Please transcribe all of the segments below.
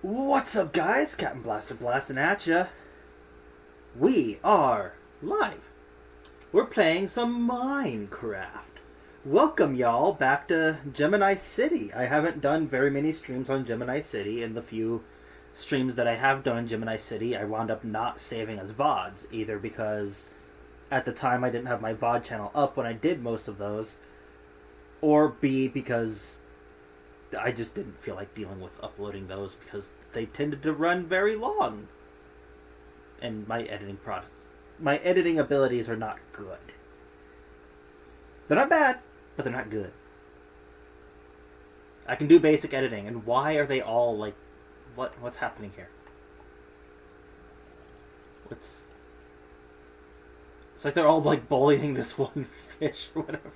What's up, guys? Captain Blaster blasting at ya. We are live. We're playing some Minecraft. Welcome, y'all, back to Gemini City. I haven't done very many streams on Gemini City, and the few streams that I have done on Gemini City, I wound up not saving as VODs, either because at the time I didn't have my VOD channel up when I did most of those, or B, because I just didn't feel like dealing with uploading those because they tended to run very long. And my editing abilities are not good. They're not bad, but they're not good. I can do basic editing, and why are they all like, what's happening here? It's like they're all like bullying this one fish or whatever.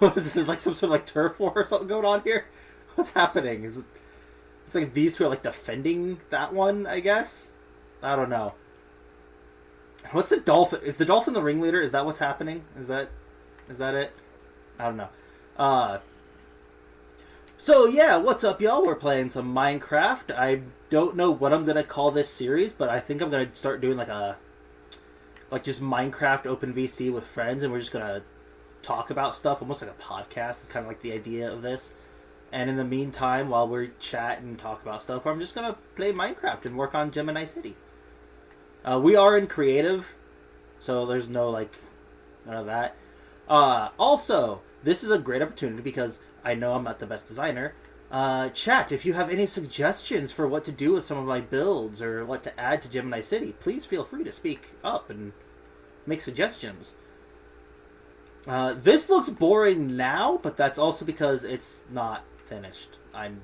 What is this? Like some sort of like turf war or something going on here? What's happening? It's like these two are like defending that one, I guess? I don't know. What's the dolphin? Is the dolphin the ringleader? Is that what's happening? Is that it? I don't know. So yeah, what's up, y'all? We're playing some Minecraft. I don't know what I'm gonna call this series, but I think I'm gonna start doing like just Minecraft Open VC with friends, and we're just gonna talk about stuff, almost like a podcast. Is kind of like the idea of this. And in the meantime, while we're chatting and talk about stuff, I'm just gonna play Minecraft and work on Gemini City. We are in creative, so there's no like none of that. Also, this is a great opportunity because I know I'm not the best designer. Chat, if you have any suggestions for what to do with some of my builds or what to add to Gemini City, please feel free to speak up and make suggestions. This looks boring now, but that's also because it's not finished. I'm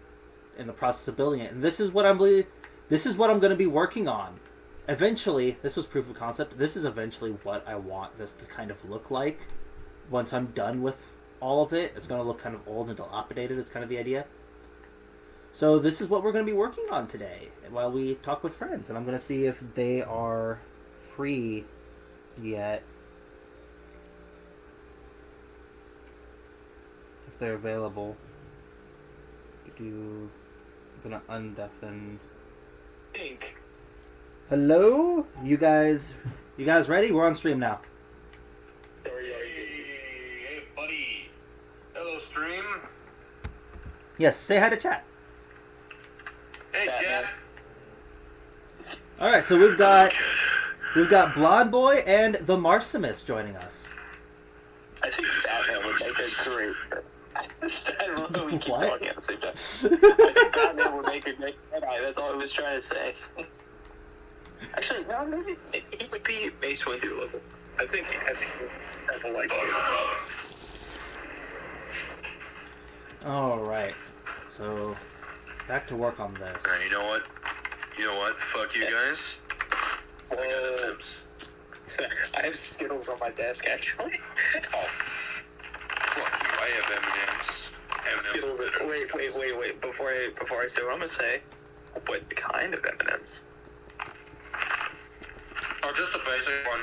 in the process of building it, and this is what I'm going to be working on. Eventually, this was proof of concept. This is eventually what I want this to kind of look like. Once I'm done with all of it, it's going to look kind of old and dilapidated. Is kind of the idea. So this is what we're going to be working on today while we talk with friends, and I'm going to see if they are free yet. They're available. I'm gonna undeafen. Pink. Hello? You guys ready? We're on stream now. Hey, buddy. Hello, stream. Yes, say hi to chat. Hey, chat. Alright, so we've got Blonde Boy and the Marsimus joining us. I think Batman would make a great. I don't know. We keep What? talking at the same time. I think Batman would make a great Jedi. That's all I was trying to say. Actually, no, maybe he would be Mace Windu level. I think level like. Alright, so back to work on this. Alright, you know what? Fuck you guys. Whoa. I have Skittles on my desk, actually. Oh, fuck you. I have M&M's. Skittles. Wait. Before I say what I'm gonna say, what kind of M&M's? Oh, just the basic one.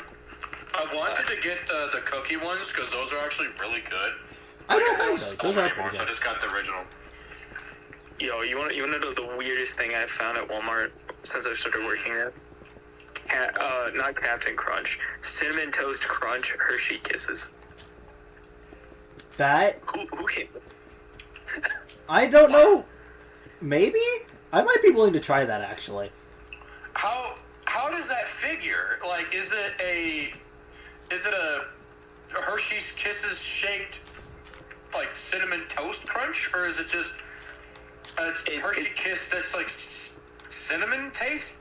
I wanted to get the cookie ones because those are actually really good. I don't Like have said, those. so Those are many pretty more, so I good. just got the original. Yo, you wanna know the weirdest thing I found at Walmart since I started working there? Not Captain Crunch. Cinnamon Toast Crunch Hershey Kisses. That Who came? I don't know. Maybe? I might be willing to try that actually. How does that figure? Like, is it a Hershey's Kisses shaped like cinnamon toast crunch, or is it just a Hershey Kiss that's like cinnamon taste?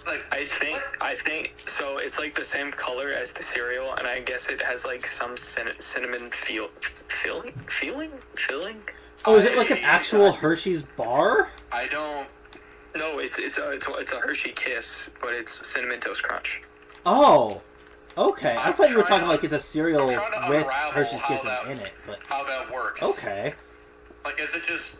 Like, I think so. It's like the same color as the cereal, and I guess it has like some cinnamon filling. Oh, is it like an actual Hershey's bar? I don't. No, it's a Hershey Kiss, but it's Cinnamon Toast Crunch. Oh, okay. I I'm thought you were trying talking to- like it's a cereal I'm trying to with unravel Hershey's how Kisses that- in it, but How that works. okay. Like, is it just...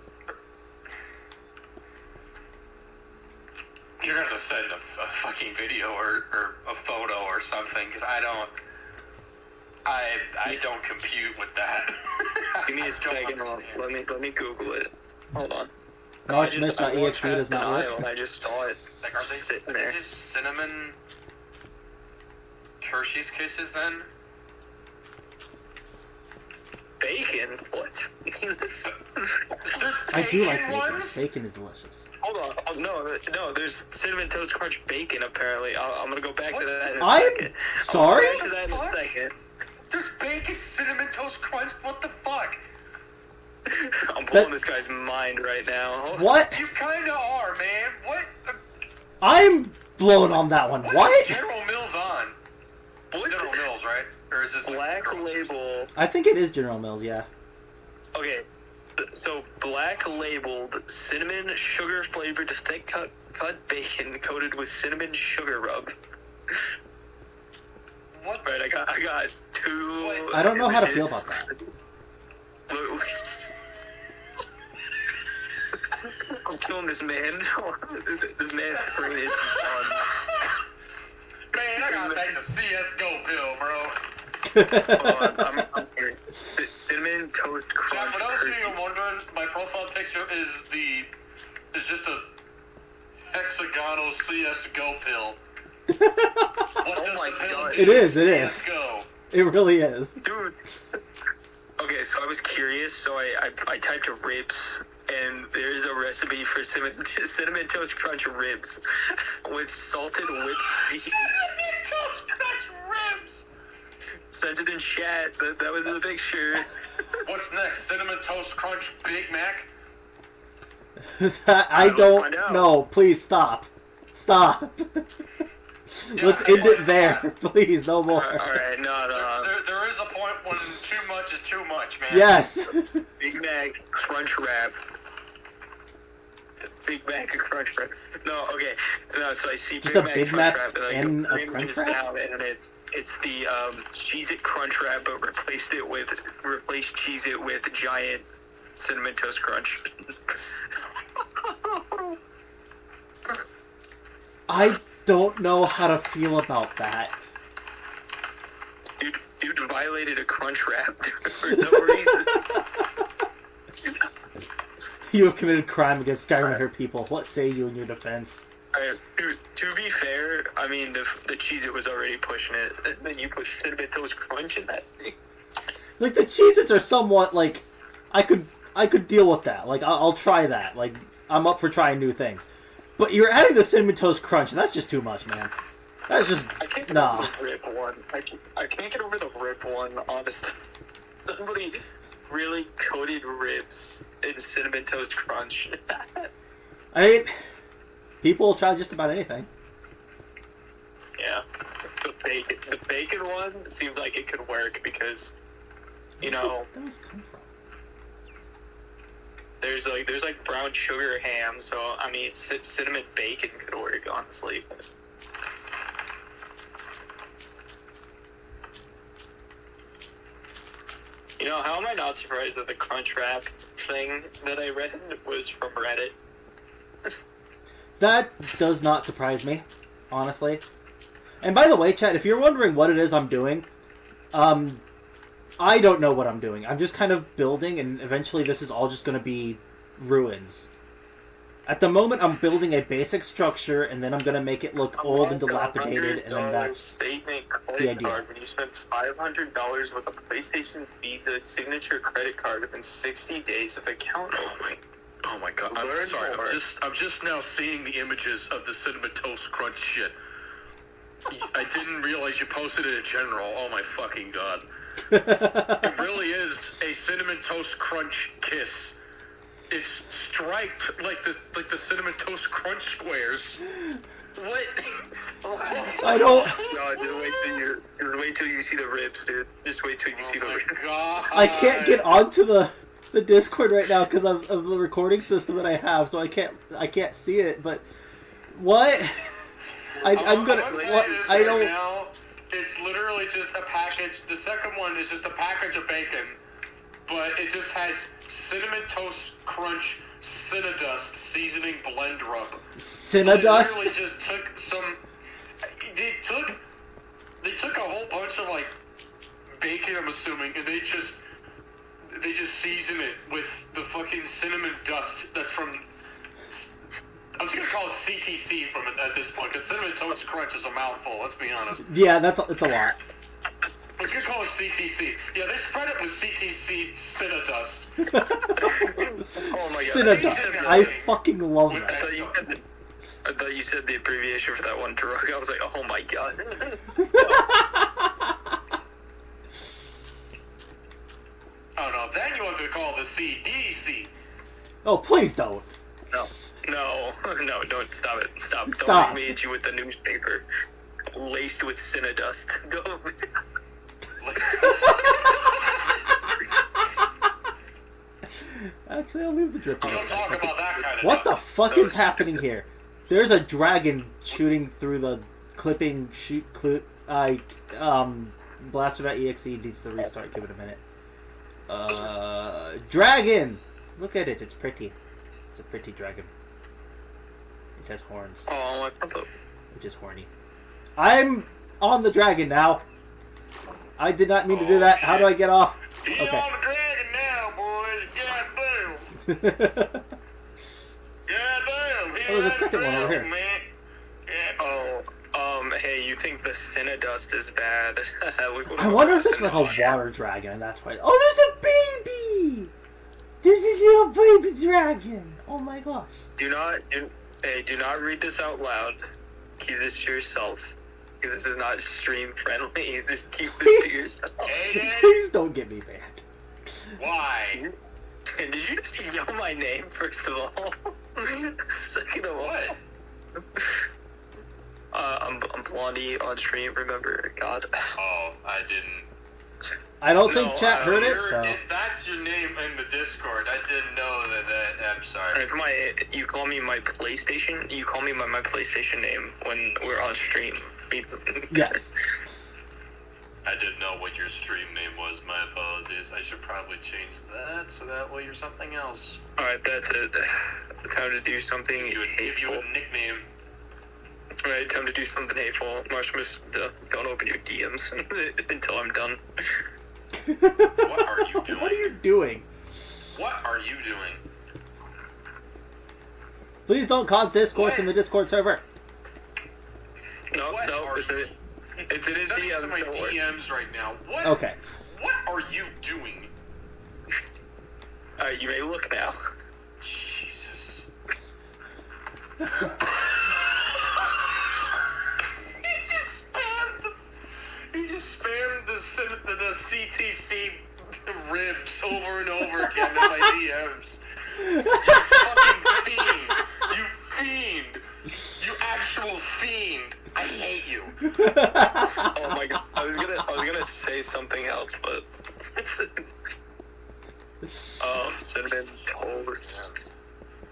You're gonna have to send a fucking video or a photo or something, because I don't compute with that. Give me I a don't second. understand. Let me Google it. Hold on. Marshmith.exe does not work. And I just saw it. Like, are they sitting there? just cinnamon Hershey's Kisses then? Bacon? What? There's I do like bacon bacon. ones? Bacon is delicious. Hold on. Oh, no, there's Cinnamon Toast Crunch bacon, apparently. I'm gonna go back to that in a I'm second. sorry? I'll go back to that in a second. There's bacon cinnamon toast crunch. What the fuck? I'm blowing this guy's mind right now. What? You kind of are, man. What? I'm blown on that one. What is What? General Mills on? What? General Mills, right? Or is this Black Label. I think it is General Mills, yeah. Okay, so Black Labeled cinnamon sugar flavored thick cut bacon coated with cinnamon sugar rub. What? Right, I got two. What? I don't know how to feel images. about that. Look. I'm killing this man. This man's brain is gone. Man, I gotta take the CS:GO pill, bro. Hold on, I'm here. Cinnamon Toast Jeff, Crunch. for those of you Hershey. who are wondering, my profile picture is just a hexagonal CS:GO pill. What Oh does my the pill God. do? It is, it is. CS:GO. It really is. Dude. Okay, so I was curious, so I typed ribs, and there's a recipe for cinnamon toast crunch ribs with salted whipped cream. Cinnamon toast crunch ribs. Sent it in chat. That was the picture. What's next? Cinnamon toast crunch Big Mac. I Let's don't find out. know. Please stop. Stop. Let's end it there. Please, no more. Alright, no. There is a point when too much is too much, man. Yes. Big Mac Crunch Wrap. Big Mac Crunch Wrap. No, okay. No, so I see Just Big a Mac Big Crunch Mac Wrap, and and I a go Crunch just Wrap? down, and it's the Cheez-It Crunch Wrap, but replaced Cheez-It with giant Cinnamon Toast Crunch. I don't know how to feel about that. Dude violated a Crunch Wrap for no reason. You have committed crime against Skyrim and her people. What say you in your defense? Alright, dude, to be fair, I mean, the Cheez-It was already pushing it, and then you put Cinnamon Toast Crunch in that thing. Like, the Cheez-Its are somewhat, like, I could deal with that. Like, I'll try that. Like, I'm up for trying new things. But you're adding the Cinnamon Toast Crunch, and that's just too much, man. That's just, I can't get nah. over the rip one. I can't get over the rip one, honestly. Somebody really coated ribs in Cinnamon Toast Crunch. I mean, people will try just about anything. Yeah. The bacon one seems like it could work because, you know, Where did those come from? there's like brown sugar ham, so I mean cinnamon bacon could work, honestly. You know, how am I not surprised that the Crunch Wrap thing that I read was from Reddit? That does not surprise me, honestly. And by the way, chat, if you're wondering what it is I'm doing, I don't know what I'm doing. I'm just kind of building, and eventually this is all just going to be ruins. At the moment, I'm building a basic structure, and then I'm going to make it look old and dilapidated, and then that's statement the credit idea. card when you spend $500 with a PlayStation Visa signature credit card within 60 days of account opening. Oh my god! I'm Learn sorry. more. I'm just now seeing the images of the Cinnamon Toast Crunch shit. I didn't realize you posted it in general. Oh my fucking god! It really is a Cinnamon Toast Crunch kiss. It's striped like the Cinnamon Toast Crunch squares. What? I don't... No, just wait till you see the ribs, dude. Just wait till you see the Oh ribs. my god! I can't get onto the Discord right now because of the recording system that I have, so I can't see it. But what? I'm gonna. I'm What? this I right don't. Now, it's literally just a package. The second one is just a package of bacon, but it just has Cinnamon Toast Crunch Cinnadust seasoning blend rub. So they Cinnadust. literally just took some. They took a whole bunch of like bacon, I'm assuming, and they just season it with the fucking cinnamon dust that's from I'm just gonna call it CTC from at this point, because Cinnamon Toast Crunch is a mouthful. Let's be honest. Yeah, it's a lot. I'm just gonna call it CTC. Yeah, they spread it with CTC Cinnadust. Oh my god. Cinnadust. I fucking love With that. I thought you said the abbreviation for that one drug. I was like, oh my god. Oh no, then you want to call it the CDC. Oh, please don't. No, don't stop it. Stop. Stop. Don't make me hit you with the newspaper. Laced with Cinnadust. Don't. Actually, I'll leave the drip. We don't talk about that kind of What the dust. fuck is happening here? There's a dragon shooting through the clipping Blaster.exe needs to restart. Give it a minute. Dragon! Look at it. It's pretty. It's a pretty dragon. It has horns. Oh, my papa. Which is horny. I'm on the dragon now. I did not mean to do that. How do I get off? He's Okay. on the dragon now, boys. God damn. God damn. Oh, there's a second one over here. Man. Hey, you think the Cinnadust is bad? Look what I wonder if it's it's like a water dragon and that's why. Oh, there's a baby! There's a little baby dragon! Oh my gosh. Do not read this out loud. Keep this to yourself. Because this is not stream friendly. Just keep this to yourself. Hey, Please don't get me banned. why? And did you just yell my name, first of all? Second of all. I'm Blondie on stream, remember? God. Oh, I didn't. I don't think No, chat heard it, so. That's your name in the Discord. I didn't know that. I'm sorry. It's you call me my PlayStation? You call me my PlayStation name when we're on stream. Yes. I didn't know what your stream name was. My apologies. I should probably change that so that way you're something else. Alright, that's it. Time to do something Give you hateful. a nickname. Alright, time to do something hateful. Marshimus, don't open your DMs until I'm done. What are you doing? What are you doing? What are you doing? Please don't cause discourse in the Discord server. No, What are it's you- in his Send it to DMs, my don't worry. DMs right now. What? Okay. What are you doing? Alright, you may look now. Jesus. He just spammed the CTC ribs over and over again in my DMs. You fucking fiend. You fiend. You actual fiend. I hate you. Oh my god, I was gonna say something else, but cinnamon toast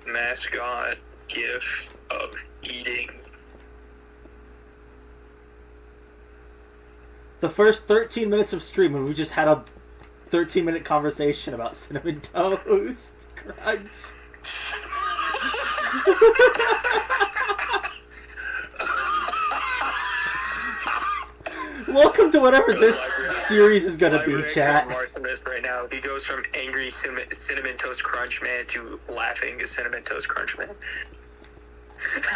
mascot gift of eating. The first 13 minutes of stream when we just had a 13-minute conversation about cinnamon toast crunch. Welcome to whatever this series is gonna be, chat. This right now, he goes from angry cinnamon toast crunch man to laughing cinnamon toast crunch man.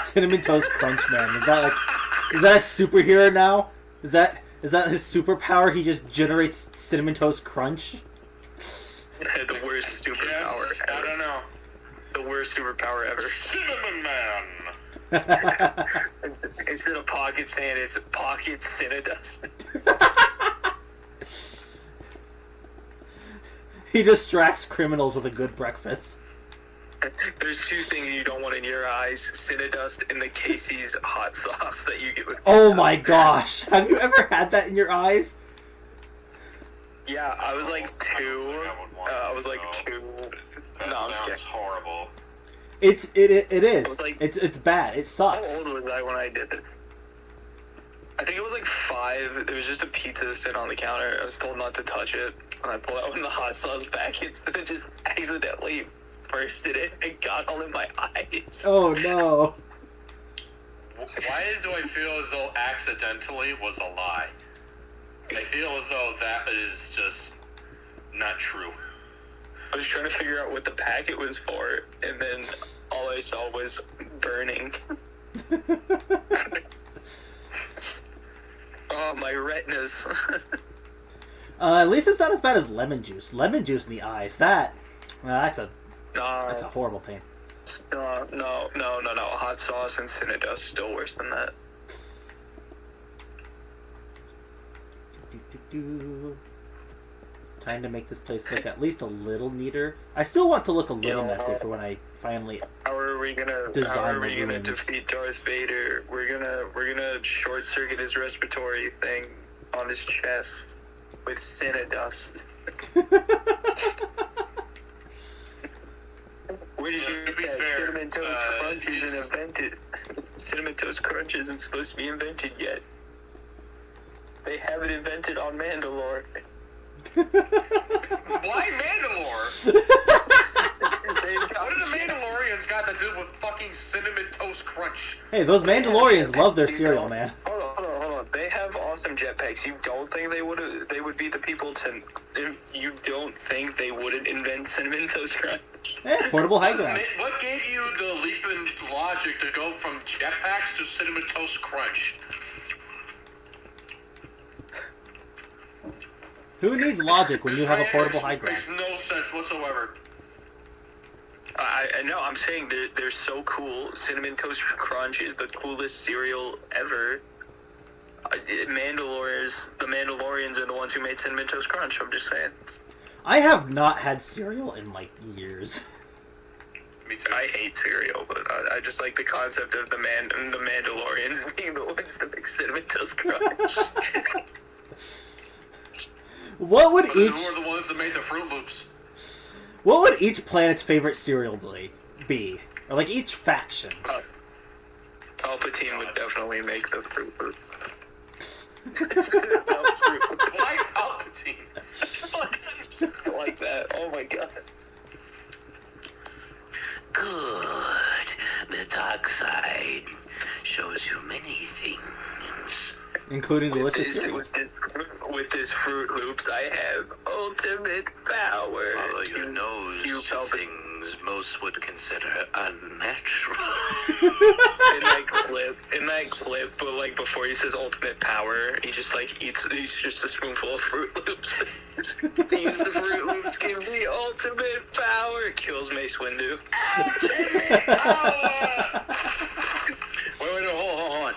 Cinnamon toast crunch man. Is that a superhero now? Is that his superpower? He just generates cinnamon toast crunch. The worst superpower Yes, I ever. don't know. The worst superpower ever. Cinnamon Man. Instead of pocket sand, it's pocket cinnadust. He distracts criminals with a good breakfast. There's two things you don't want in your eyes: cinnadust and the Casey's hot sauce that you get with. Oh my gosh! Have you ever had that in your eyes? Yeah, I was like two. I was like two. That No, I'm just sounds kidding. Oh, horrible. It is. I was like- It's bad. It How sucks. old was I when I did this? I think it was like 5. There was just a pizza sitting on the counter. I was told not to touch it. And I pulled out one of the hot sauce packets and it just accidentally bursted it and got all in my eyes. Oh no! Why do I feel as though accidentally was a lie? I feel as though that is just not true. I was trying to figure out what the packet was for, and then all I saw was burning. Oh, my retinas. At least it's not as bad as lemon juice. Lemon juice in the eyes. That's a No, horrible pain. no. Hot sauce and Cinedust still worse than that. Trying to make this place look at least a little neater. I still want to look a little Yeah. messy for when I finally. How are we gonna defeat Darth Vader? We're gonna short circuit his respiratory thing on his chest with Cinedust. Where did you To get be that? fair, Cinnamon Toast Crunch he's- isn't invented. Cinnamon Toast Crunch isn't supposed to be invented yet. They haven't invented on Mandalore. Why Mandalore? What do the Mandalorians got to do with fucking Cinnamon Toast Crunch? Hey, those Mandalorians love their cereal, man. Hold on. They have awesome jetpacks. You don't think they would be the people to? You don't think they wouldn't invent Cinnamon Toast Crunch? Hey, portable high ground. What gave you the leap in logic to go from jetpacks to Cinnamon Toast Crunch? Who needs logic when you have a portable high ground? Makes no sense whatsoever. I know. I'm saying they're so cool. Cinnamon Toast Crunch is the coolest cereal ever. The Mandalorians are the ones who made Cinnamon Toast Crunch. I'm just saying. I have not had cereal in like years. Me too. I hate cereal, but I just like the concept of the Mandalorians being the ones that make Cinnamon Toast Crunch. What would But each who are the ones that made the Fruit Loops? What would each planet's favorite cereal be? Or like each faction? Palpatine would definitely make the Fruit Loops. Why Palpatine? Like that. Oh my god. Good. The dark side shows you many things. Including delicious cereal. With this Fruit Loops, I have ultimate power. Follow your nose You to Palpatine. things most would consider unnatural. in that clip, but like before he says ultimate power, he just like eats just a spoonful of Fruit Loops. These the Fruit Loops give me ultimate power. Kills Mace Windu. Wait, hold on.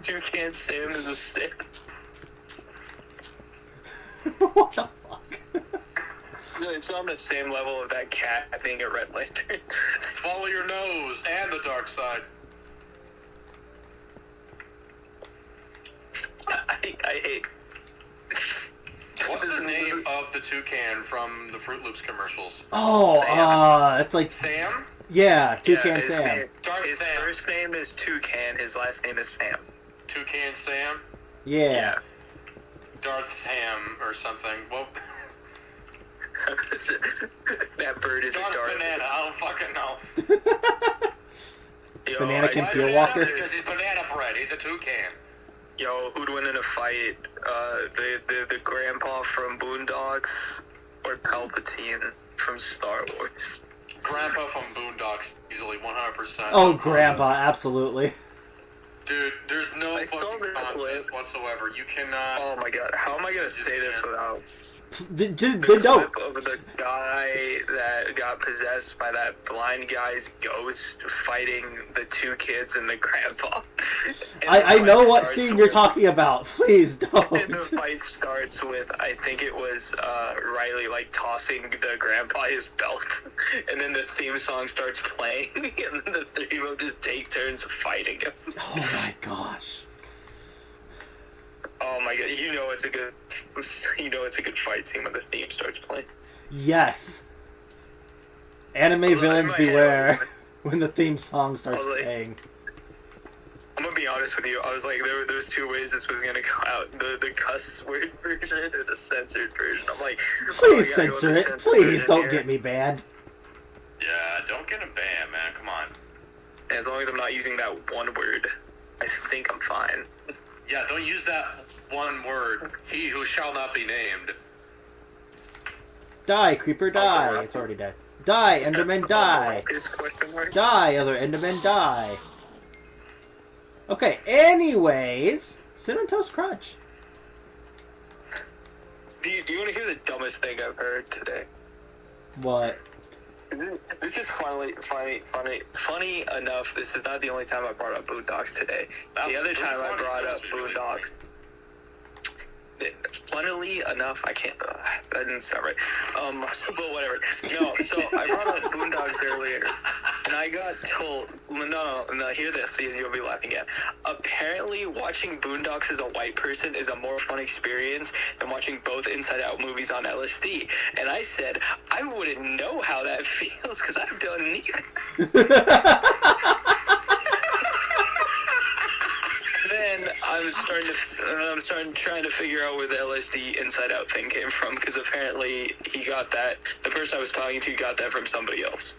Toucan Sam is a Sith. What the fuck? It's on the same level of that cat being a Red Lantern. Follow your nose and the dark side. I hate. What's the name of the toucan from the Fruit Loops commercials? Oh, it's like Sam? yeah, Toucan his Sam. name- Darth His Sam. first name is Toucan. His last name is Sam. Toucan Sam? Yeah. Darth Sam or something. Well, That bird is a Darth Darth. Banana. I don't fucking know. Yo, Banana can Why peel banana? walker? Because he's banana bread. He's a toucan. Yo, who'd win in a fight? The grandpa from Boondocks or Palpatine from Star Wars? Grandpa from Boondocks, easily 100%. Oh, Grandpa, absolutely. Dude, there's no I saw fucking that contest clip. whatsoever. You cannot. Oh my god, how am I gonna say this without The the dope. clip of the guy that got possessed by that blind guy's ghost fighting the two kids and the grandpa? And I the know fight what starts scene you're with- talking about. Please And the don't. fight starts with, I think it was Riley like tossing the grandpa his belt, and then the theme song starts playing, and then the three of them just take turns fighting him. Oh my gosh. Oh my god, you know it's a good fight scene when the theme starts playing. Yes. Anime Although in villains my head, beware when the theme song starts I was like- playing. I'm gonna be honest with you. I was like, there's two ways this was gonna come out: the cuss word version or the censored version. I'm like, Please I gotta go censor with the it. censored Please version don't here. get me banned. Yeah, don't get him banned, man. Come on. As long as I'm not using that one word, I think I'm fine. Yeah, don't use that one word. He who shall not be named. Die, creeper, die. It's already dead. Die, Enderman, die. Is question mark? Die, other Endermen, die. Okay, anyways, Cinnamon Toast Crunch. Do you want to hear the dumbest thing I've heard today? What? This is funny enough. This is not the only time I brought up Boondocks today. The other time I brought up Boondocks. Funnily enough, I can't. That didn't sound right. But whatever. No, so I brought up Boondocks earlier, and I got told. No. Hear this. You'll be laughing at. Apparently, watching Boondocks as a white person is a more fun experience than watching both Inside Out movies on LSD. And I said I wouldn't know how that feels because I've done neither. Then I'm trying to figure out where the LSD Inside Out thing came from, because apparently he got that. The person I was talking to got that from somebody else.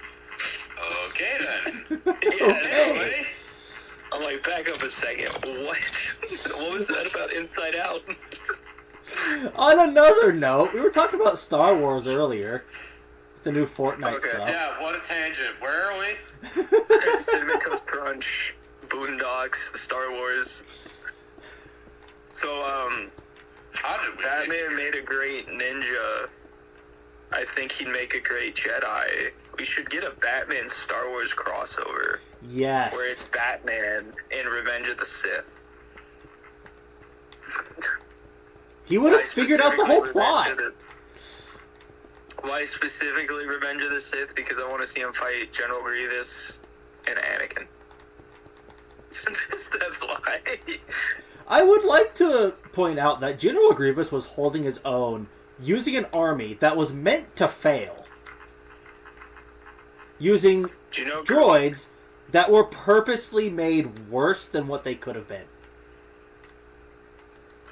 Okay then. Yeah, Okay. I'm like, back up a second. What? What was that about Inside Out? On another note, we were talking about Star Wars earlier. The new Fortnite Okay. stuff. Yeah, what a tangent. Where are we? Cinnamon Toast Crunch, Boondocks, Star Wars. So, How did we get Batman here? made a great ninja. I think he'd make a great Jedi. We should get a Batman Star Wars crossover Yes. where it's Batman in Revenge of the Sith. He would have Why figured out the whole specifically plot. Revenge of the- Why specifically Revenge of the Sith? Because I want to see him fight General Grievous and Anakin. That's why. I would like to point out that General Grievous was holding his own, using an army that was meant to fail. Using Do you know droids that were purposely made worse than what they could have been.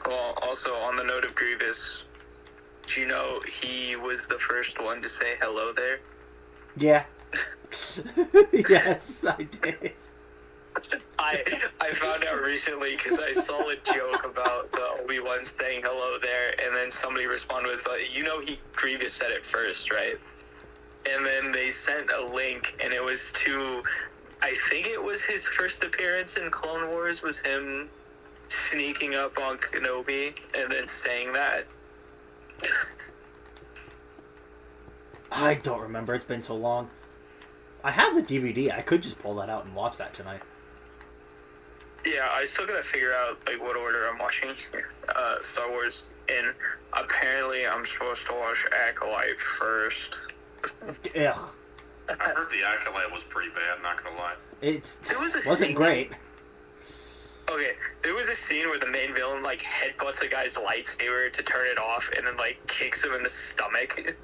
Well, also on the note of Grievous, do you know he was the first one to say hello there? Yeah. Yes, I did. I found out recently because I saw a joke about the Obi-Wan saying hello there, and then somebody responded with, Grievous said it first, right? And then they sent a link, and it was to, I think it was his first appearance in Clone Wars, was him sneaking up on Kenobi and then saying that. I don't remember. It's been so long. I have the DVD. I could just pull that out and watch that tonight. Yeah, I still gotta figure out what order I'm watching Star Wars in. Apparently, I'm supposed to watch Acolyte first. Ugh. I heard the Acolyte was pretty bad, not gonna lie. There was a Wasn't scene- great. Okay, there was a scene where the main villain headbutts a guy's lightsaber to turn it off, and then kicks him in the stomach.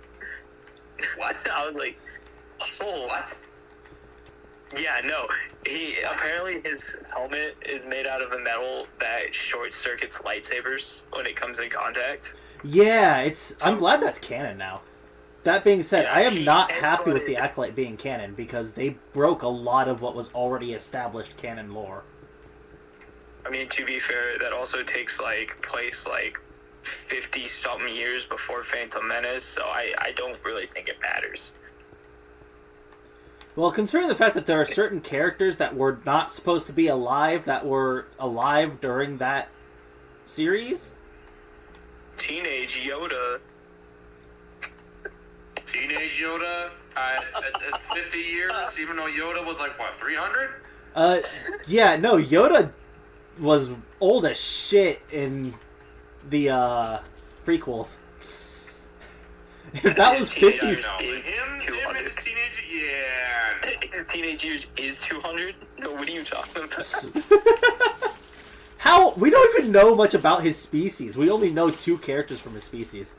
What? I was like, oh, what? Yeah, no. Apparently his helmet is made out of a metal that short circuits lightsabers when it comes in contact. Yeah, I'm glad that's canon now. That being said, Yeah, I am he not happy with the headbutted- Acolyte being canon because they broke a lot of what was already established canon lore. I mean, to be fair, that also takes place 50-something years before Phantom Menace, so I don't really think it matters. Well, considering the fact that there are certain characters that were not supposed to be alive that were alive during that series, Teenage Yoda. Teenage Yoda at 50 years, even though Yoda was 300? yeah, no, Yoda was old as shit in the prequels. If that was 50, Him Is in 200. his teenage, yeah. His teenage years is 200? No, what are you talking about? how we don't even know much about his species. We only know 2 characters from his species.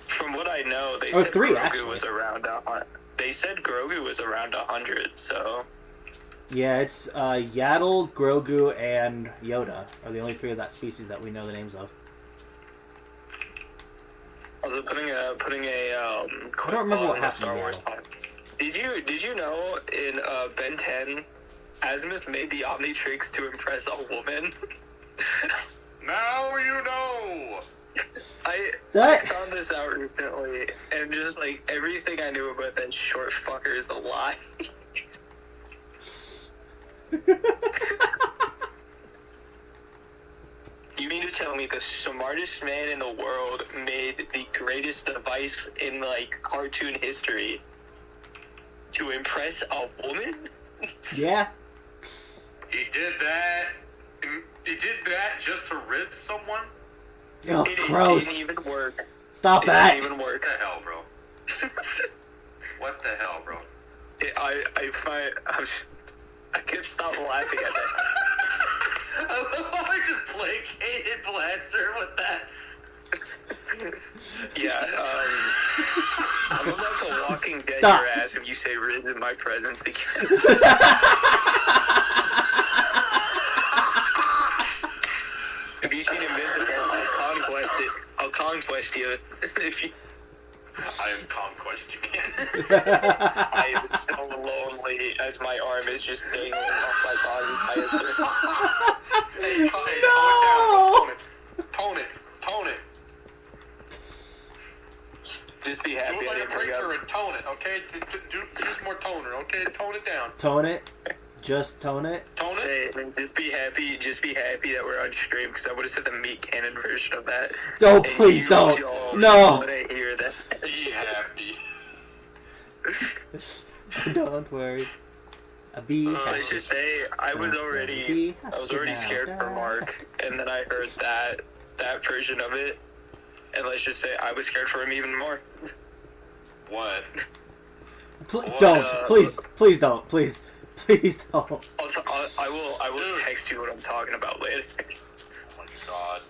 From what I know, they Or said 3, Grogu actually. was around 100. They said Grogu was around 100, so... Yeah, it's Yaddle, Grogu, and Yoda are the only 3 of that species that we know the names of. Also, putting a quick remember pause what on the happened Star there. Wars talk. Did you know in Ben 10, Azimuth made the Omnitrix to impress a woman? Now you know. I That- found this out recently, and just like everything I knew about that short fucker is a lie. You mean to tell me the smartest man in the world made the greatest device in like cartoon history to impress a woman? Yeah. He did that. He did that just to rid someone. Oh, It gross. didn't even work. Stop It that. didn't even work. What the hell, bro? What the hell, bro? I can't stop laughing at that. I just placated Blaster with that. Yeah, I'm about to Walking Dead Stop. your ass if you say Riz in my presence again. Have you seen Invincible? I'll conquest you. If you, I am Conquest again. I am so lonely as my arm is just dangling off my body. Hey, No! Tone it. Just be Do happy it I like a didn't bring preacher up. and tone it, okay? Use more toner, okay? Tone it down. Tone it. Just tone it. Tone it. Hey, and just be happy that we're on stream, because I would have said the meat cannon version of that. No, And please you don't. all No. wouldn't hear that. Be happy. Don't worry. Be Let's happy. just say I was already scared for Mark, and then I heard that version of it, and let's just say I was scared for him even more. What? Don't. Please don't. Please don't. Also, I will Dude. text you what I'm talking about later. Oh my god.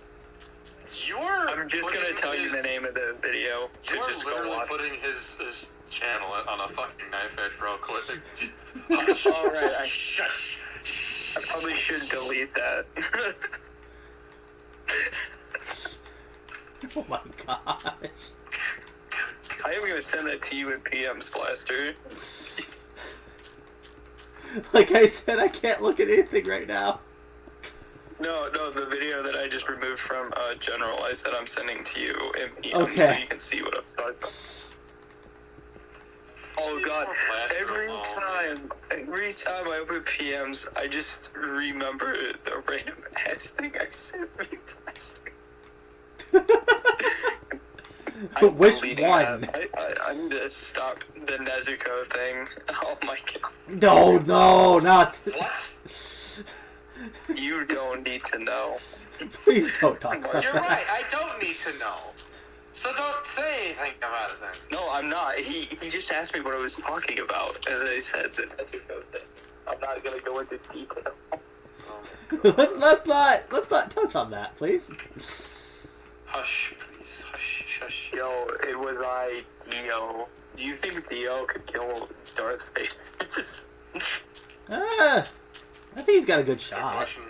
I'm just gonna tell you the name of the video to You're just go literally watch. putting his channel on a fucking knife edge real quick. Just, Alright, shush. I probably should delete that. Oh my gosh. I am gonna send that to you in PMs, Blaster. Like I said, I can't look at anything right now. No, the video that I just removed from General, I said I'm sending to you in PMs Okay. so you can see what I'm talking about. Oh god, every time I open PMs, I just remember the random ass thing I sent me. I'm Which deleting one? that. I need to stop the Nezuko thing. Oh my god. No, not. What? You don't need to know. Please don't talk about You're that. right, I don't need to know. So don't say anything about it then. No, I'm not. He just asked me what I was talking about, and I said the Nezuko thing. I'm not gonna go into detail. let's not touch on that, please. Hush, please, hush. Yo, it was Dio. Do you think Dio could kill Darth Vader? I think he's got a good Good shot. question.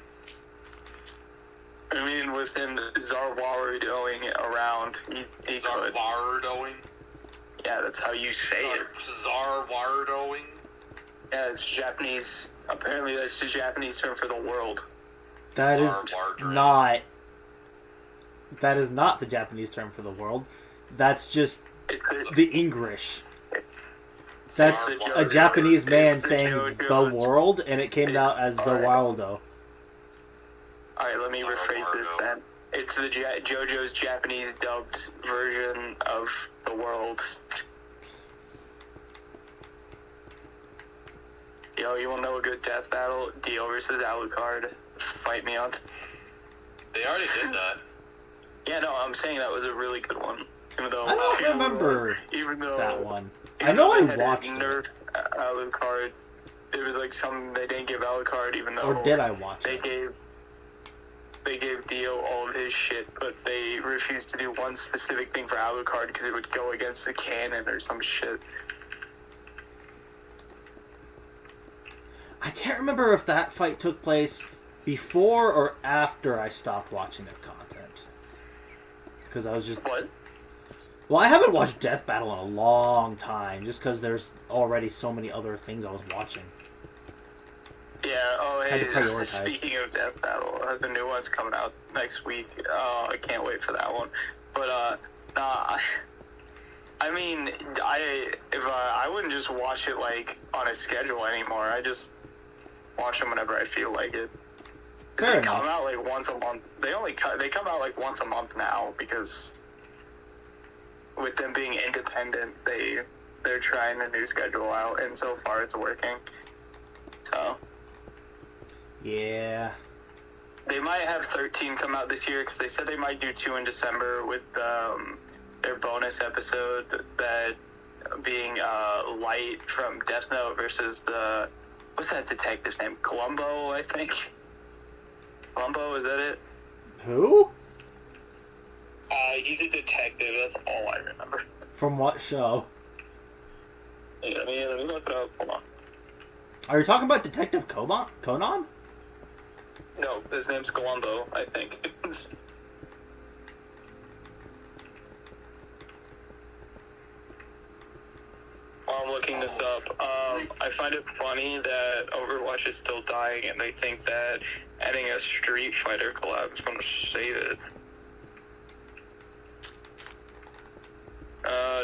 I mean, with him Zarwarudoing it around, he could. Zarwardoing? Yeah, that's how you say it. Zarwardoing? Yeah, it's Japanese. Apparently, that's the Japanese term for the world. That is Zarwardering. not. That is not the Japanese term for the world. That's just It's the English. That's Zarwar- a Japanese man It's the saying JoJo's. the world, and it came out as the Alright. Wildo. Alright, let me rephrase this then. It's the JoJo's Japanese dubbed version of the world. Yo, you wanna know a good death battle? Dio versus Alucard. Fight me on. They already did that. Yeah, no, I'm saying that was a really good one. Even though I don't remember even though that one. even I know though I they had to watched it. nerf Alucard. It was like something they didn't give Alucard, even though Or did I watch they it? gave Dio all of his shit, but they refused to do one specific thing for Alucard because it would go against the canon or some shit. I can't remember if that fight took place before or after I stopped watching their content. Because I was just... What? Well, I haven't watched Death Battle in a long time, just because there's already so many other things I was watching. Yeah, Yeah, oh Had hey, to prioritize. speaking of Death Battle, the new one's coming out next week. Oh, I can't wait for that one. But, nah, I mean, I wouldn't just watch it, like, on a schedule anymore. I just watch them whenever I feel like it. 'Cause Fair they come enough. out, like, once a month. They come out, like, once a month now, because with them being independent, they're trying a new schedule out, and so far it's working. So... Yeah. They might have 13 come out this year because they said they might do 2 in December with their bonus episode, that being Light from Death Note versus what's that detective's name? Columbo, I think. Columbo, is that it? Who? He's a detective. That's all I remember. From what show? Yeah, let me look it up. Hold on. Are you talking about Detective Conan? No, his name's Columbo, I think. While I'm looking this up, I find it funny that Overwatch is still dying, and they think that adding a Street Fighter collab is going to save it.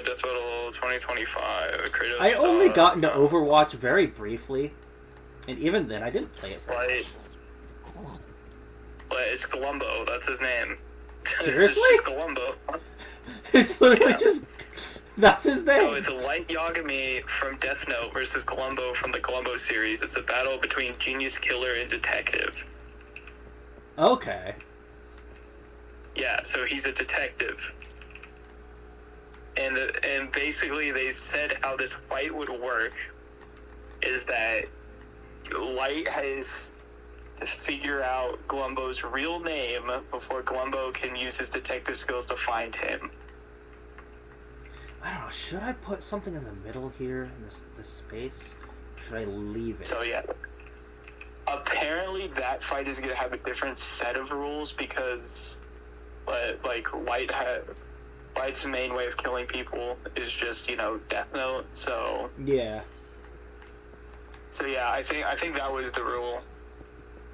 Death Battle 2025. Kratos, I only got into Overwatch very briefly, and even then I didn't play it. But it's Columbo. That's his name. Seriously? It's just Columbo. It's literally Yeah. just... That's his name. So it's a Light Yagami from Death Note versus Columbo from the Columbo series. It's a battle between Genius Killer and Detective. Okay. Yeah, so he's a detective. And basically they said how this fight would work is that Light has to figure out Columbo's real name before Columbo can use his detective skills to find him. I don't know, should I put something in the middle here, in this space? Or should I leave it? So yeah. Apparently that fight is going to have a different set of rules because like Light's main way of killing people is just, Death Note, so Yeah. yeah, I think that was the rule.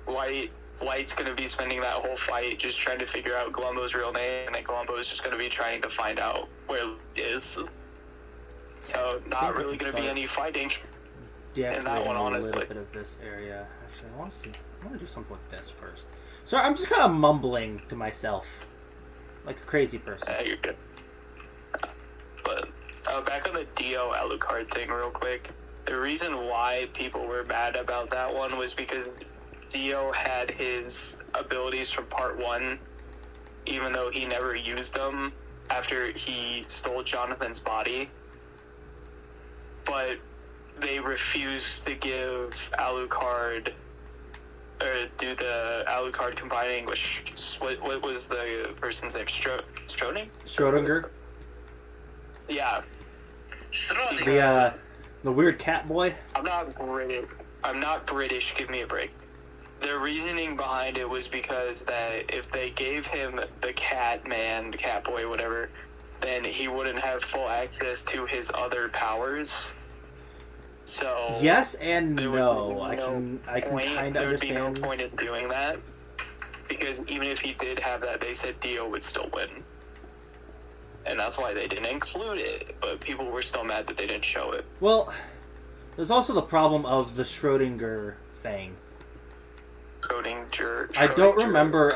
Light's gonna be spending that whole fight just trying to figure out Columbo's real name, and then Columbo is just gonna be trying to find out where he is. So not really gonna be any fighting. Deactivating that one, a honestly. little bit of this area. Actually, I want to do something with this first. So I'm just kind of mumbling to myself, like a crazy person. You're good. But back on the Dio Alucard thing real quick. The reason why people were mad about that one was because Dio had his abilities from part 1, even though he never used them after he stole Jonathan's body. But they refused to give Alucard, or do the Alucard combining with, what was the person's name? Schrodinger? Yeah. The weird cat boy? I'm not British, give me a break. The reasoning behind it was because that if they gave him the cat man, the cat boy, whatever, then he wouldn't have full access to his other powers. So Yes and there would no. be I can kind of there would be no understand. point in doing that, because even if he did have that, they said Dio would still win. And that's why they didn't include it, but people were still mad that they didn't show it. Well, there's also the problem of the Schrodinger thing. I don't remember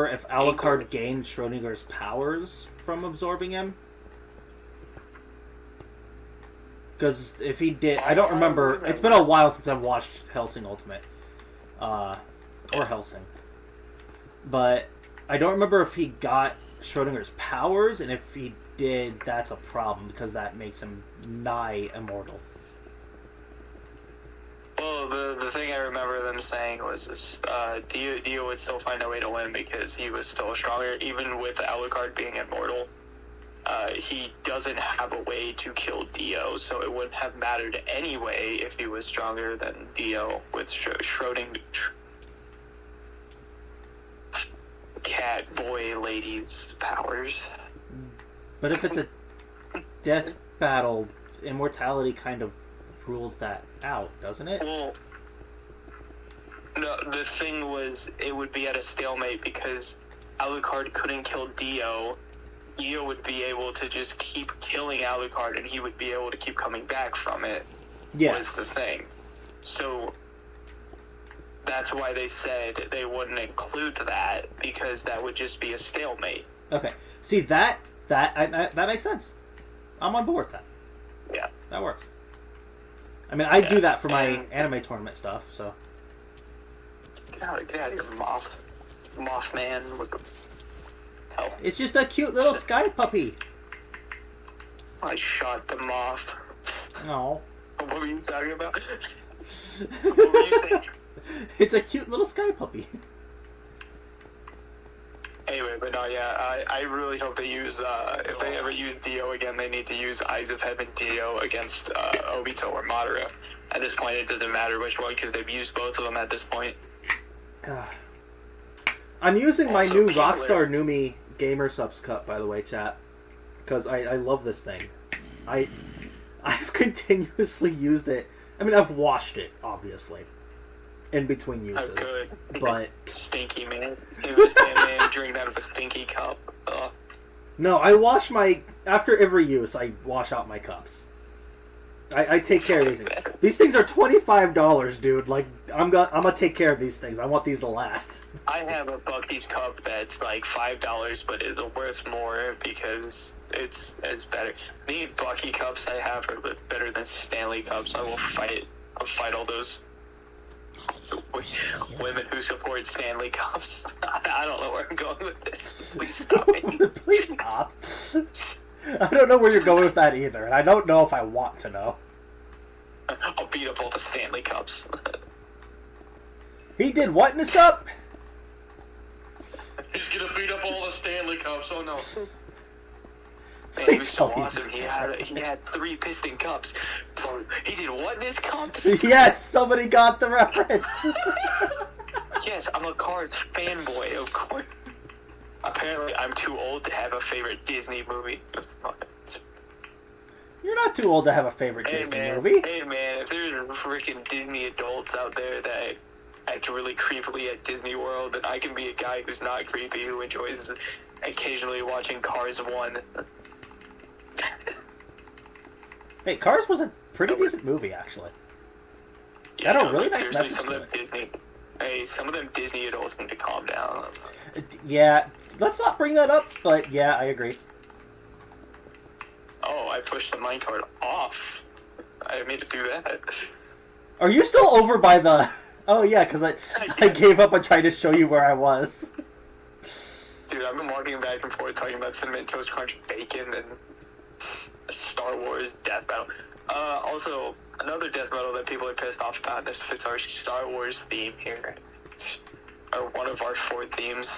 if Alucard gained Schrodinger's powers from absorbing him. Because if he did, I don't remember. It's been a while since I've watched Hellsing Ultimate, or Hellsing. But I don't remember if he got Schrodinger's powers, and if he did, that's a problem because that makes him nigh immortal. Well, the thing I remember them saying was this, Dio would still find a way to win because he was still stronger, even with Alucard being immortal. He doesn't have a way to kill Dio, so it wouldn't have mattered anyway if he was stronger than Dio with Schrodinger. Cat boy lady's powers. But if it's a death battle, immortality kind of rules that out, doesn't it? Well, No, the thing was, it would be at a stalemate because Alucard couldn't kill Dio. Dio would be able to just keep killing Alucard, and he would be able to keep coming back from it. Yeah. Was the thing. So that's why they said they wouldn't include that, because that would just be a stalemate. Okay. See, that makes sense. I'm on board with that. Yeah. That works. I mean, I do that for my and- anime tournament stuff, so. Get out of here, Mothman. What the hell? It's just a cute little sky puppy. I shot the moth. Oh. What were you talking about? What were you saying? It's a cute little sky puppy. Anyway, but no, yeah, I really hope they use, if they ever use Dio again, they need to use Eyes of Heaven Dio against Obito or Madara. At this point, it doesn't matter which one, because they've used both of them at this point. I'm using my Also, new Peeler. Rockstar Numi Gamer Subs Cup, by the way, chat. Because I love this thing. I've continuously used it. I mean, I've washed it, obviously. In between Oh, uses. good. But, Stinky, man. It was man drinking out of a stinky cup. no, I wash my... After every use, I wash out my cups. I take care of these things. These things are $25, dude. Like, I'm gonna take care of these things. I want these to last. I have a Bucky's cup that's like $5, but is worth more because it's better. The Bucky cups I have are better than Stanley cups. I will fight. I'll fight all those women who support Stanley cups. I don't know where I'm going with this. Please stop me. Please stop. I don't know where you're going with that either, and I don't know if I want to know. I'll beat up all the Stanley cups. He did what in his cup? He's gonna beat up all the Stanley Cups. Oh no. Man, he was Please so don't. awesome. He had 3 piston cups. He did what in his cups? Yes, somebody got the reference. Yes, I'm a Cars fanboy, of course. Apparently, I'm too old to have a favorite Disney movie. You're not too old to have a favorite Hey Disney man, movie. hey man, if there's freaking Disney adults out there that act really creepily at Disney World, then I can be a guy who's not creepy, who enjoys occasionally watching Cars 1. Hey, Cars was a pretty decent movie, actually. Got a really nice seriously, message some to of them Disney. Hey, some of them Disney adults need to calm down. Yeah, let's not bring that up, but yeah, I agree. Oh, I pushed the minecart off. I didn't mean to do that. Are you still over by the... Oh yeah, because I gave up on trying to show you where I was. Dude, I've been walking back and forth talking about Cinnamon Toast Crunch Bacon and Star Wars Death Battle. Also, another death metal that people are pissed off about, this fits our Star Wars theme here. Or one of our 4 themes.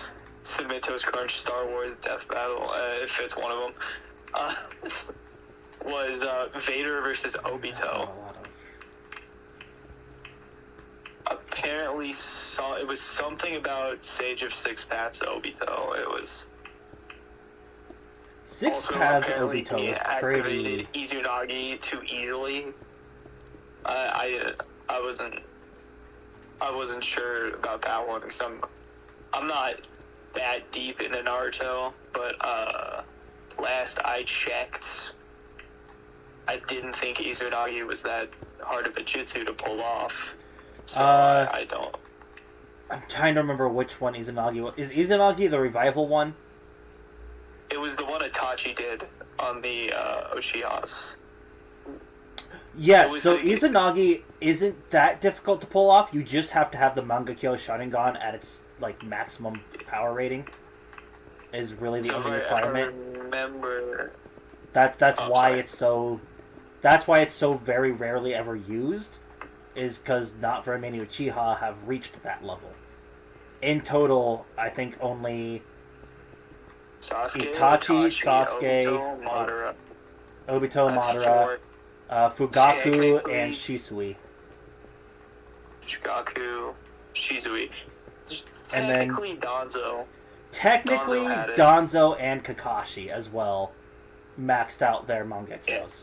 Cinnamon Toast Crunch, Star Wars, Death Battle, it fits one of them. Was Vader versus Obito. Apparently, it was something about Sage of Six Paths Obito. It was... Six Also, Paths apparently Obito he was activated pretty... Izunagi too easily. I wasn't sure about that one because I'm not that deep into Naruto, but last I checked, I didn't think Izunagi was that hard of a jutsu to pull off. So I don't. I'm trying to remember which one Izanagi was. Is Izanagi the revival one? It was the one Itachi did on the Uchihas. Yes, It was so like- Izanagi isn't that difficult to pull off. You just have to have the Mangekyo Sharingan at its like maximum power rating. Is really the So only if I requirement. remember, That's Oh, why sorry. it's so. That's why it's so very rarely ever used. Is because not very many Uchiha have reached that level. In total, I think only Sasuke, Itachi, Sasuke, Obito, Madara. Obito, That's Madara, 4. Fugaku, Technically- and Shisui. Shugaku, Shizui. And then- Technically Danzo. Technically, Danzo had it. Danzo and Kakashi as well maxed out their Mangekyos.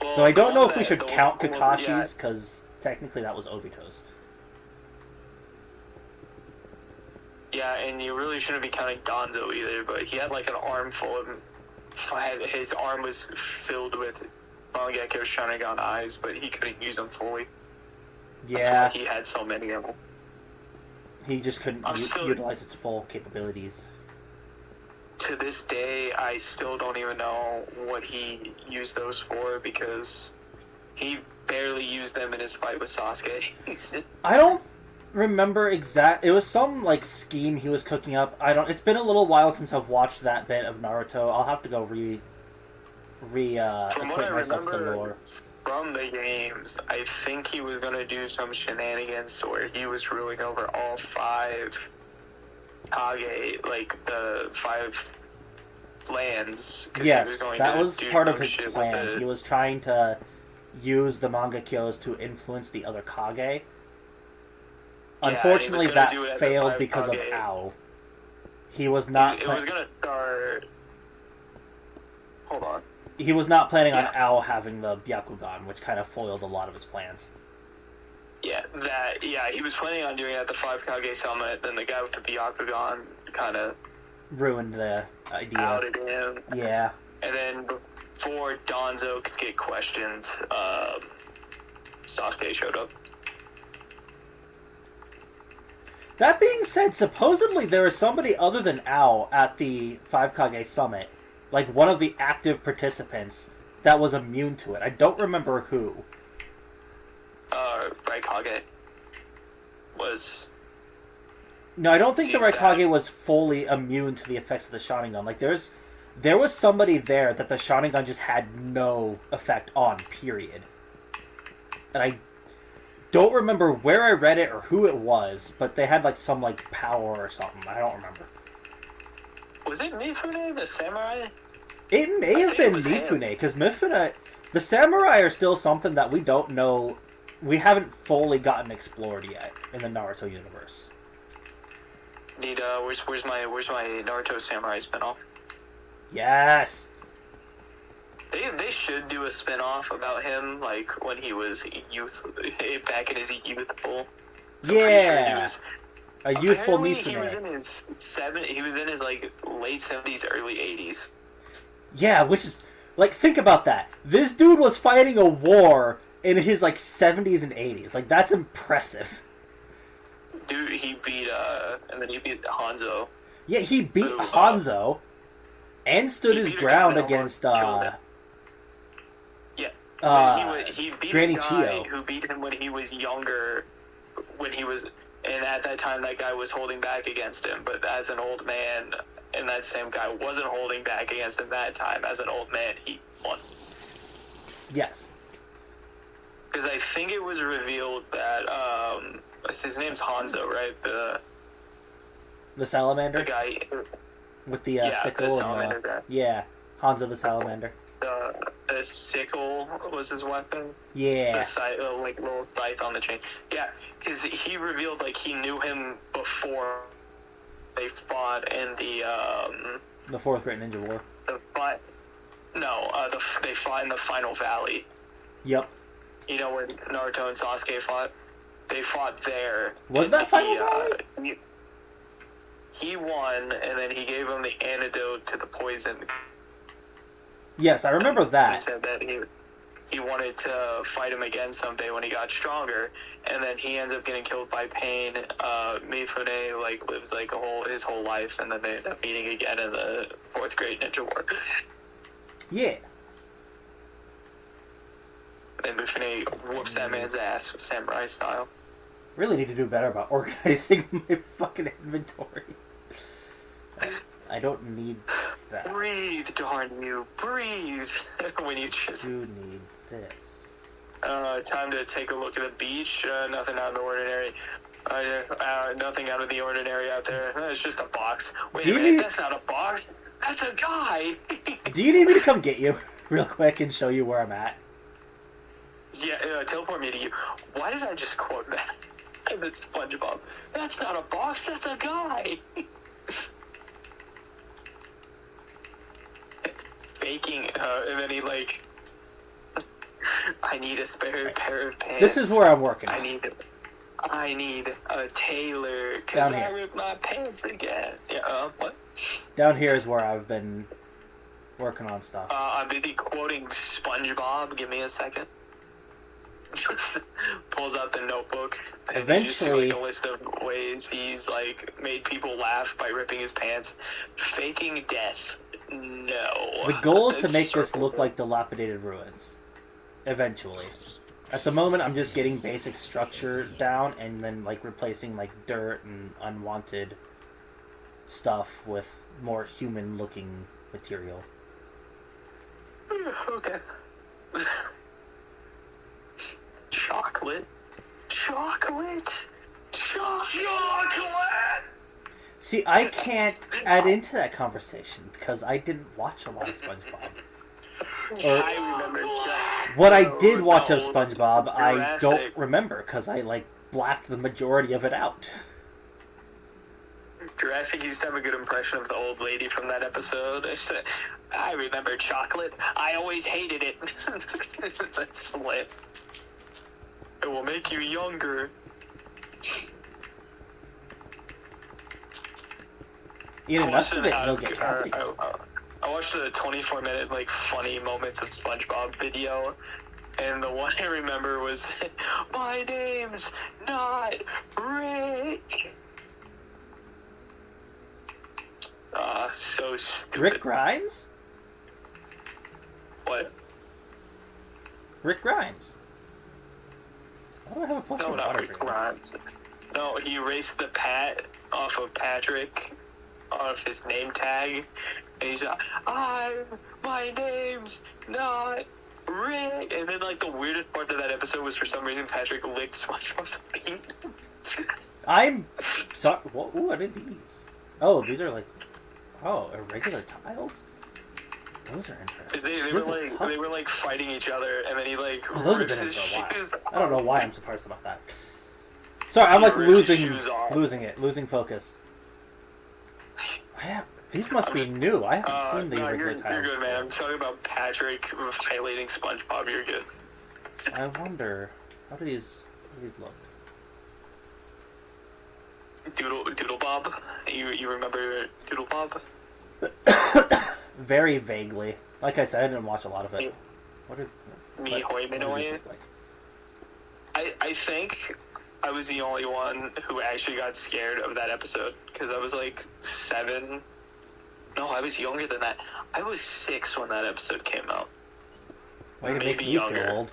Well, Though I don't the know one if we that- should the count one- yeah, Kakashi's, because technically that was Obito's. Yeah, and you really shouldn't be counting Danzo either, but he had like an armful of... His arm was filled with Mangekyo's Sharingan eyes, but he couldn't use them fully. Yeah, That's why he had so many of them. he just couldn't utilize its full capabilities. To this day, I still don't even know what he used those for, because he barely used them in his fight with Sasuke. I don't remember it was some like scheme he was cooking up. It's been a little while since I've watched that bit of Naruto. I'll have to go From what acquaint I myself with the remember lore. from the games, I think he was gonna do some shenanigans where he was ruling over all 5 Kage, like the 5 lands. 'Cause he was Yes, going that to was do part of some his shit with plan. He was trying to use the Mangekyous to influence the other Kage. Yeah, and he was Unfortunately, gonna that do it at the failed 5 because of Kage. Ao. He was not. It was gonna start. Hold on. He was not planning on Yeah. Ao having the Byakugan, which kind of foiled a lot of his plans. Yeah, he was planning on doing it at the 5 Kage Summit, then the guy with the Byakugan kind of Ruined the idea. outed him. Yeah. And then before Danzo could get questioned, Sasuke showed up. That being said, supposedly there is somebody other than Ao at the 5 Kage Summit, like one of the active participants, that was immune to it. I don't remember who. Raikage was... No, I don't think the She's Raikage was fully immune to the effects of the Sharingan. Like, there was somebody there that the Sharingan just had no effect on, period. And I don't remember where I read it or who it was, but they had, like, some, like, power or something. I don't remember. Was it Mifune, the samurai? It may I have think been it was him. Mifune, because Mifune... The samurai are still something that we don't know... We haven't fully gotten explored yet in the Naruto universe. Need, where's my Naruto samurai spinoff? Yes! They should do a spin-off about him, like, when he was back in his youthful... So I'm pretty sure he Yeah! was- A youthful apparently he was Mifune. in his, like, late 70s, early 80s. Yeah, which is... Like, think about that. This dude was fighting a war in his, like, 70s and 80s. Like, that's impressive. Dude, he beat, and then he beat Hanzo. Yeah, he beat Ooh, Hanzo and stood he his beat a ground guy that against, almost killed him. He beat Granny a guy Chiyo. who beat him when he was younger, and at that time that guy was holding back against him, but as an old man, and that same guy wasn't holding back against him that time, as an old man, he won. Yes. Because I think it was revealed that, his name's Hanzo, right? The Salamander? The guy, With the yeah, sickle the and salamander guy. yeah, Hanzo the Salamander. The sickle was his weapon. Yeah. The scythe, like little scythe on the chain. Yeah, because he revealed like he knew him before they fought in The Fourth Great Ninja War. the fight. No, they fought in the Final Valley. Yep. You know where Naruto and Sasuke fought? They fought there. Was and that Final Valley? He won, and then he gave him the antidote to the poison. Yes, I remember He that. said that he wanted to fight him again someday when he got stronger, and then he ends up getting killed by Pain. Mifune like lives like his whole life, and then they end up meeting again in the Fourth Great Ninja War. Yeah. And Mifune whoops that man's ass, samurai style. Really need to do better about organizing my fucking inventory. I don't need that. Breathe, darn you, breathe! When you just Do need this. time to take a look at the beach. Nothing out of the ordinary. Nothing out of the ordinary out there. It's just a box. Wait Do a you minute, need- that's not a box. That's a guy. Do you need me to come get you real quick and show you where I'm at? Yeah, teleport me to you. Why did I just quote that? That's SpongeBob. That's not a box. That's a guy. Faking, and then he like. I need a spare pair of pants. This is where I'm working. I need it. I need a tailor Down because I here. ripped my pants again. Yeah, what? Down here is where I've been working on stuff. I'm busy quoting SpongeBob. Give me a second. Pulls out the notebook. And Eventually- you just see, like, a list of ways he's like made people laugh by ripping his pants. Faking death. No. The goal is to It's make this circle. look like dilapidated ruins. Eventually. At the moment, I'm just getting basic structure down and then like replacing like dirt and unwanted stuff with more human-looking material. Okay. Chocolate. Chocolate. Chocolate. See, I can't add into that conversation because I didn't watch a lot of SpongeBob. Or- I remember that. What I did watch of No, SpongeBob, I don't Jurassic. remember because I like blacked the majority of it out. Jurassic used to have a good impression of the old lady from that episode. I remember chocolate. I always hated it. That's lit. It will make you younger. Eat I enough watched of it, and you'll get cavities. I watched a 24-minute like funny moments of SpongeBob video, and the one I remember was, "My name's not Rick." So stupid. Rick Grimes? What? Rick Grimes. Why do I have a poster No, of not water Rick for you? Grimes. No, he erased the Pat off of Patrick, off his name tag, and he's like, my name's not Rick. And then, like, the weirdest part of that episode was for some reason Patrick licked SpongeBob's feet. I'm sorry. What are these? Oh, these are like, irregular tiles. Those are interesting. They were like fighting each other, and then he like Oh, those have rips been in his for a while. shoes I don't know off. why I'm surprised about that. Sorry, I'm like He ripped his losing shoes off. losing focus. These must be new. I haven't seen the No, irregular you're tiles. good, man. I'm talking about Patrick violating SpongeBob. You're good. I wonder how do these look? Doodle Bob. You remember Doodle Bob? Very vaguely. Like I said, I didn't watch a lot of it. What are Me Hoi what do Minoi? these look like? I think I was the only one who actually got scared of that episode because I was like 7. No, I was younger than that. I was 6 when that episode came out, Way to make maybe me younger. feel old.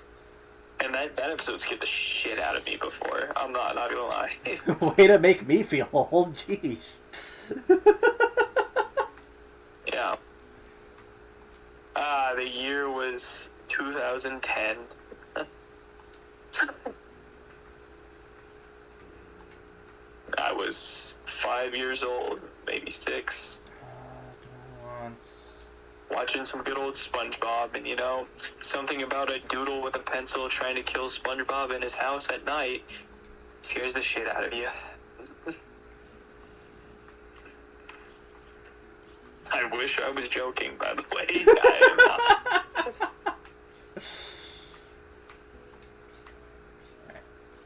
and that episode scared the shit out of me before. I'm not gonna lie. Way to make me feel old. Jeez. Yeah. The year was 2010. I was 5 years old, maybe 6, watching some good old SpongeBob, and you know, something about a doodle with a pencil trying to kill SpongeBob in his house at night scares the shit out of you. I wish I was joking, by the way. I am not.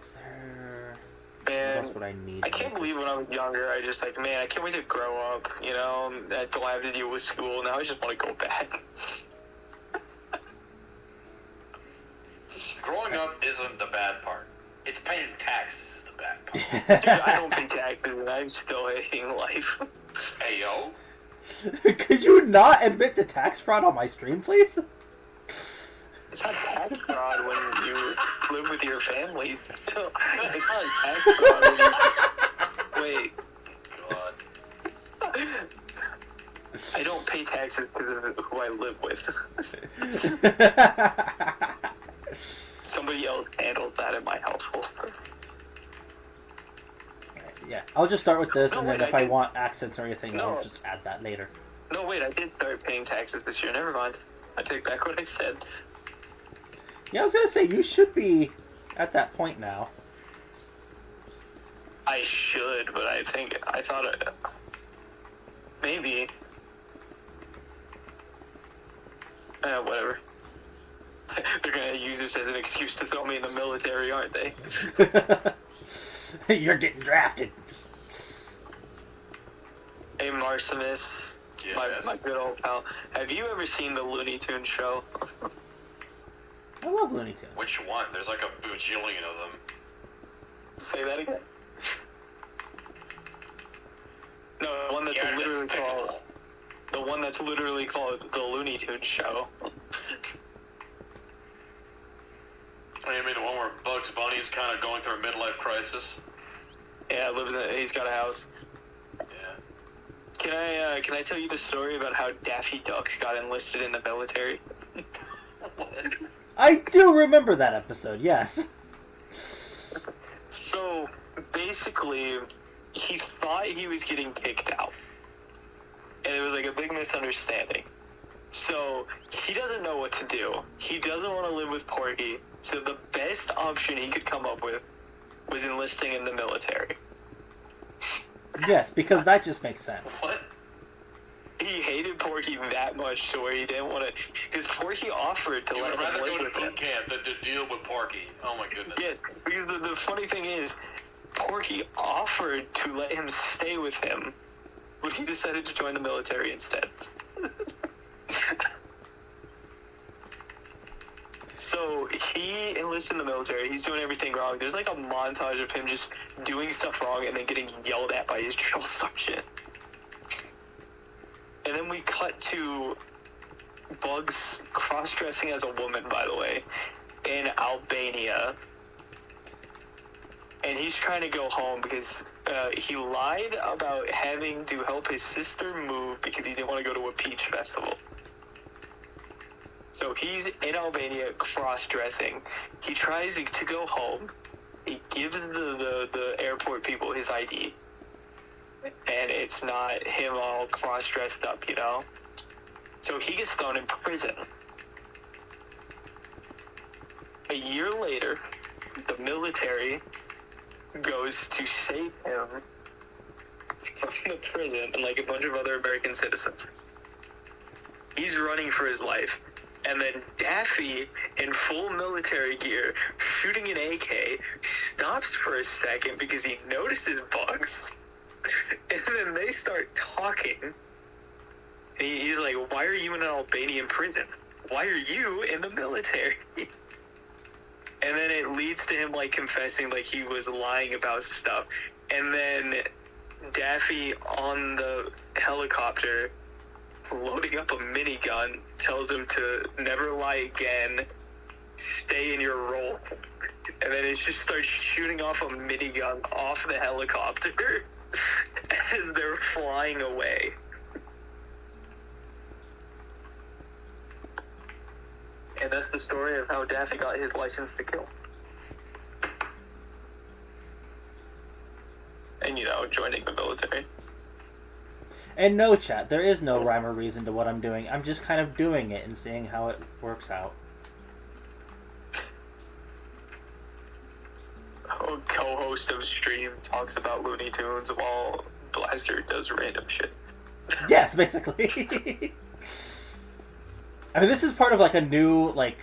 Is there... What Man, else would I need? I can't believe when I was younger, I just like, man, I can't wait to grow up, you know, I don't have to deal with school, now I just want to go back. Growing up isn't the bad part. It's paying taxes is the bad part. Dude, I don't pay taxes, and I'm still hating life. Hey, yo. Could you not admit to tax fraud on my stream, please? It's not tax fraud when you live with your families. It's not tax fraud when you... Wait, God. I don't pay taxes because of who I live with. Somebody else handles that in my household. Yeah, I'll just start with this, No, and then wait, if I I did- want accents or anything, I'll No. just add that later. No, wait, I did start paying taxes this year. Never mind. I take back what I said. Yeah, I was gonna say, you should be at that point now. I should, but I thought maybe. Whatever. They're gonna use this as an excuse to throw me in the military, aren't they? You're getting drafted. Hey, Marcimus, Yes. my good old pal. Have you ever seen the Looney Tunes show? I love Looney Tunes. Which one? There's like a bajillion of them. Say that again. No, the one that's Yeah, literally just called. pickable. The one that's literally called the Looney Tunes show. I mean, the one where Bugs Bunny's kind of going through a midlife crisis. Yeah, he's got a house. Yeah. Can I tell you the story about how Daffy Duck got enlisted in the military? I do remember that episode, yes. So, basically, he thought he was getting kicked out. And it was like a big misunderstanding. So, he doesn't know what to do. He doesn't want to live with Porky. So the best option he could come up with was enlisting in the military. Yes, because that just makes sense. What? He hated Porky that much to where he didn't want to... Because Porky offered to You let would him rather live go to with him. boot camp than to deal with Porky. Oh my goodness. Yes, because the funny thing is, Porky offered to let him stay with him, but he decided to join the military instead. So he enlists in the military. He's doing everything wrong. There's like a montage of him just doing stuff wrong and then getting yelled at by his drill sergeant. And then we cut to Bugs cross-dressing as a woman, by the way, in Albania. And he's trying to go home because he lied about having to help his sister move because he didn't want to go to a peach festival. So he's in Albania cross-dressing. He tries to go home. He gives the airport people his ID. And it's not him all cross-dressed up, you know? So he gets thrown in prison. A year later, the military goes to save him from the prison and like a bunch of other American citizens. He's running for his life. And then Daffy, in full military gear, shooting an AK, stops for a second because he notices Bugs. And then they start talking. And he's like, why are you in an Albanian prison? Why are you in the military? And then it leads to him, like, confessing, like, he was lying about stuff. And then Daffy, on the helicopter, loading up a minigun, tells him to never lie again, stay in your role. And then it just starts shooting off a minigun off the helicopter as they're flying away. And that's the story of how Daffy got his license to kill. And, you know, joining the military. And no, chat, there is no rhyme or reason to what I'm doing. I'm just kind of doing it and seeing how it works out. Co-host of stream talks about Looney Tunes while Blaster does random shit. Yes, basically. I mean, this is part of, like, a new, like,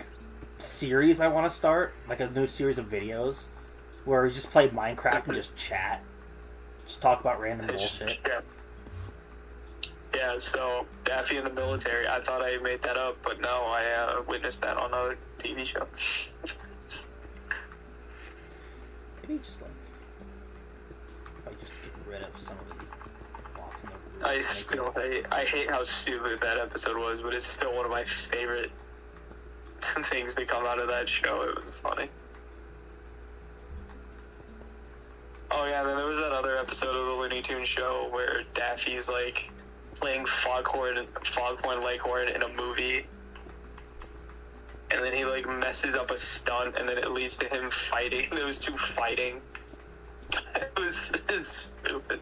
series I want to start. Like, a new series of videos where we just play Minecraft and just chat. Just talk about random bullshit. Yeah, so Daffy in the military, I thought I made that up, but no, I witnessed that on a TV show. Maybe just, like, if I just get rid of some of the blocks in the roof. I hate how stupid that episode was, but it's still one of my favorite things to come out of that show. It was funny. Oh yeah, and then there was that other episode of the Looney Tunes show where Daffy's like playing Foghorn Leghorn in a movie, and then he like messes up a stunt, and then it leads to him fighting. Those two fighting. It was stupid.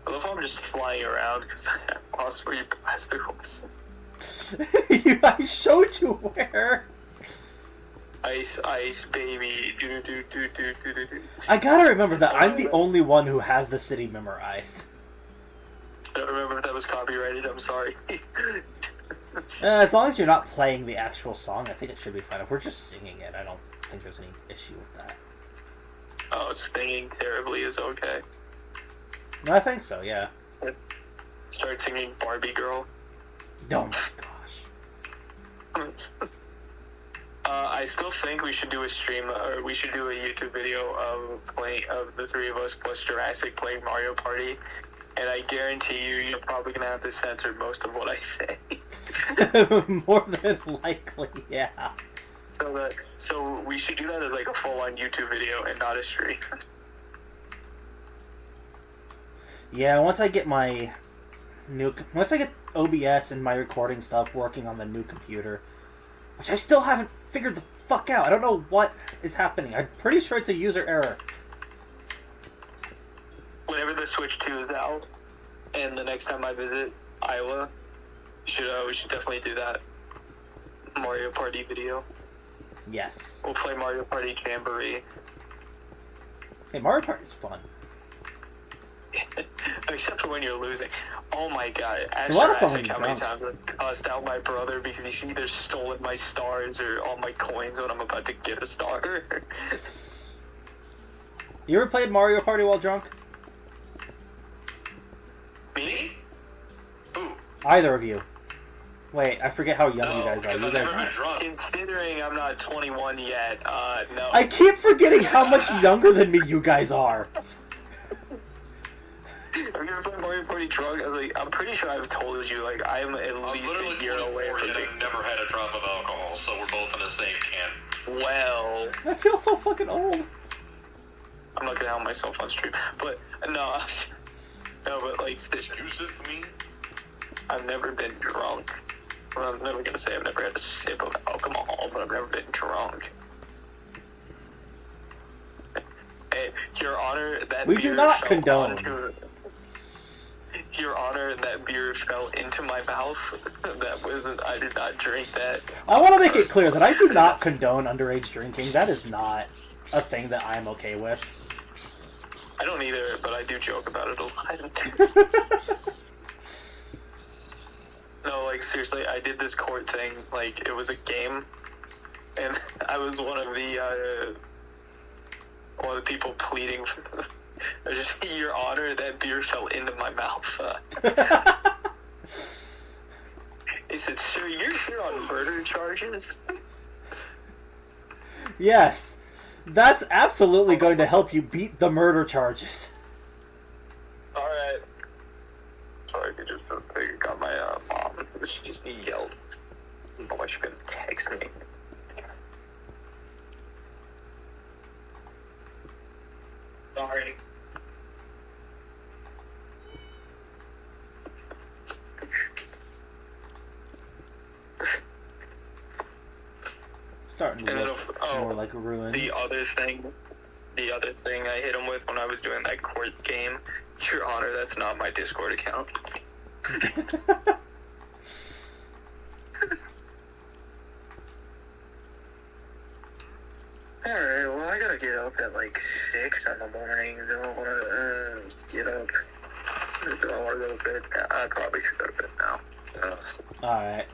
I love how I'm just flying around because I lost where you Blaster was. I showed you where. Ice, baby. Do. I gotta remember that I'm the only one who has the city memorized. I don't remember if that was copyrighted. I'm sorry. As long as you're not playing the actual song, I think it should be fine. If we're just singing it, I don't think there's any issue with that. Oh, singing terribly is okay. No, I think so, yeah. Start singing Barbie Girl. Oh my gosh. I still think we should do a stream, or we should do a YouTube video of the three of us plus Jurassic playing Mario Party. And I guarantee you're probably gonna have to censor most of what I say. More than likely, yeah. So we should do that as like a full-on YouTube video and not a stream. Yeah, once I get OBS and my recording stuff working on the new computer, which I still haven't figured the fuck out. I don't know what is happening. I'm pretty sure it's a user error. Whenever the Switch 2 is out, and the next time I visit Iowa, we should definitely do that Mario Party video. Yes. We'll play Mario Party Jamboree. Hey, Mario Party is fun. Except for when you're losing. Oh my god. It's a lot of fun when Jurassic, you're how many drunk. times I cussed out my brother because he's either stolen my stars or all my coins when I'm about to get a star. You ever played Mario Party while drunk? Me? Who? Either of you. Wait, I forget how young you guys are. because You I've guys never been aren't. drunk. Considering I'm not 21 yet, no. I keep forgetting how much younger than me you guys are. Have you ever played Mario Party drunk? I'm pretty sure I've told you, like, I'm at I'm least literally a year away 24 from yet being... I've never had a drop of alcohol, so we're both in the same camp. Well, I feel so fucking old. I'm not gonna out myself on stream, but no, but like, Excuses, I mean? I've never been drunk. Well, I'm never gonna say I've never had a sip of alcohol, but I've never been drunk. Hey, Your Honor, that We beer do not fell condone. Your Honor, that beer fell into my mouth. That wasn't. I did not drink that. I want to make it clear that I do not condone underage drinking. That is not a thing that I'm okay with. I don't either, but I do joke about it a lot. No, like, seriously, I did this court thing, like, it was a game, and I was one of the people pleading for just, Your Honor, that beer fell into my mouth. He said, sir, you're here on murder charges? Yes, that's absolutely going to help you beat the murder charges. Alright. Sorry, I just got my mom. She just yelled. How much you been texting me? Sorry. Starting to And then, look oh, more like ruins. The other thing I hit him with when I was doing that court game, Your Honor, that's not my Discord account. Alright, well, I gotta get up at like 6 in the morning. Do I want to get up? Do I want to go to bed? I probably should go to bed now. Alright.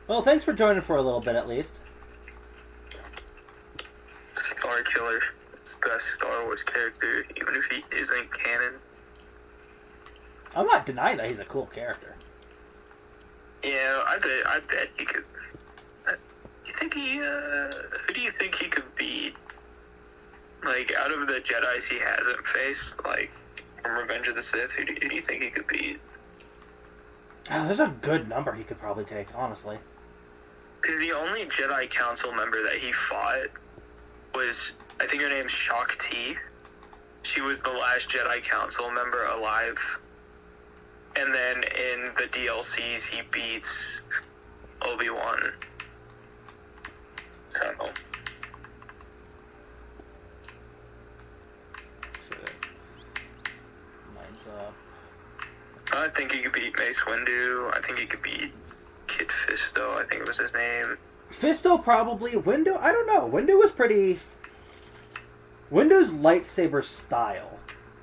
Well, thanks for joining for a little bit at least. Star Killer is the best Star Wars character, even if he isn't canon. I'm not denying that he's a cool character. Yeah, I bet he could. You think who do you think he could beat? Like, out of the Jedis he hasn't faced, like, from Revenge of the Sith, who do you think he could beat? Oh, there's a good number he could probably take, honestly. Because the only Jedi Council member that he fought was, I think her name's Shaak Ti. She was the last Jedi Council member alive. And then in the DLCs, he beats Obi-Wan. So, Shit. Mine's up. I think he could beat Mace Windu. I think he could beat Kid Fisto, I think it was his name. Fisto probably. Windu, I don't know. Windu was pretty... Windu's lightsaber style.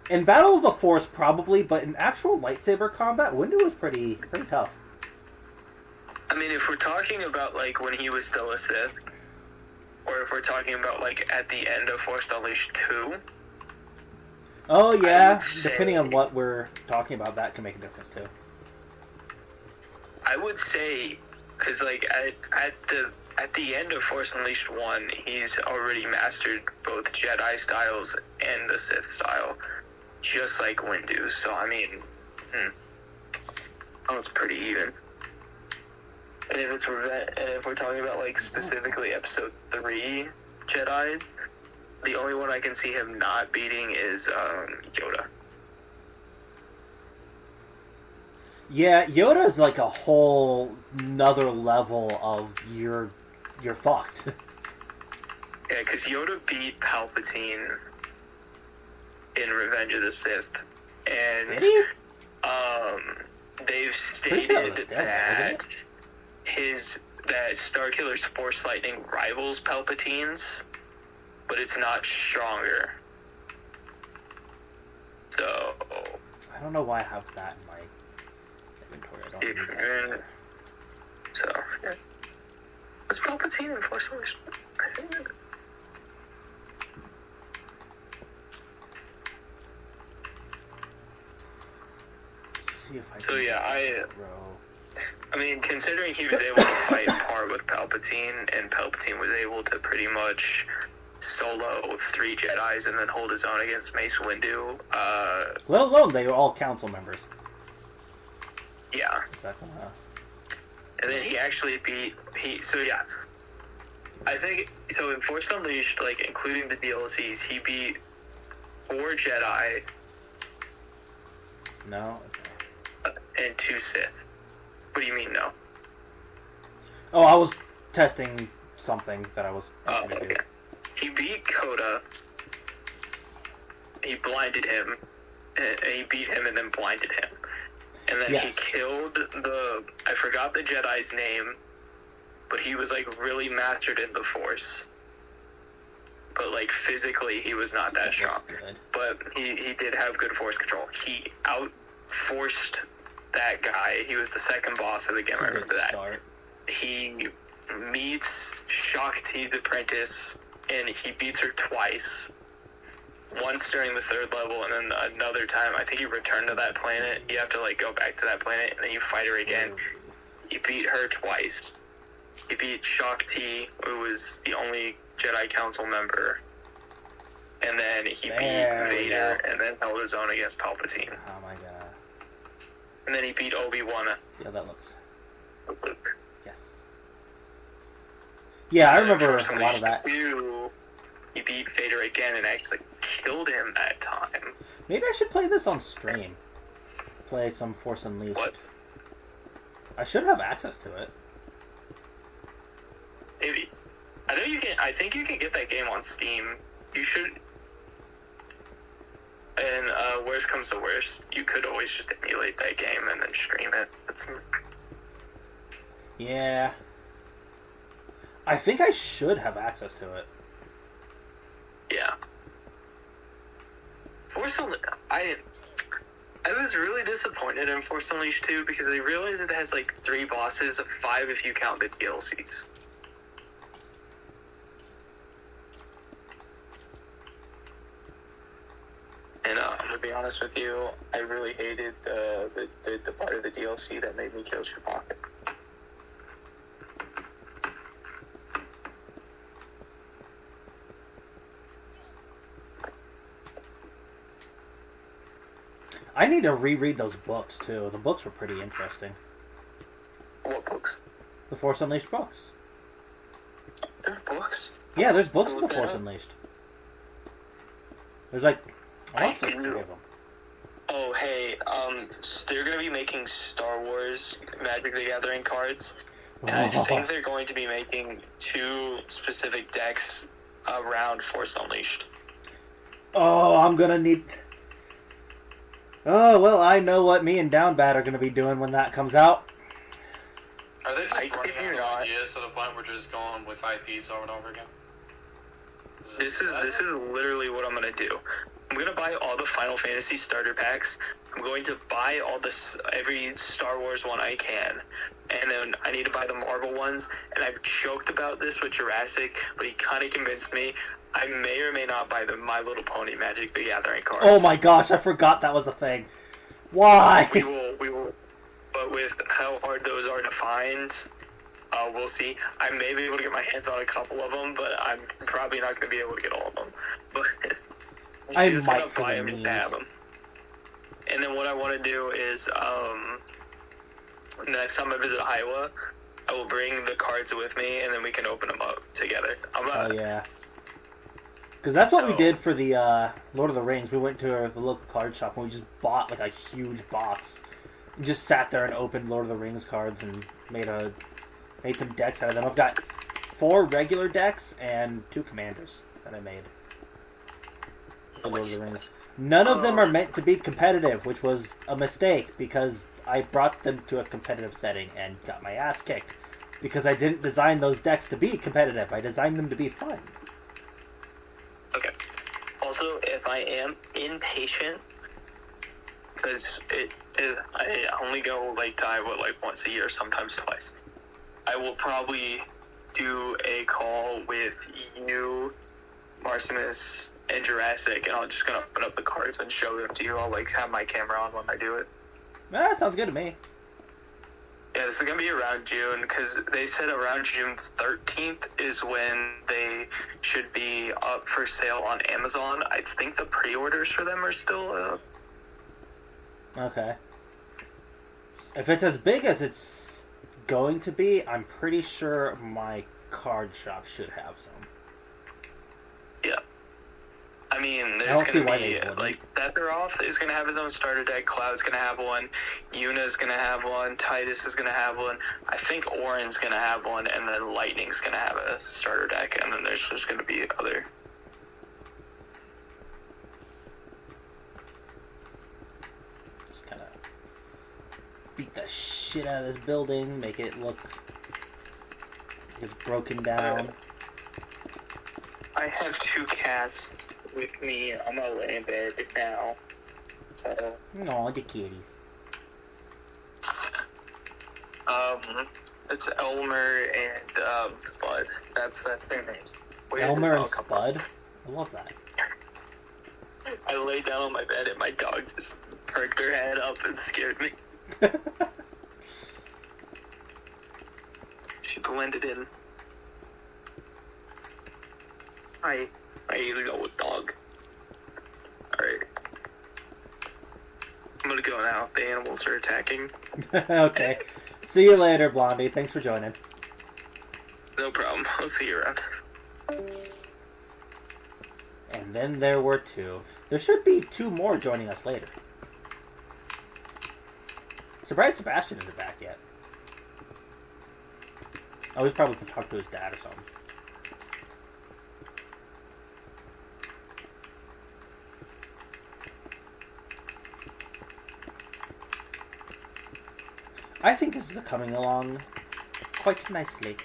In Battle of the Force, probably, but in actual lightsaber combat, Windu was pretty tough. I mean, if we're talking about like when he was still a Sith, or if we're talking about like at the end of Force Unleashed 2. Oh yeah, would depending say- on what we're talking about, that can make a difference too. I would say, because like at the end of Force Unleashed 1, he's already mastered both Jedi styles and the Sith style, just like Windu. So I mean, that was pretty even. And if we're talking about like specifically Episode 3 Jedi, the only one I can see him not beating is Yoda. Yeah, Yoda's like a whole nother level of you're fucked. Yeah, because Yoda beat Palpatine in Revenge of the Sith, and Did he? they've Pretty sure it stated was Stairwell, wasn't that Starkiller's Force Lightning rivals Palpatine's, but it's not stronger. So I don't know why I have that in my inventory. I don't if need you're that. so yeah. Was Palpatine in Force Unleashed? I think. Let's see if I So, can yeah, get that row. I mean, considering he was able to fight par with Palpatine, and Palpatine was able to pretty much solo 3 Jedis and then hold his own against Mace Windu, Let alone they were all council members. yeah. Is that gonna... And then he actually so yeah. I think, so in Force Unleashed, like, including the DLCs, he beat 4 Jedi No? Okay. and 2 Sith. What do you mean, no? Oh, I was testing something that I was Oh, going to okay. do. He beat Coda. He blinded him. And he beat him and then blinded him. And then Yes. he killed I forgot the Jedi's name, but he was like really mastered in the Force. But like physically he was not that strong. That's good. But he did have good Force control. He outforced that guy. He was the second boss of the game. That's I a good remember that. start. He meets Shakti's apprentice, and he beats her twice. Once during the 3rd level, and then another time, I think you return to that planet. You have to like go back to that planet, and then you fight her again. He beat her twice. He beat Shakti, who was the only Jedi Council member. And then he There beat we Vader, go. and then held his own against Palpatine. Oh my god. And then he beat Obi-Wan. See how that looks. with Luke. Yes. Yeah, I And then remember Force a lot of that. Unleashed 2, he beat Vader again and actually killed him that time. Maybe I should play this on stream. Play some Force Unleashed. What? I should have access to it. Maybe. I know you can. I think you can get that game on Steam. You should. And worst comes to worst, you could always just emulate that game and then stream it. Yeah. I think I should have access to it. Yeah. I was really disappointed in Force Unleashed 2 because I realized it has like 3 bosses, 5 if you count the DLCs. And I'm gonna be honest with you, I really hated the part of the DLC that made me kill Chewbacca. I need to reread those books too. The books were pretty interesting. What books? The Force Unleashed books. There are books? Yeah, there's books of the Look that Force up. Unleashed. There's like, I want to say I 3 do. of them. Oh, hey, they're gonna be making Star Wars Magic the Gathering cards, and I think they're going to be making 2 specific decks around Force Unleashed. Oh, I'm gonna need. Oh well, I know what me and Downbat are gonna be doing when that comes out. Are they just I running kid you out of not. ideas to the point where they're just going with IPs over and over again? This is literally what I'm gonna do. I'm gonna buy all the Final Fantasy starter packs. I'm going to buy every Star Wars one I can, and then I need to buy the Marvel ones. And I've joked about this with Jurassic, but he kind of convinced me. I may or may not buy the My Little Pony Magic the Gathering cards. Oh my gosh, I forgot that was a thing. Why? We will. But with how hard those are to find, we'll see. I may be able to get my hands on a couple of them, but I'm probably not going to be able to get all of them. But I I'm just might gonna for buy the them memes. to have them. And then what I want to do is, the next time I visit Iowa, I will bring the cards with me, and then we can open them up together. Oh yeah. Because that's what we So- did for the Lord of the Rings. We went to the local card shop and we just bought like a huge box. We just sat there and opened Lord of the Rings cards and made some decks out of them. I've got 4 regular decks and 2 commanders that I made for Lord of the Rings. None of them are meant to be competitive, which was a mistake because I brought them to a competitive setting and got my ass kicked because I didn't design those decks to be competitive. I designed them to be fun. Okay. Also, if I am impatient, because I only go like to Iowa like once a year, sometimes twice. I will probably do a call with you, Marcimus, and Jurassic, and I'm just gonna open up the cards and show them to you. I'll like have my camera on when I do it. That sounds good to me. Yeah, this is gonna be around June because they said around June 13th is when they should be up for sale on Amazon. I think the pre-orders for them are still up. Okay. If it's as big as it's going to be, I'm pretty sure my card shop should have some. Yeah. I mean, I there's don't see gonna why be they wouldn't. like Sephiroth is gonna have his own starter deck. Cloud's gonna have one. Yuna's gonna have one. Titus is gonna have one. I think Orin's gonna have one, and then Lightning's gonna have a starter deck, and then there's just gonna be other. Just kind of beat the shit out of this building, make it look like it's broken down. I have 2 cats with me. I'm gonna lay in bed now. So, Aw, the kitties. it's Elmer and Spud. That's their names. Wait, Elmer I'll and come Spud? I love that. up. I lay down on my bed and my dog just perked her head up and scared me. She blended in. I usually go with dog. Alright. I'm gonna go now. The animals are attacking. Okay. See you later, Blondie. Thanks for joining. No problem. I'll see you around. And then there were 2. There should be 2 more joining us later. Surprised Sebastian isn't back yet. Oh, he's probably talked to his dad or something. I think this is coming along quite nicely.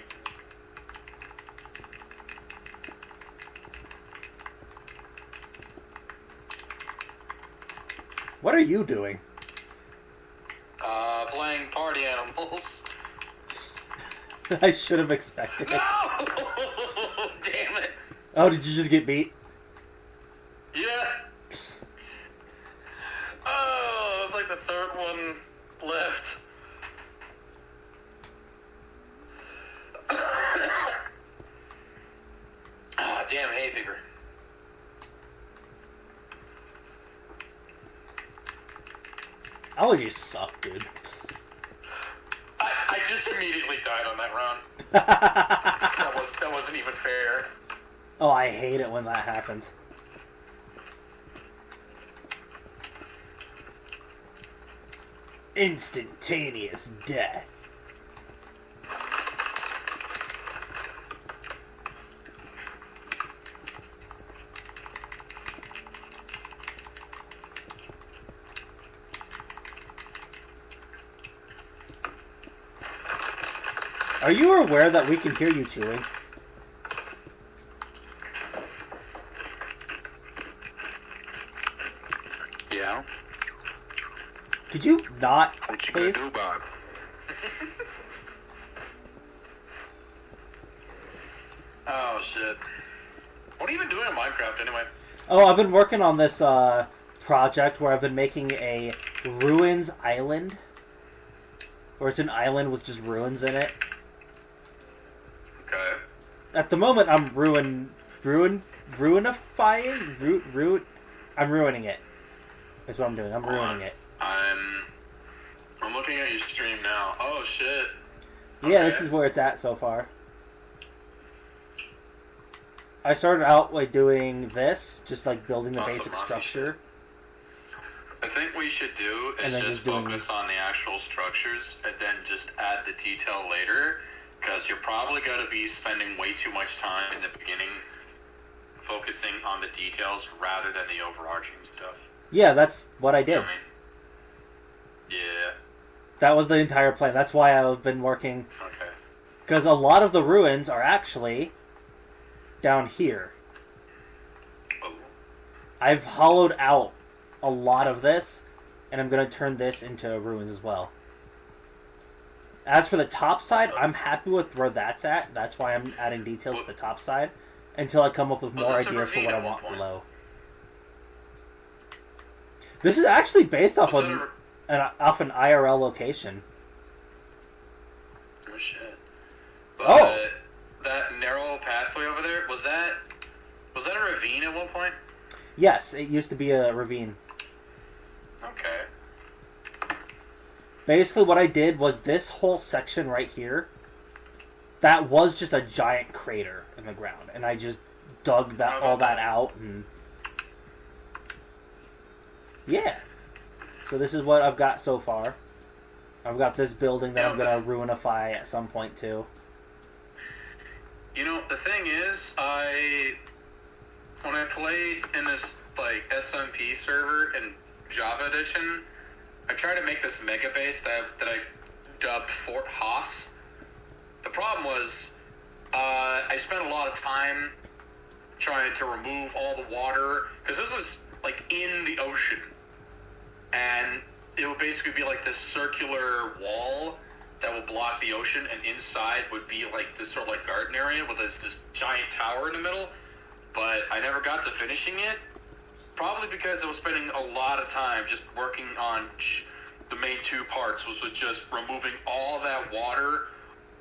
What are you doing? Playing party animals. I should have expected it. No! Damn it. Oh, did you just get beat? Yeah. Oh, it was like the 3rd one left. Ah, damn hay fever. Allergies suck, dude. I just immediately died on that round. That wasn't even fair. Oh, I hate it when that happens. Instantaneous death. Are you aware that we can hear you chewing? Could you not, What you please? gonna do, Bob? Oh shit. What have you been doing in Minecraft anyway? Oh, I've been working on this project where I've been making a ruins island. Where it's an island with just ruins in it. Okay. At the moment, I'm ruinifying? I'm ruining it. That's what I'm doing. I'm ruining it. I'm looking at your stream now. Oh shit. Yeah, this Okay. is where it's at so far. I started out like doing this, just like building the Awesome, basic awesome structure. I think we should do And is then just just doing- focus on the actual structures and then just add the detail later, because you're probably going to be spending way too much time in the beginning focusing on the details rather than the overarching stuff. Yeah, that's what I You know did. what I mean? Yeah. That was the entire plan. That's why I've been working, Okay. because a lot of the ruins are actually down here. Oh. I've hollowed out a lot of this, and I'm going to turn this into ruins as well. As for the top side, I'm happy with where that's at. That's why I'm adding details to the top side until I come up with Was more this a ideas for ravine what I at one want point? below. This is actually based off Was of that an IRL location. Oh shit. Oh. That narrow pathway over there, was that a ravine at one point? Yes, it used to be a ravine. Okay. Basically, what I did was this whole section right here, that was just a giant crater in the ground, and I just dug that all that out, and yeah. So this is what I've got so far. I've got this building that I'm gonna ruinify at some point too. You know, the thing is, when I played in this, like, SMP server in Java Edition, I tried to make this mega base that I dubbed Fort Haas. The problem was, I spent a lot of time trying to remove all the water, because this was, like, in the ocean. And it would basically be like this circular wall that would block the ocean, and inside would be like this sort of like garden area with this giant tower in the middle. But I never got to finishing it, probably because I was spending a lot of time just working on the main two parts, was just removing all that water,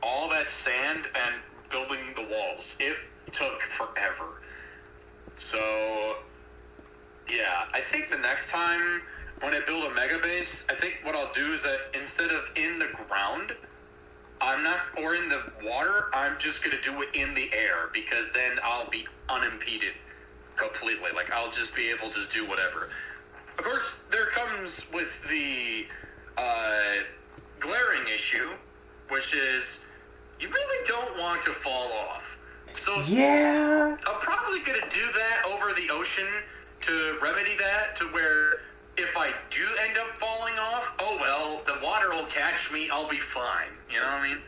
all that sand, and building the walls. It took forever. So, yeah, I think the next time when I build a mega base, I think what I'll do is that instead of in the ground, or in the water, I'm just going to do it in the air, because then I'll be unimpeded completely. Like, I'll just be able to do whatever. Of course, there comes with the glaring issue, which is you really don't want to fall off. So Yeah. I'm probably going to do that over the ocean to remedy that, to where if I do end up falling off, oh well, the water will catch me, I'll be fine. You know what I mean?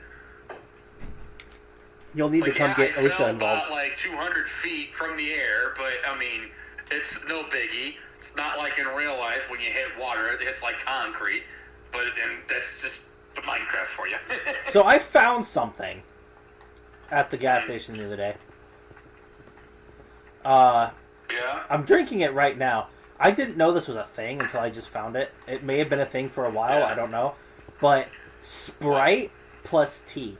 You'll need to Like, come yeah, get I OSHA fell involved. about like 200 feet from the air, but I mean, it's no biggie. It's not like in real life when you hit water, it hits like concrete. But and that's just the Minecraft for you. So I found something at the gas station the other day. Yeah. I'm drinking it right now. I didn't know this was a thing until I just found it. It may have been a thing for a while, Yeah. I don't know. But Sprite plus tea.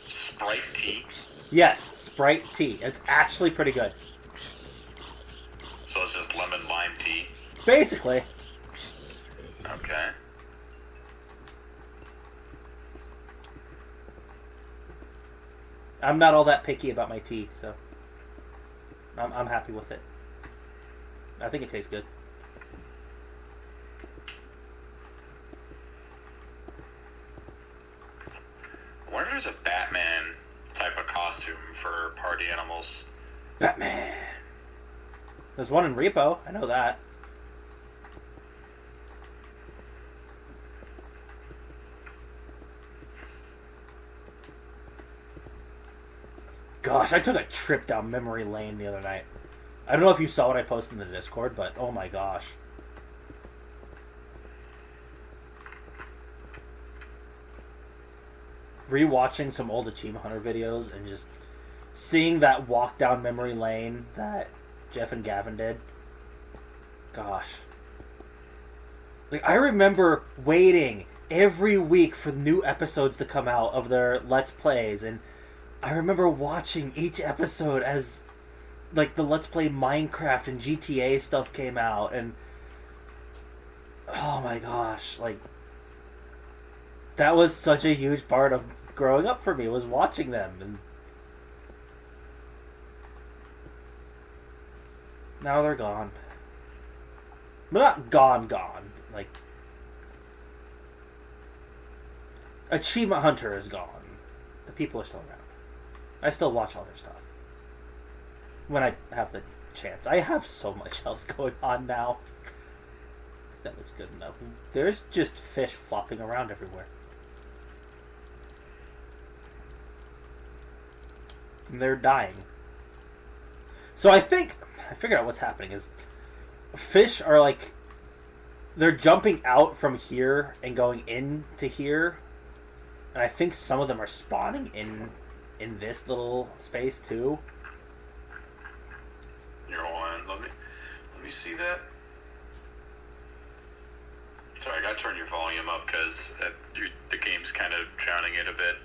Sprite tea. Yes, Sprite tea. It's actually pretty good. So it's just lemon lime tea. Basically. Okay. I'm not all that picky about my tea, so I'm happy with it. I think it tastes good. I wonder if there's a Batman type of costume for party animals. Batman. There's one in Repo. I know that. Gosh, I took a trip down memory lane the other night. I don't know if you saw what I posted in the Discord, but oh my gosh. Rewatching some old Achievement Hunter videos and just seeing that walk down memory lane that Jeff and Gavin did. Gosh. Like, I remember waiting every week for new episodes to come out of their Let's Plays, and I remember watching each episode as, like, the Let's Play Minecraft and GTA stuff came out, and oh my gosh, like, that was such a huge part of growing up for me, was watching them, and now they're gone. But not gone. Like, Achievement Hunter is gone. The people are still around. I still watch all their stuff when I have the chance. I have so much else going on now. That was good enough. There's just fish flopping around everywhere. And they're dying. So I figured out what's happening is fish are like, they're jumping out from here and going into here, and I think some of them are spawning in this little space too. You're on. Let me see that. Sorry, I gotta turn your volume up because the game's kind of drowning it a bit.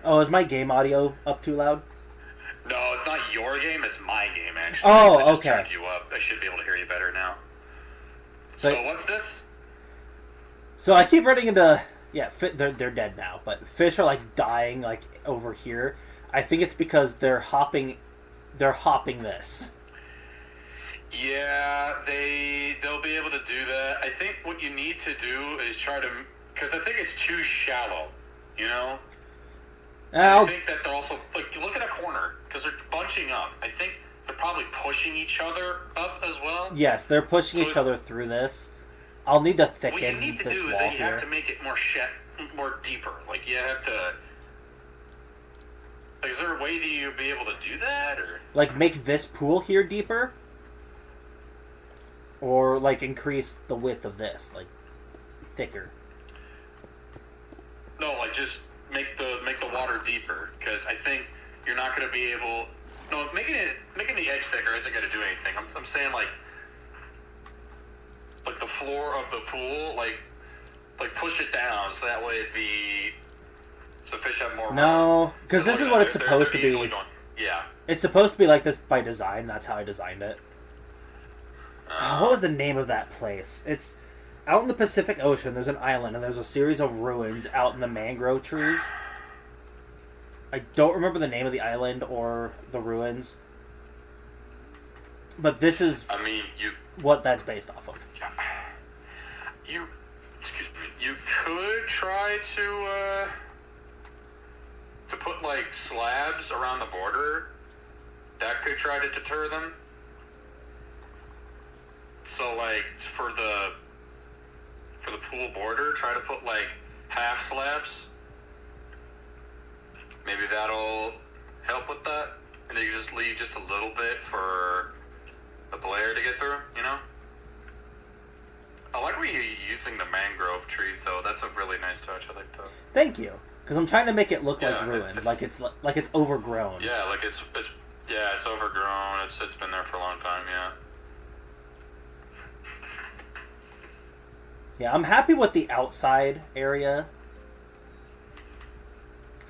Oh, is my game audio up too loud? No, it's not your game. It's my game, actually. Oh, I just okay. turned you up. I should be able to hear you better now. So But- what's this? So I keep running into they're dead now, but fish are like dying like over here. I think it's because they're hopping this. Yeah, they'll be able to do that. I think what you need to do is try to, because I think it's too shallow. You know. I think that they're also, like, look at a corner, because they're bunching up. I think they're probably pushing each other up as well. Yes, they're pushing each other through this. I'll need to thicken what you need to this do is wall that you here. have to make it more deeper. Like, you have to, like, is there a way that you'll be able to do that, or? Like, make this pool here deeper? Or, like, increase the width of this, like, thicker. No, like, just make the water deeper, because I think you're not going to be able. No, making the edge thicker isn't going to do anything. I'm saying like the floor of the pool, like push it down so that way so fish have more. No, because this is what it's supposed to be. Yeah. It's supposed to be like this by design. That's how I designed it. What was the name of that place? It's out in the Pacific Ocean. There's an island, and there's a series of ruins out in the mangrove trees. I don't remember the name of the island or the ruins. But this is what that's based off of. You could try to put like slabs around the border. That could try to deter them. So like for the pool border, try to put like half slabs. Maybe that'll help with that. And then you just leave just a little bit for the player to get through, you know? I like where you're using the mangrove trees, though. That's a really nice touch. I like that. Thank you. Because I'm trying to make it look like ruins, like it's overgrown. Yeah, like it's overgrown. It's been there for a long time. Yeah. Yeah, I'm happy with the outside area.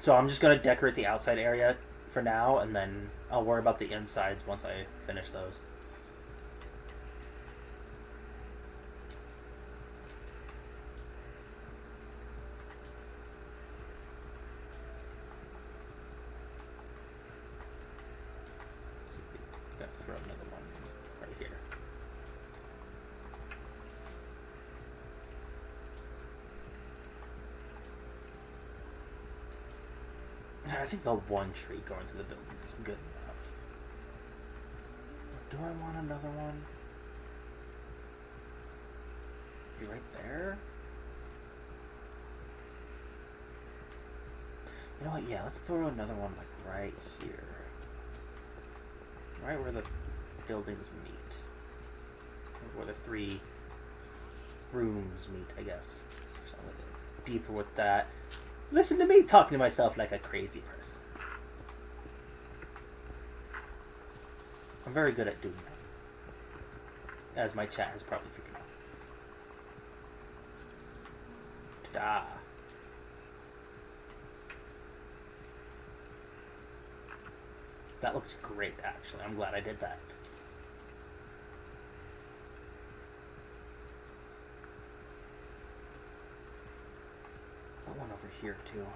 So I'm just going to decorate the outside area for now, and then I'll worry about the insides once I finish those. Gotta throw another one right here. I think the one tree going to the building is good enough. Do I want another one? Be right there? You know what, yeah, let's throw another one like right here. Right where the buildings meet. Where the 3 rooms meet, I guess. Something deeper with that. Listen to me talking to myself like a crazy person. I'm very good at doing that. As my chat has probably figured out. Ta-da. That looks great, actually. I'm glad I did that. Put one over here, too.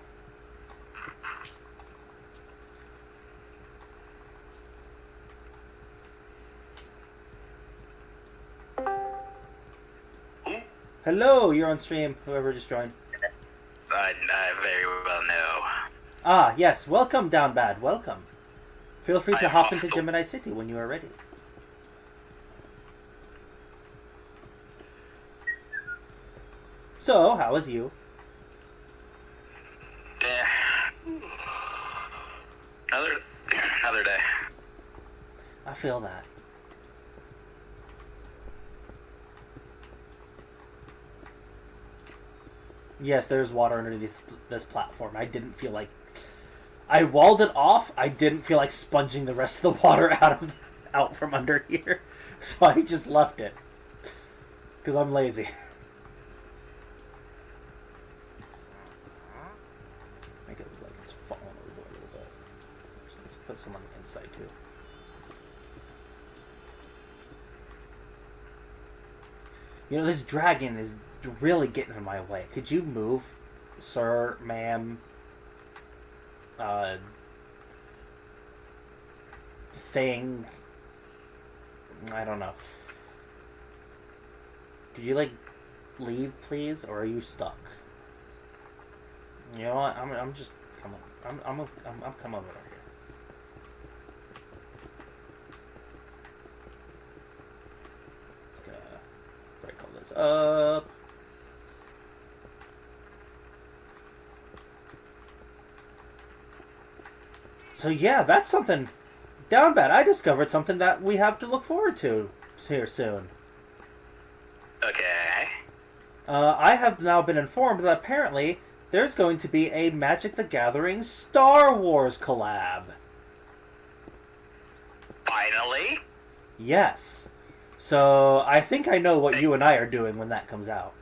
Hello, you're on stream, whoever just joined. I very well know. Ah, yes, welcome, Down Bad, welcome. Feel free to I'm hop off into the- Gemini City when you are ready. So, how was you? Yeah. Another day. I feel that. Yes, there's water underneath this platform. I didn't feel like... I walled it off. I didn't feel like sponging the rest of the water out from under here. So I just left it. Because I'm lazy. Make it look like it's falling over a little bit. So let's put some on the inside too. You know, this dragon is really getting in my way. Could you move, sir, ma'am, thing? I don't know. Could you, like, leave, please? Or are you stuck? You know what? I'm just coming. I'm coming over here. Just gonna break all this up. So yeah, that's something. Down Bad, I discovered something that we have to look forward to here soon. Okay. I have now been informed that apparently there's going to be a Magic the Gathering Star Wars collab. Finally. Yes. So I think I know what you and I are doing when that comes out.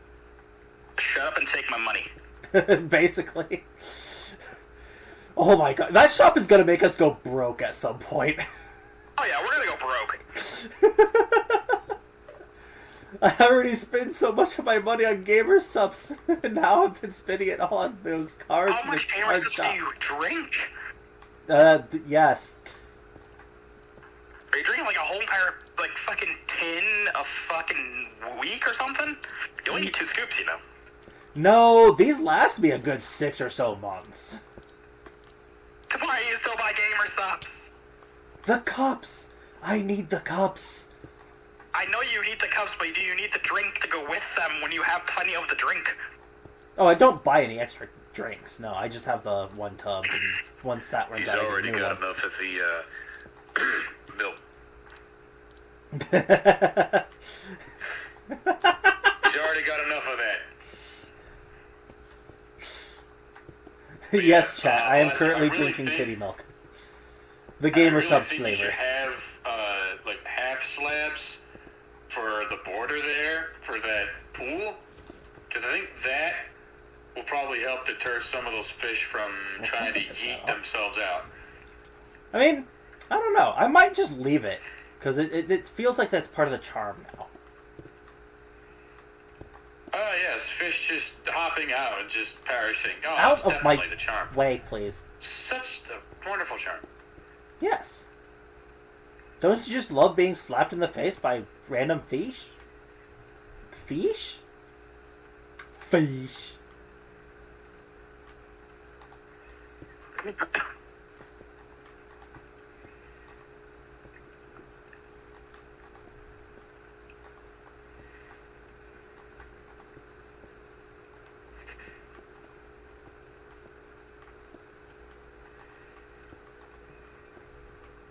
Shut up and take my money. Basically. Oh my god. That shop is going to make us go broke at some point. Oh yeah, we're gonna go broke. I already spent so much of my money on gamer subs, and now I've been spending it all on those cards. How in the much gamer card subs shop. do you drink? Yes. Are you drinking like a whole entire, like, fucking tin a fucking week or something? You only need 2 scoops, you know. No, these last me a good 6 or so months. Then why do you still buy gamer subs? The cups! I need the cups! I know you need the cups, but do you need the drink to go with them when you have plenty of the drink? Oh, I don't buy any extra drinks. No, I just have the one tub, and once that runs He's out, I already get a got new enough of the milk. one. He's already got enough of that. Yes, Yeah, chat, I am honestly, currently I really drinking think- titty milk. The gamer I really subs think you flavor. should have like half slabs for the border there for that pool, because I think that will probably help deter some of those fish from Well, trying to something like yeet that. themselves out. I mean, I don't know. I might just leave it, because it feels like that's part of the charm now. Oh yes, fish just hopping out and just perishing. Oh, Out that's of my definitely the charm. way, please. Such a wonderful charm. Yes. Don't you just love being slapped in the face by random fish? Fish? Fish.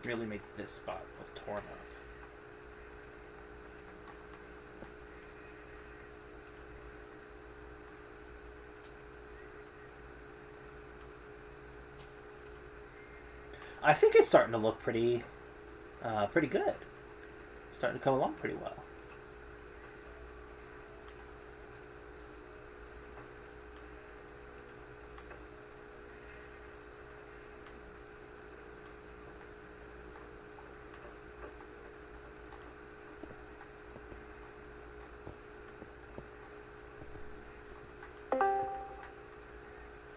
Really make this spot look torn up. I think it's starting to look pretty good. Starting to come along pretty well.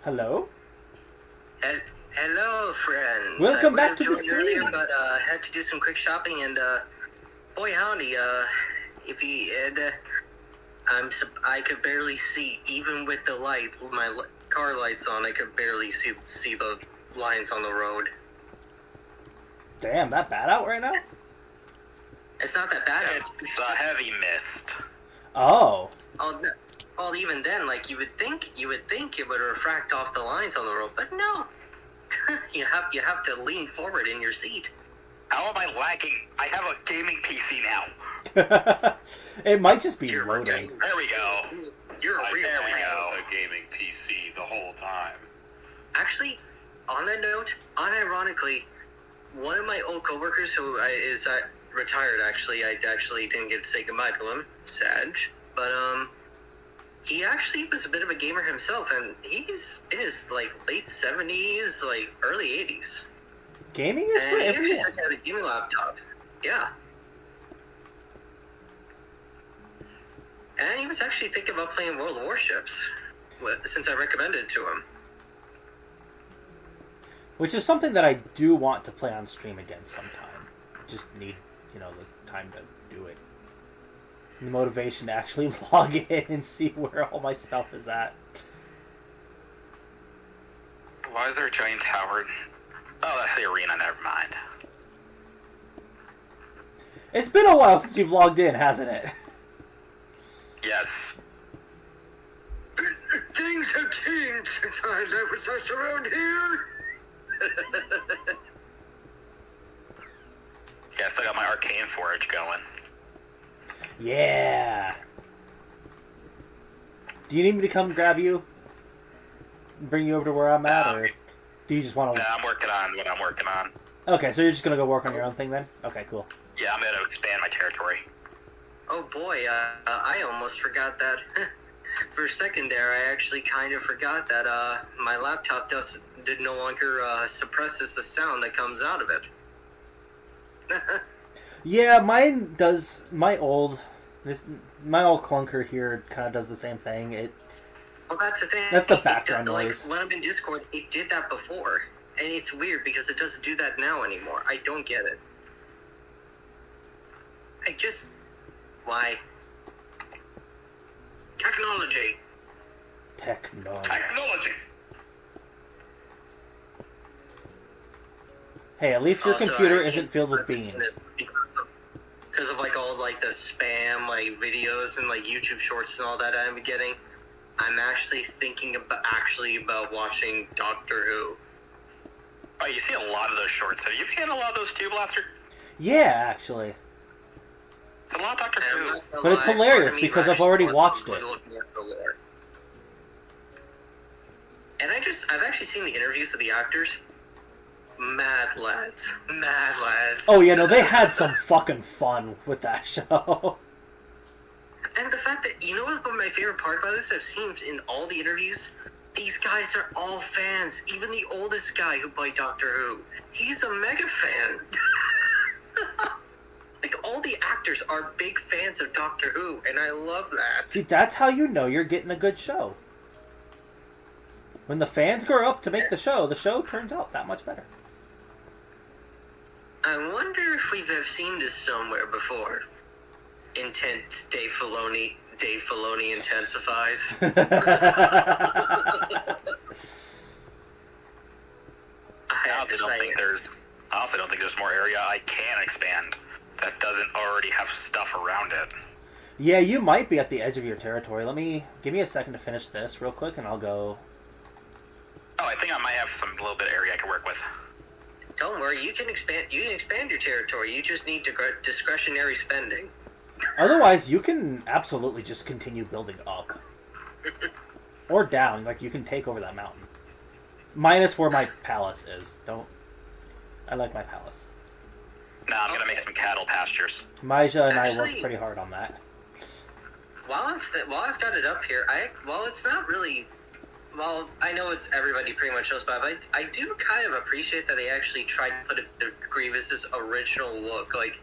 Hello? Hello, friends. Welcome I back would've to the joined earlier, stream. but had to do some quick shopping, and boy howdy, if he had, I could barely see, even with the light, car lights on, I could barely see the lines on the road. Damn, that bad out right now? It's not that bad. It's a heavy mist. Oh. Well, even then, like you would think it would refract off the lines on the road, but no. you have to lean forward in your seat. How am I lagging? I have a gaming PC now. It might just be You're loading. right. There we go. You're a real There we man. go. A gaming PC the whole time. Actually, on that note, unironically, one of my old coworkers who is retired. Actually, I actually didn't get to say goodbye to him. Sad, but he actually was a bit of a gamer himself, and he's in his like late 70s, like early 80s. Gaming is And for he actually everyone. had a gaming laptop. Yeah. And he was actually thinking about playing World of Warships, since I recommended it to him. Which is something that I do want to play on stream again sometime. Just need, the time to do it. The motivation to actually log in and see where all my stuff is at. Why is there a giant tower? Oh, that's the arena. Never mind. It's been a while since you've logged in, hasn't it? Yes. Things have changed since I left with us around here. Yeah, I still got my arcane forge going. Yeah. Do you need me to come grab you? Bring you over to where I'm at, or do you just want No, to... I'm working on what I'm working on. Okay, so you're just going to go work on your own thing then? Okay, cool. Yeah, I'm going to expand my territory. Oh boy, I almost forgot that. For a second there, I actually kind of forgot that my laptop did no longer suppresses the sound that comes out of it. Yeah, mine does... My old clunker here kind of does the same thing. Well, that's the thing. That's the background like, noise. when I'm in Discord, it did that before. And it's weird because it doesn't do that now anymore. I don't get it. Why? Technology. Technology. Hey, at least your Also, computer I isn't hate filled with listening beans. to this because of like all like the spam like videos and like YouTube shorts and all that I'm getting. I'm actually thinking about watching Doctor Who. Oh, you see a lot of those shorts. Have you seen a lot of those too, Blaster? Yeah, actually. It's a lot of Doctor And I'm Who. not gonna But it's lie, hilarious part of me because I've actually already wants watched to it. look more at the lore. And I've actually seen the interviews of the actors. Mad lads. Oh yeah, no, they had some fucking fun with that show. And the fact that, you know what my favorite part about this I've seen in all the interviews? These guys are all fans. Even the oldest guy who played Doctor Who. He's a mega fan. Like, all the actors are big fans of Doctor Who, and I love that. See, that's how you know you're getting a good show. When the fans grow up to make the show turns out that much better. I wonder if we've seen this somewhere before. Dave Filoni intensifies. I also don't think there's more area I can expand that doesn't already have stuff around it. Yeah, you might be at the edge of your territory. Give me a second to finish this real quick, and I'll go. Oh, I think I might have some little bit of area I can work with. Don't worry, you can expand your territory. You just need discretionary spending. Otherwise, you can absolutely just continue building up. Or down, like you can take over that mountain. Minus where my palace is. I like my palace. No, I'm gonna make some cattle pastures. Maja and I worked Actually- pretty hard on that. While I've got it up here, it's not really. Well, I know it's everybody pretty much knows, but I do kind of appreciate that they actually tried to put Grievous's original look, like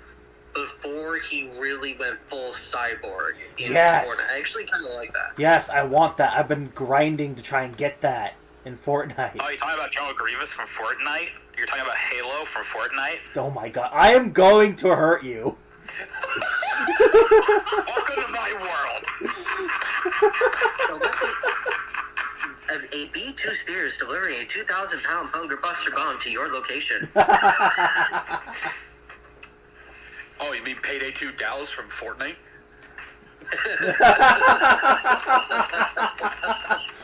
before he really went full cyborg in Yes. Fortnite. I actually kind of like that. Yes, I want that. I've been grinding to try and get that in Fortnite. Oh, you're talking about General Grievous from Fortnite? You're talking about Halo from Fortnite? Oh my god, I am going to hurt you. Welcome to my world. So a B-2 Spears delivering a 2,000-pound Hunger Buster bomb to your location. Oh, you mean Payday 2 Dallas from Fortnite?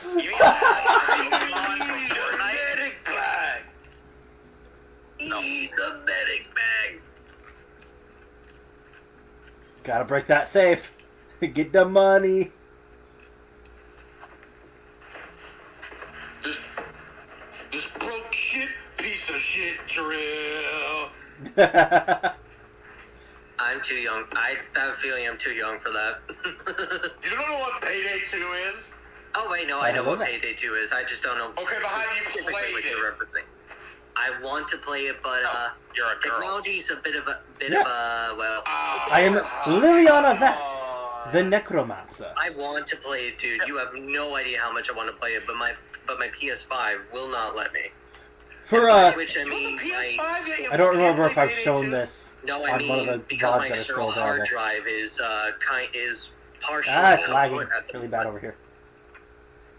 You mean Pokemon from Fortnite? Medic bag! Eat the medic bag. Gotta break that safe. Get the money. This broke shit, piece of shit drill. I'm too young. I have a feeling I'm too young for that. You don't know what Payday 2 is? Oh wait, no, I I know know what that. Payday 2 is. I just don't know. Okay, but have you specifically played what it? you're referencing. I want to play it, but You're a girl. technology's a bit of a Yes. well. I am Liliana Vess, the Necromancer. I want to play it, dude. You have no idea how much I want to play it, but my PS5 will not let me. For Which I mean, I don't remember if I've shown this no, I on one of mean the because VODs my that are external still hard available. drive is partially. Ah, it's kaput lagging at the really moment. bad over here.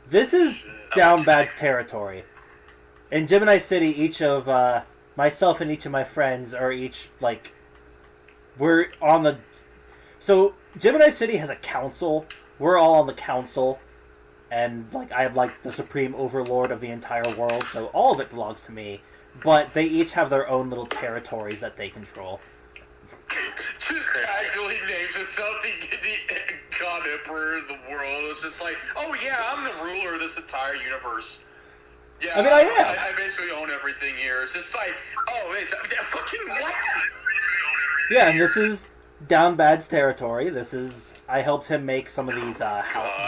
This is Down Bad's territory. In Gemini City, each of myself and each of my friends are each like we're on the. So Gemini City has a council. We're all on the council, and like I am like the supreme overlord of the entire world. So all of it belongs to me. But they each have their own little territories that they control. Just casually names of something the God Emperor of the world. It's just like, oh yeah, I'm the ruler of this entire universe. Yeah, I mean, I am. I basically own everything here. It's just like, oh, it's fucking what? Yeah, and this is Down Bad's territory. This is I helped him make some of these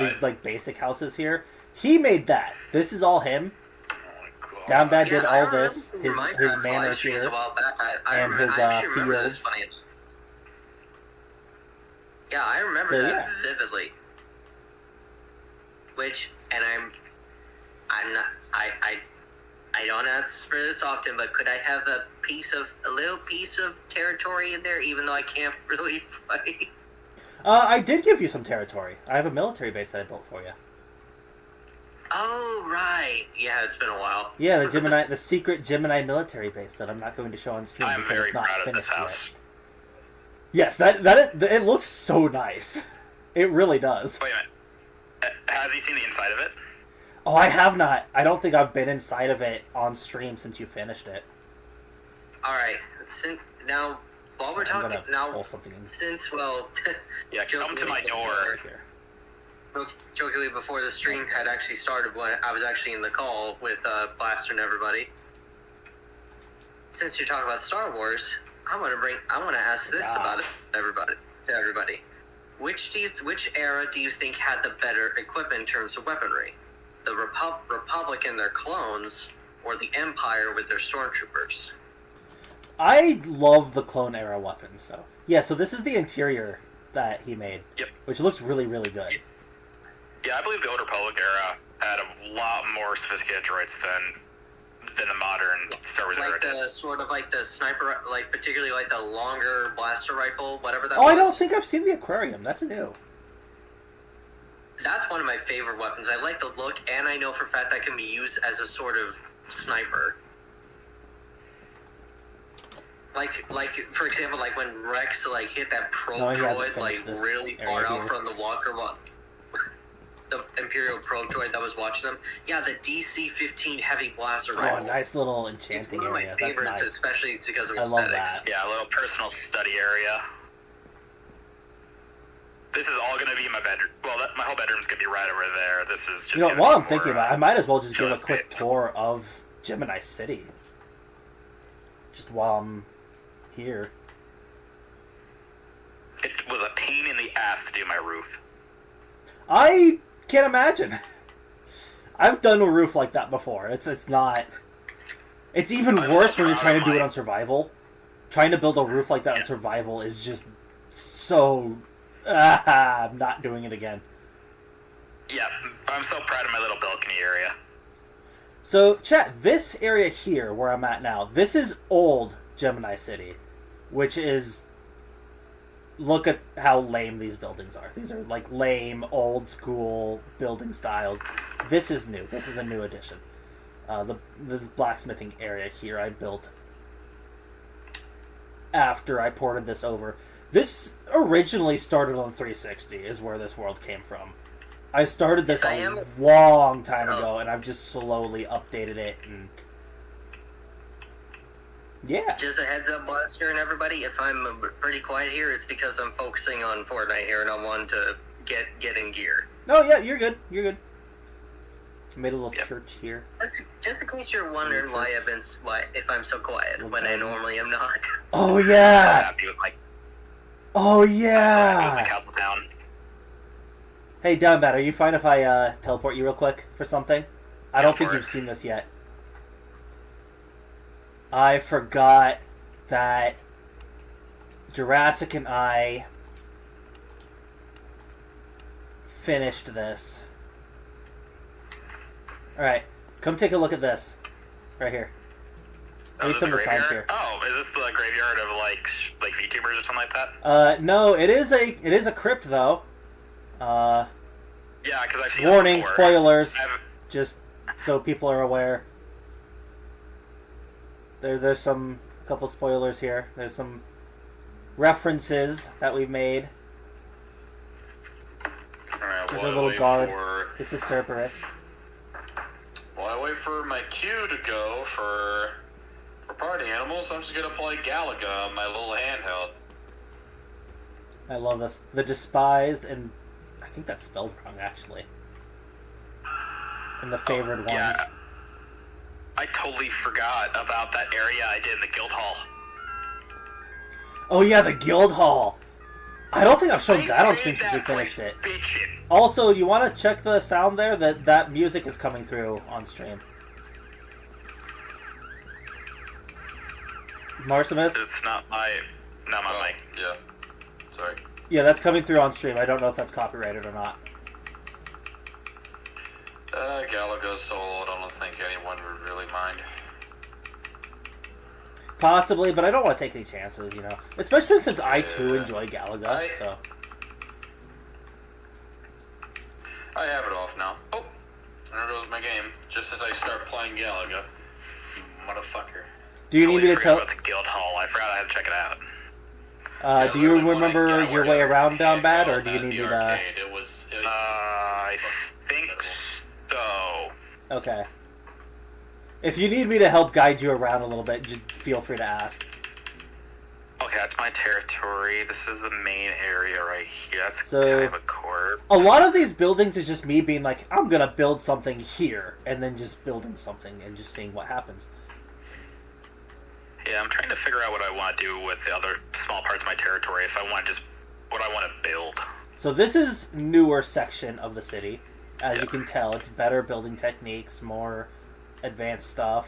these like basic houses here. He made that. This is all him. Oh my God. Down Bad did I all this. remember His Minecraft manor live streams here. a while back. I and his, actually remember this fields. funny enough. Yeah, I remember So, that yeah. vividly. Which, and I'm not, I don't ask for this often, but could I have a little piece of territory in there, even though I can't really play? I did give you some territory. I have a military base that I built for you. Oh, right. Yeah, it's been a while. Yeah, the secret Gemini military base that I'm not going to show on screen I'm because very it's not proud of this finished house. yet. Yes, it looks so nice. It really does. Wait a minute. Has he seen the inside of it? Oh, I have not. I don't think I've been inside of it on stream since you finished it. All right. Now, while we're I'm talking, gonna now, pull something in since, well, Yeah, come to my door. right here. jokingly before the stream had actually started, when I was actually in the call with Blaster and everybody. Since you're talking about Star Wars, I want to ask this about it, everybody. Which era do you think had the better equipment in terms of weaponry? The Republic and their clones, or the Empire with their stormtroopers? I love the clone era weapons, though. Yeah, so this is the interior that he made. Yep. Which looks really, really good. Yeah, I believe the Old Republic era had a lot more sophisticated droids than the modern Star Wars era Like did. the sort of like the sniper, like particularly like the longer blaster rifle, whatever that Oh, was. I don't think I've seen the aquarium. That's new. That's one of my favorite weapons. I like the look, and I know for a fact that can be used as a sort of sniper. Like for example, like when Rex like hit that No, he hasn't droid like finished this really area far out here. from the walker, the Imperial probe droid that was watching them. Yeah, the DC-15 heavy blaster Oh, rifle. nice little It's enchanting one of my area. That's favorites, nice. especially because of I love aesthetics. that. Yeah, a little personal study area. This is all going to be my bedroom. Well, my whole bedroom's going to be right over there. This is just. You know, gonna while be I'm thinking more, about it, I might as well just give a just quick bits. tour of Gemini City. just while I'm here. It was a pain in the ass to do my roof. I can't imagine. I've done a roof like that before. It's not. It's even I'm worse so when you're proud trying of to do it my- on survival. Trying to build a roof like that on survival is just so. I'm not doing it again. Yeah, I'm so proud of my little balcony area. So, chat, this area here where I'm at now, this is old Gemini City, which is. Look at how lame these buildings are. These are like lame, old school building styles. This is new. This is a new addition. The blacksmithing area here I built after I ported this over. This originally started on 360 is where this world came from. I started this I a am- long time ago, and I've just slowly updated it. And yeah, Just a heads up, Blaster and everybody, if I'm pretty quiet here, it's because I'm focusing on Fortnite here and I want to get in gear. oh yeah, you're good. You're good. Made a little Yep. church here. Just in case you're wondering why if I'm so quiet when I normally am not. Oh I'm yeah. happy with my, Oh I'm so happy with my yeah. castle town. Hey, Downbat, are you fine if I teleport you real quick for something? I don't think for you've it. seen this yet. I forgot that Jurassic and I finished this. Alright, come take a look at this. Right here. Read this some of the signs graveyard? here. Oh, is this the graveyard of like VTubers or something like that? No, it is a crypt though. Yeah, because I've seen it Warning, before. spoilers. I've- Just so people are aware. There's some couple spoilers here. There's some references that we've made. Alright, There's while a I little wait guard. for This is Cerberus. while I wait for my cue to go for party animals, I'm just gonna play Galaga on my little handheld. I love this. The Despised, and I think that's spelled wrong actually. And the favored ones. yeah. I totally forgot about that area I did in the guild hall. Oh yeah, the Guild Hall. I don't think I've shown I that on did stream since we that finished place it. bitchin'. Also, you want to check the sound there? That music is coming through on stream. Marcimus? It's not my mic. Yeah. Sorry. Yeah, that's coming through on stream. I don't know if that's copyrighted or not. Galaga's so old, I don't think anyone would really mind. Possibly, but I don't want to take any chances, you know. Especially since I too Yeah. enjoy Galaga, I- so. I have it off now. Oh, there goes my game. Just as I start playing Galaga. Motherfucker. Do you need me to Totally tell... forgot about the guild hall. I forgot I had to check it out. Yeah, do you literally when I remember got your where way the around down arcade bad, was or do you at need the me to... arcade, it was I think so. Okay. If you need me to help guide you around a little bit, just feel free to ask. Okay, that's my territory. This is the main area right here. That's So- kind of a court. A lot of these buildings is just me being like, I'm gonna build something here, and then just building something and just seeing what happens. Yeah, I'm trying to figure out what I want to do with the other small parts of my territory. If I want to just what I want to build. So this is newer section of the city. As Yeah. you can tell, it's better building techniques, more advanced stuff.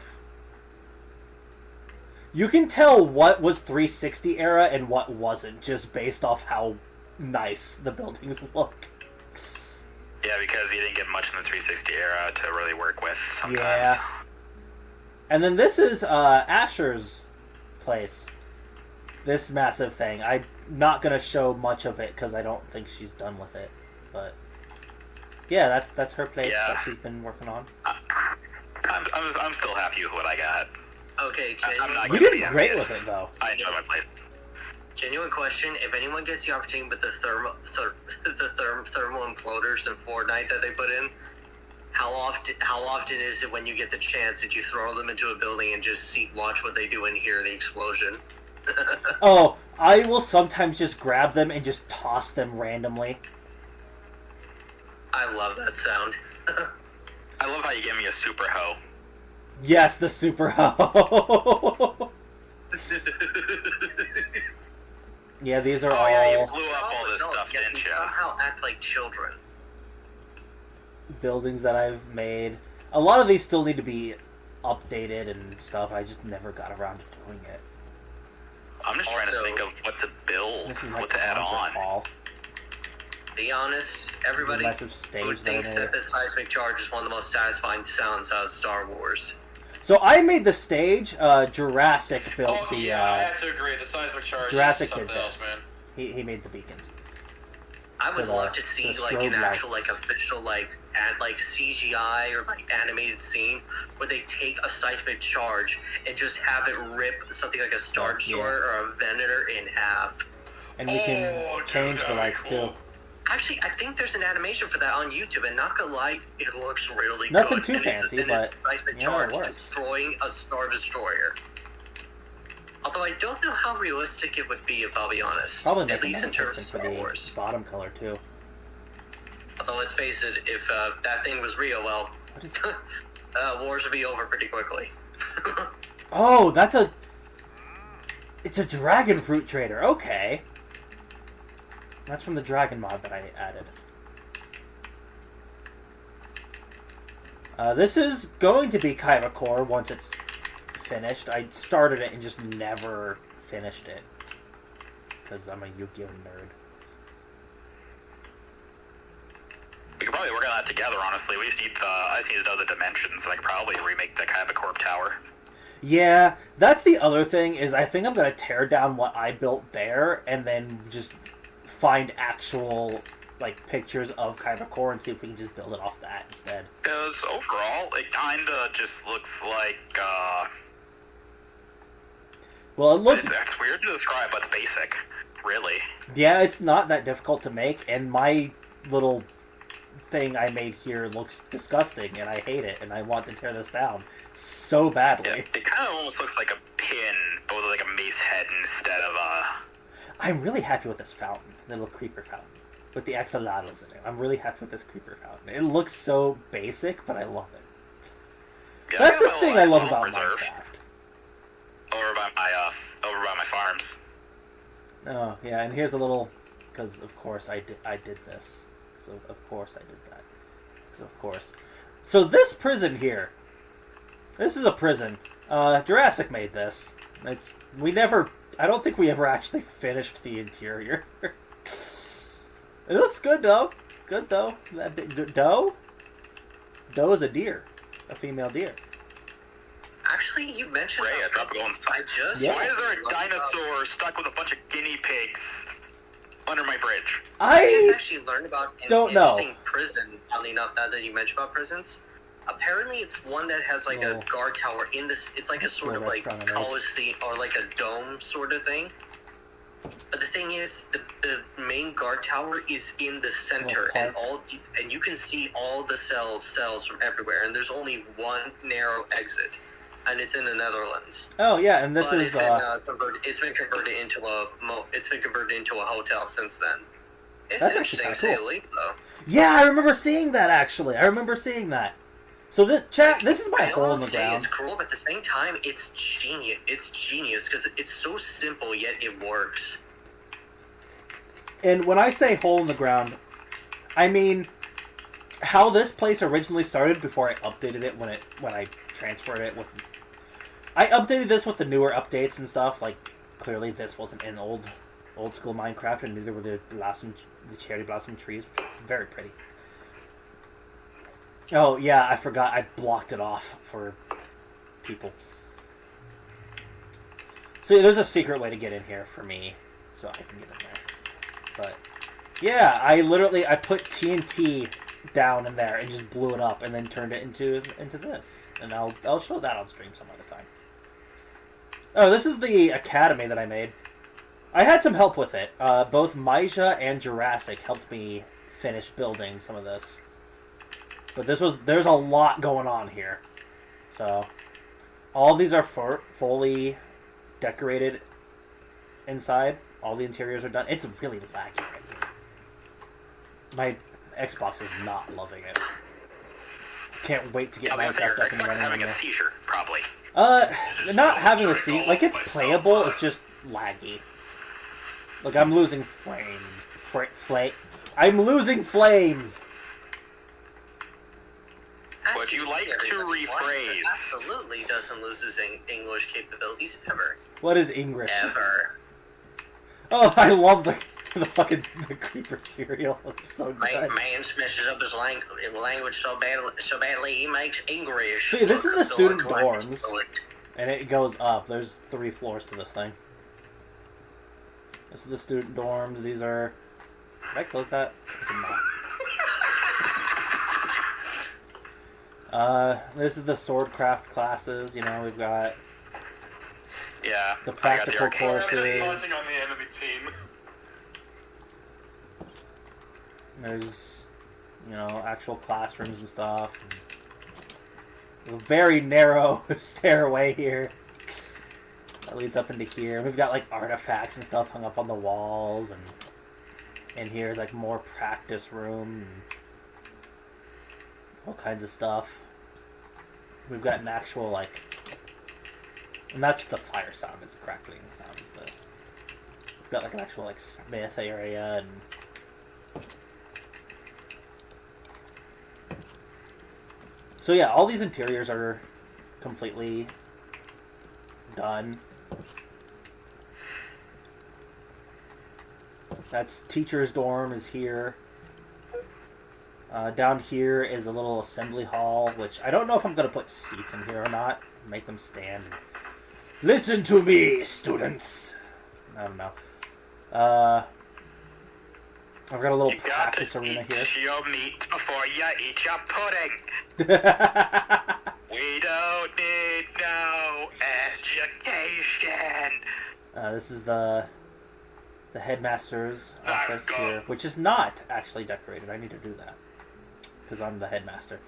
You can tell what was 360 era and what wasn't, just based off how nice the buildings look. Yeah, because you didn't get much in the 360 era to really work with sometimes. Yeah. And then this is Asher's place. This massive thing. I'm not gonna show much of it because I don't think she's done with it. But yeah, that's her place Yeah. that she's been working on. I'm still happy with what I got. Okay, I'm not You gonna did be great envious. with it though. I enjoy my place. genuine question: if anyone gets the opportunity with the thermal imploders in Fortnite that they put in, how often is it when you get the chance that you throw them into a building and just watch what they do and hear the explosion? Oh, I will sometimes just grab them and just toss them randomly. I love that sound. I love how you gave me a super hoe. Yes, the super hoe. Yeah, these are Oh all yeah, you blew up all this No, stuff, yet didn't you you? somehow act like children. buildings that I've made. A lot of these still need to be updated and stuff. I just never got around to doing it. I'm just trying to Also- think of what to build, This is what like to the add monster on. hall. Be honest, everybody Massive who stage that I thinks made. that the seismic charge is one of the most satisfying sounds out of Star Wars. So I made the stage. Jurassic built Oh, the. yeah, I have to agree. The seismic charge Jurassic is did something else, this. man. He made the beacons. I would For the- love to see the like strobe an actual lights. like official like CGI or like animated scene where they take a seismic charge and just have it rip something like a Star Yeah. Destroyer or a Venator in half. And we Oh, can dude, change the that'd be lights cool. too. Actually, I think there's an animation for that on YouTube, and not gonna lie, it looks really Nothing good. too And fancy, it's but, a seismic you know, it charge works. destroying a Star Destroyer. Although I don't know how realistic it would be, if I'll be honest. Probably At make least it in terms of interesting for Star the Wars. bottom color too. Although let's face it, if that thing was real, well, What is? wars would be over pretty quickly. Oh, that's a. It's a dragon fruit trader. Okay. That's from the dragon mod that I added. This is going to be Kaiba Core once it's finished. I started it and just never finished it because I'm a Yu-Gi-Oh nerd. We could probably work on that together, honestly. We just need I just need to know the dimensions, and I could probably remake the Kaiba Corp tower. Yeah, that's the other thing is I think I'm gonna tear down what I built there and then just find actual like pictures of Kaiba Core and see if we can just build it off that instead. Because overall, it kinda just looks like, Well, it looks it's weird to describe, but it's basic, really. yeah, it's not that difficult to make, and my little thing I made here looks disgusting, and I hate it, and I want to tear this down so Yeah, badly. it kind of almost looks like a pin, but with like a mace head instead of a... I'm really happy with this fountain, the little creeper fountain, with the axolotls in it. I'm really happy with this creeper fountain. It looks so basic, but I love it. Yeah, That's I the got a thing I love little about reserve Minecraft. over by my farms. Oh, yeah, and here's a little, because of course I did this. So of course I did that. So of course. So this prison here, this is a prison. Jurassic made this. I don't think we ever actually finished the interior. It looks good though. Good though. Doe? Doe is a deer. A female deer. Actually, you mentioned Ray, that I dropped it on I just Yeah. Why is there a dinosaur stuck with a bunch of guinea pigs under my bridge? I I actually learned about an don't know. interesting prison. Funny enough, now that you mentioned about prisons, apparently it's one that has like Oh. a guard tower in this. It's like a That's sort cool, of that's like kinda nice. coliseum or like a dome sort of thing. But the thing is, the main guard tower is in the center, park. and you can see all the cells from everywhere. And there's only one narrow exit, and it's in the Netherlands. oh yeah, and this But is it's been converted into a hotel since then. It's That's actually interesting to kinda say the least, though. yeah. I remember seeing that actually. I remember seeing that. So this chat, this is my I hole in almost the say ground. it's cruel, but at the same time, it's genius. It's genius because it's so simple yet it works. And when I say hole in the ground, I mean how this place originally started before I updated it when I transferred it with. I updated this with the newer updates and stuff. Like clearly this wasn't in old school Minecraft, and neither were the cherry blossom trees, which are very pretty. Oh yeah, I forgot I blocked it off for people. So there's a secret way to get in here for me, so I can get in there. But yeah, I put TNT down in there and just blew it up, and then turned it into this. And I'll show that on stream some other time. Oh, this is the academy that I made. I had some help with it. Both Maija and Jurassic helped me finish building some of this. But there's a lot going on here. So all these are fully decorated inside. All the interiors are done. It's really laggy right here. My Xbox is not loving it. Can't wait to get Yeah, Minecraft your up and Xbox is running. having in a there. seizure, probably. Not having a seat, like, it's playable, it's just laggy. Like, I'm losing flames. I'm losing flames! Would you like to rephrase? Absolutely doesn't lose his English capabilities ever. What is English? Ever. Oh, I love the the creeper cereal. It's so good. Man smashes up his language so badly he makes English. See, this is the student look dorms. And it goes up. There's 3 floors to this thing. This is the student dorms. These are... Did I close that? I did not. This is the swordcraft classes. You know, we've got Yeah. the practical courses. Taunting on the enemy team. There's, you know, actual classrooms and stuff. A very narrow stairway here that leads up into here. We've got like artifacts and stuff hung up on the walls, and in here like more practice room and all kinds of stuff. We've got an actual like, and that's the fire sound. Is the crackling sound. Is this? We've got like an actual like smith area and. So yeah, all these interiors are completely done. That's teacher's dorm is here. Down here is a little assembly hall, which I don't know if I'm going to put seats in here or not. Make them stand. Listen to me, students! I don't know. I've got a little practice arena here. Eat your meat before you eat your pudding. We don't need no education. This is the headmaster's office here, which is not actually decorated. I need to do that because I'm the headmaster.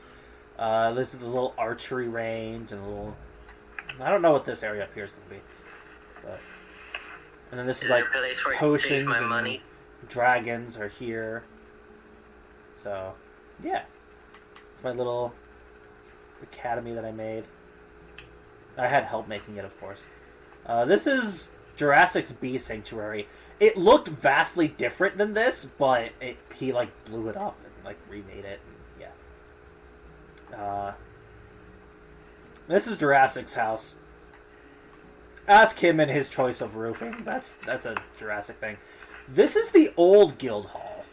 This is the little archery range and a little. I don't know what this area up here is going to be, but and then this is like potions and money. Dragons are here. So, yeah. It's my little academy that I made. I had help making it, of course. This is Jurassic's Bee Sanctuary. It looked vastly different than this, but he like blew it up and like remade it. And, yeah. This is Jurassic's house. Ask him and his choice of roofing. That's a Jurassic thing. This is the old guild hall.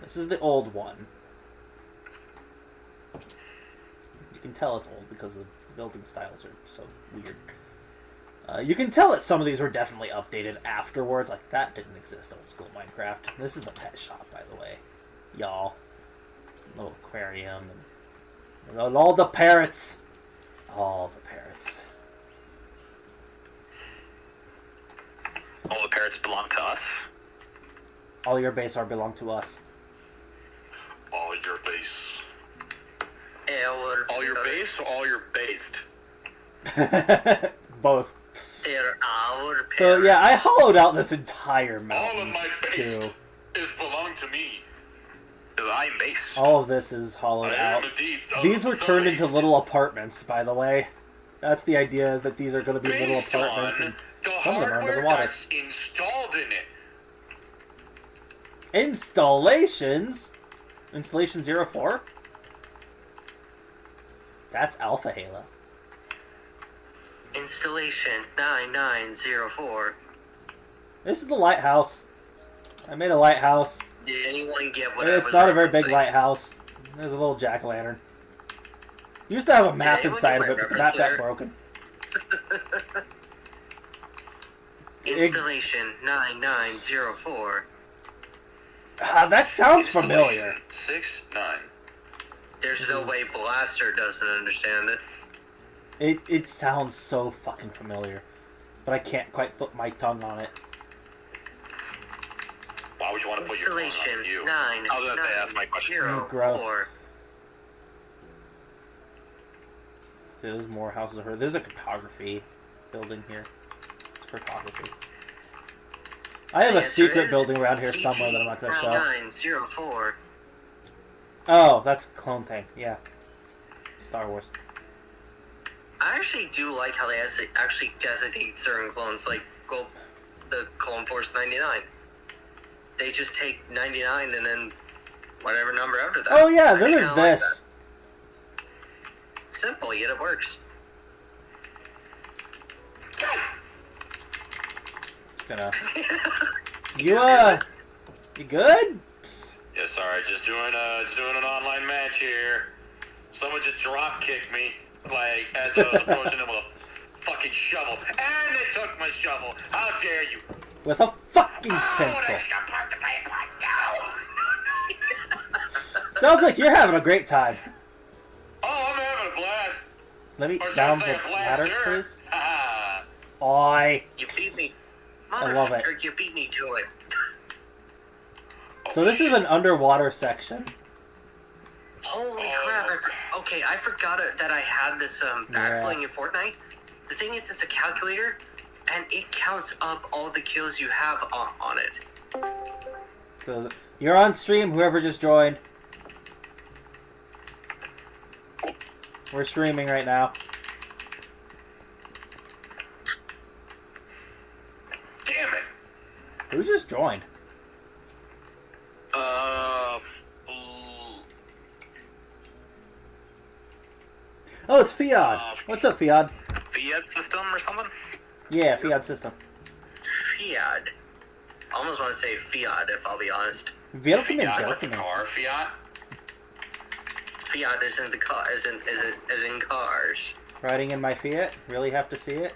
This is the old one. You can tell it's old because the building styles are so weird. You can tell that some of these were definitely updated afterwards. Like, that didn't exist old school Minecraft. This is the pet shop, by the way. Y'all. Little aquarium. And all the parrots. All the parrots. All the parrots belong to us. All your base belong to us. All your base. All your base or all your based? Both. They're our So yeah, I hollowed out this entire mountain All of my base too. is belong to me. Because I'm base. All of this is hollowed I out. am indeed. These were the turned into beast. little apartments, by the way. That's the idea, is that these are going to be little Based apartments, on and the some of them are under the hardware water. that's installed in it. Installations? Installation 04? That's Alpha Halo. Installation 9904. This is the lighthouse. I made a lighthouse. Did anyone get what I It's was not a very big referencing? lighthouse. There's a little jack-o'-lantern. Used to have a map anyone inside get of it, my but the map got reference broken. Installation 9904. That sounds familiar. 6-9. There's no way Blaster doesn't understand it. It sounds so fucking familiar, but I can't quite put my tongue on it. Why would you want to put your tongue Installation on you? 9. I was gonna say that's my question. Gross. 04. There's more houses of her. There's a cartography building here. It's cartography. I have a Answer secret is building around here somewhere that I'm not going to show. 9904. Oh, that's Clone Thing. Yeah. Star Wars. I actually do like how they actually designate certain clones, like the Clone Force 99. They just take 99 and then whatever number after that. Oh yeah, I then there's kinda like this. that. Simple, yet it works. Just gonna. You you good? Yeah, sorry, just doing an online match here. Someone just drop kicked me, like as I was approaching them with a fucking shovel, and they took my shovel. How dare you? With a fucking Oh, pencil. that's not part of my plan. No. Sounds like you're having a great time. Oh, I'm having a blast. Let me Or should down I the say a ladder, blaster? please. Ah. Oi. You beat me. I love it. Motherfucker, you beat me to it. So this is an underwater section. Holy Oh, crap. no. Okay, I forgot that I had this back bling in Fortnite. The thing is, it's a calculator, and it counts up all the kills you have on it. So you're on stream, whoever just joined. We're streaming right now. Damn it. Who just joined? Oh, it's Fiat. What's up, Fiat? Fiat system or something? Yeah, Fiat system. Fiat. I almost want to say Fiat, if I'll be honest. Welcome in, Fiat with welcome the in. car, Fiat. Fiat isn't the car, isn't in cars. Riding in my Fiat. Really have to see it.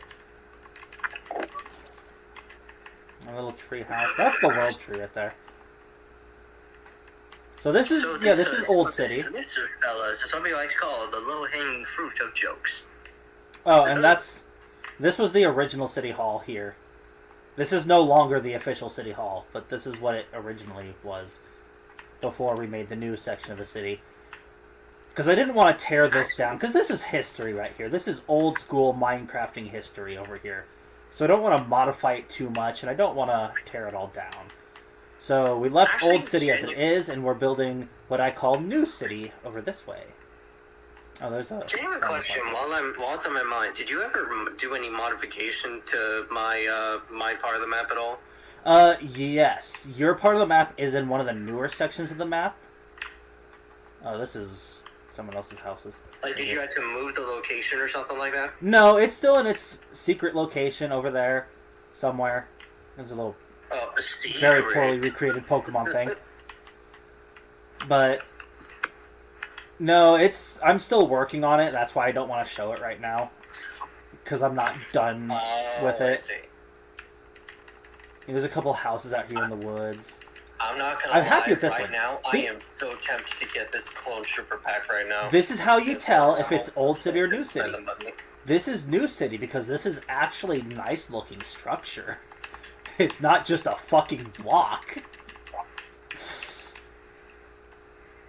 My little tree house. That's the world tree right there. So this is, yeah, this is Old City. This is, fellas, somebody likes to call the low-hanging fruit of jokes. Oh, and this was the original City Hall here. This is no longer the official City Hall, but this is what it originally was before we made the new section of the city. Because I didn't want to tear this down, because this is history right here. This is old school Minecrafting history over here. So I don't want to modify it too much, and I don't want to tear it all down. So we left Actually, Old City as it is, and we're building what I call New City over this way. Oh, there's a... Genuine question, while it's on my mind, did you ever do any modification to my part of the map at all? Yes. Your part of the map is in one of the newer sections of the map. Oh, this is someone else's houses. Like, did you have to move the location or something like that? No, it's still in its secret location over there somewhere. There's a little Oh, secret. very poorly recreated Pokemon thing. But no, I'm still working on it. That's why I don't want to show it right now, because I'm not done with I it. see. There's a couple houses out here in the woods. I'm not gonna I'm lie, happy with this right one. now, See? I am so tempted to get this Clone Trooper pack right now. This is how you tell if it's Old City or New Spend City. the money. This is New City because this is actually nice looking structure. It's not just a fucking block.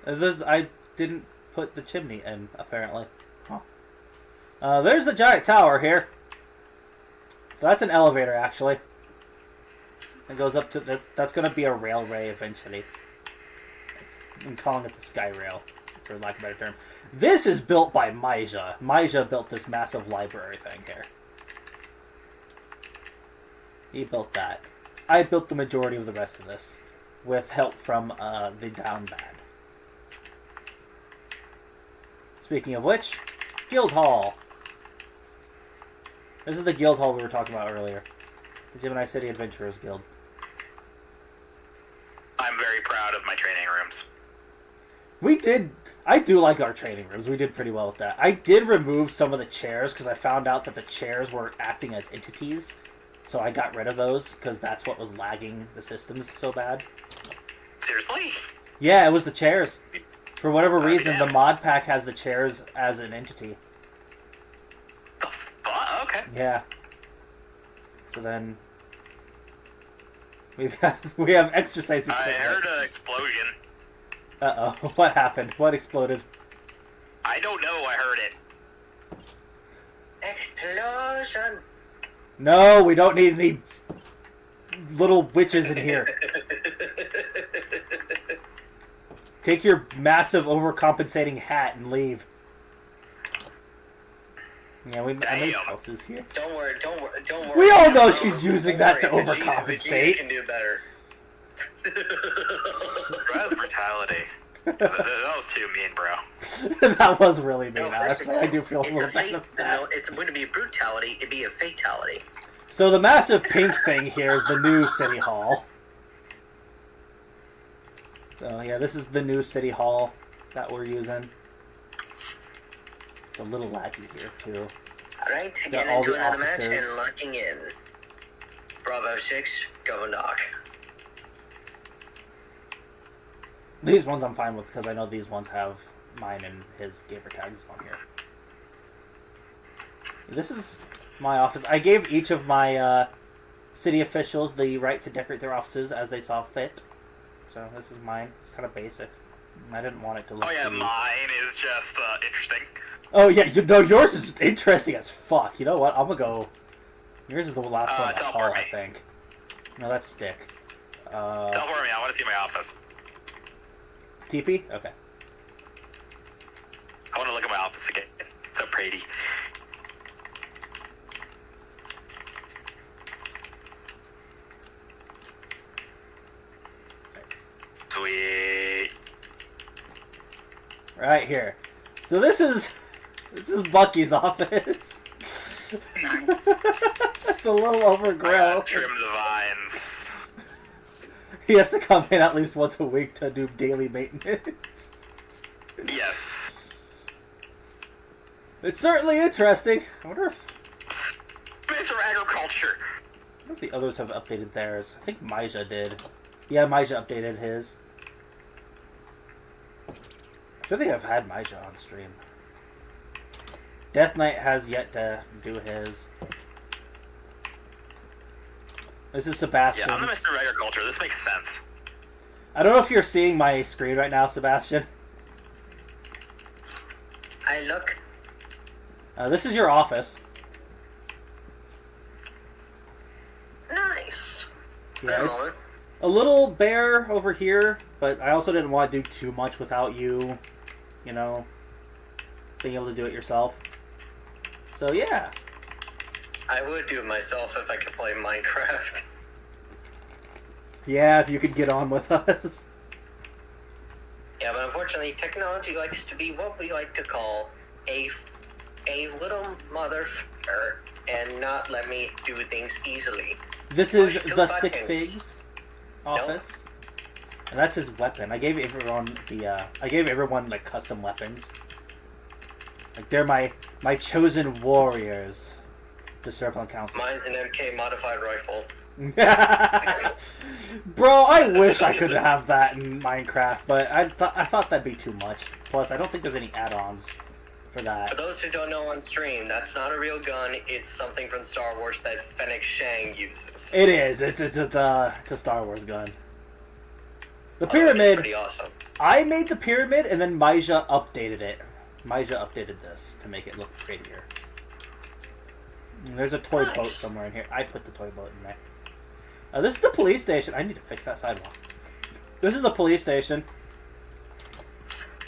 I didn't put the chimney in, apparently. Huh. There's a giant tower here. So that's an elevator, actually. It goes up to... That's going to be a railway eventually. I'm calling it the Sky Rail, for lack of a better term. This is built by Maija. Maija built this massive library thing here. He built that. I built the majority of the rest of this, with help from the Down Bad. Speaking of which, Guild Hall. This is the Guild Hall we were talking about earlier. The Gemini City Adventurers Guild. I'm very proud of my training rooms. I do like our training rooms. We did pretty well with that. I did remove some of the chairs because I found out that the chairs were acting as entities. So I got rid of those because that's what was lagging the systems so bad. Seriously? Yeah, it was the chairs. For whatever reason, damn. the mod pack has the chairs as an entity. Okay. Yeah. So then we have exercise I equipment. heard an explosion. Uh oh, what happened? What exploded? I don't know. I heard it. Explosion! No, we don't need any little witches in here. Take your massive overcompensating hat and leave. Yeah, I made Damn. houses here. Don't worry. We all know Don't she's worry, using that to Vegeta overcompensate. can do better. That's brutality. That was too mean, bro. That was really mean. No, first of Honestly, all, I do feel a it's little a bad fate. of No, that. it wouldn't be brutality. It'd be a fatality. So the massive pink thing here is the new City Hall. So yeah, this is the new City Hall that we're using. It's a little laggy here too. Alright, Got getting all into the another match officers. and locking in. Bravo 6, go knock. These ones I'm fine with because I know these ones have mine and his gamer tags on here. This is my office. I gave each of my city officials the right to decorate their offices as they saw fit. So this is mine. It's kind of basic. I didn't want it to look Oh yeah, too... mine is just interesting. Oh yeah, you know yours is interesting as fuck. You know what? I'm gonna go. Yours is the last one in the teleport hall, I me. think. No, that's Stick. Teleport me. I want to see my office. TP? Okay. I want to look at my office again. It's so pretty. Sweet. Right here. So this is Bucky's office. It's a little overgrown. Trim the vines. He has to come in at least once a week to do daily maintenance. Yes. It's certainly interesting. I wonder Mr. Agriculture. if the others have updated theirs. I think Maija did. Yeah, Maija updated his. I don't think I've had Maija on stream. Death Knight has yet to do his. This is Sebastian. Yeah, I'm the Mr. Agriculture. This makes sense. I don't know if you're seeing my screen right now, Sebastian. I look. This is your office. Nice. Yeah, it's moment. a little bare over here, but I also didn't want to do too much without you, you know, being able to do it yourself. So yeah. I would do it myself if I could play Minecraft. Yeah, if you could get on with us. Yeah, but unfortunately, technology likes to be what we like to call a little motherfucker and not let me do things easily. This is Push two the Stick buttons. Figs office. And that's his weapon. I gave everyone like custom weapons. Like they're my chosen warriors to serve on council. Mine's an MK modified rifle. Bro, I wish I could have that in Minecraft, but I thought that'd be too much. Plus, I don't think there's any add-ons for For that. those who don't know on stream, that's not a real gun. It's something from Star Wars that Fennec Shang uses. It is. It's a Star Wars gun. The It's pyramid. pretty awesome. I made the pyramid, and then Maija updated it. Maija updated this to make it look prettier. And there's a toy Nice. boat somewhere in here. I put the toy boat in there. This is the police station. I need to fix that sidewalk. This is the police station.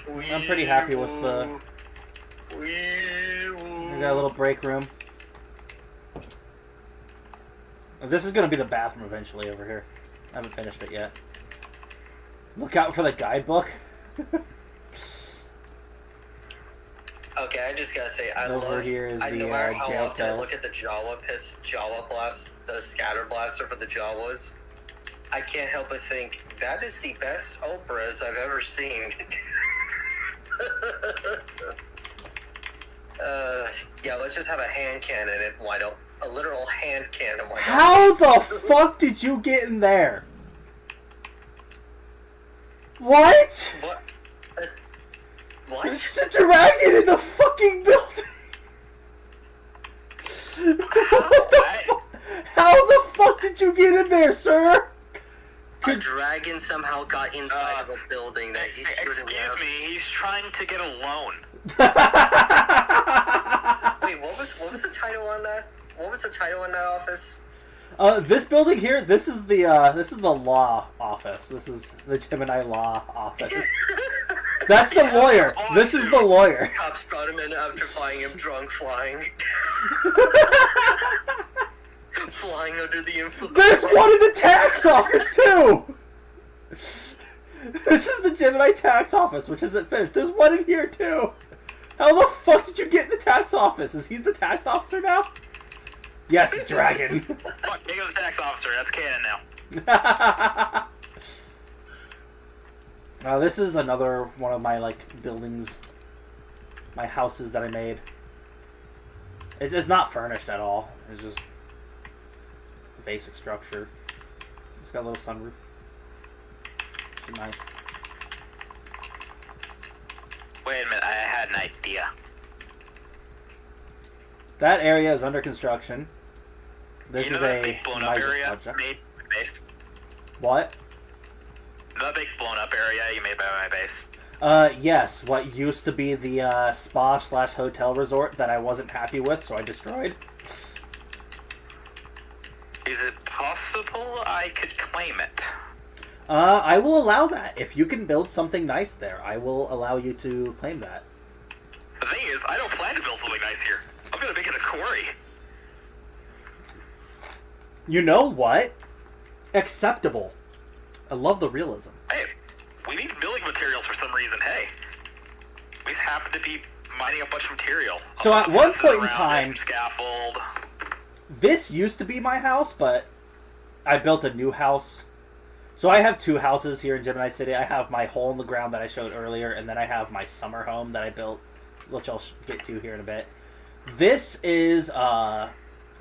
I'm pretty happy with the... We got a little break room. This is going to be the bathroom eventually over here. I haven't finished it yet. Look out for the guidebook. Okay, I just gotta say, I Over love. here is I the, no matter how jail often I cells. look at the Jawa blast, the scatter blaster for the Jawas, I can't help but think that is the best Oprahs I've ever seen. Yeah, let's just have a hand cannon and why don't a literal hand cannon? Why don't? How the fuck did you get in there? What? What? What? There's a dragon in the fucking building! What the fuck? How the fuck did you get in there, sir? A dragon somehow got inside of a building that he shouldn't Excuse have. me, he's trying to get a loan. Wait, what was the title on that? What was the title on that office? This building here, this is the law office. This is the Gemini law office. That's the lawyer. This is the lawyer. Cops brought him in after finding him drunk flying. Flying under the influence. There's one in the tax office too. This is the Gemini tax office, which isn't finished. There's one in here too. How the fuck did you get in the tax office? Is he the tax officer now? Yes, dragon. Fuck, king of the tax officer. That's canon now. This is another one of my buildings, my houses that I made. It's not furnished at all. It's just a basic structure. It's got a little sunroof. It's nice. Wait a minute, I had an idea. That area is under construction. This You know is that a big blown up major area project. made by my base? What? That big blown up area you made by my base. Yes. What used to be the spa/hotel resort that I wasn't happy with, so I destroyed. Is it possible I could claim it? I will allow that. If you can build something nice there, I will allow you to claim that. The thing is, I don't plan to build something nice here. I'm gonna make it a quarry. You know what? Acceptable. I love the realism. Hey, we need building materials for some reason. Hey, we happen to be mining a bunch of material. So at one Fences point in around it, time- scaffold. This used to be my house, but I built a new house. So I have two houses here in Gemini City. I have my hole in the ground that I showed earlier, and then I have my summer home that I built, which I'll get to here in a bit. This is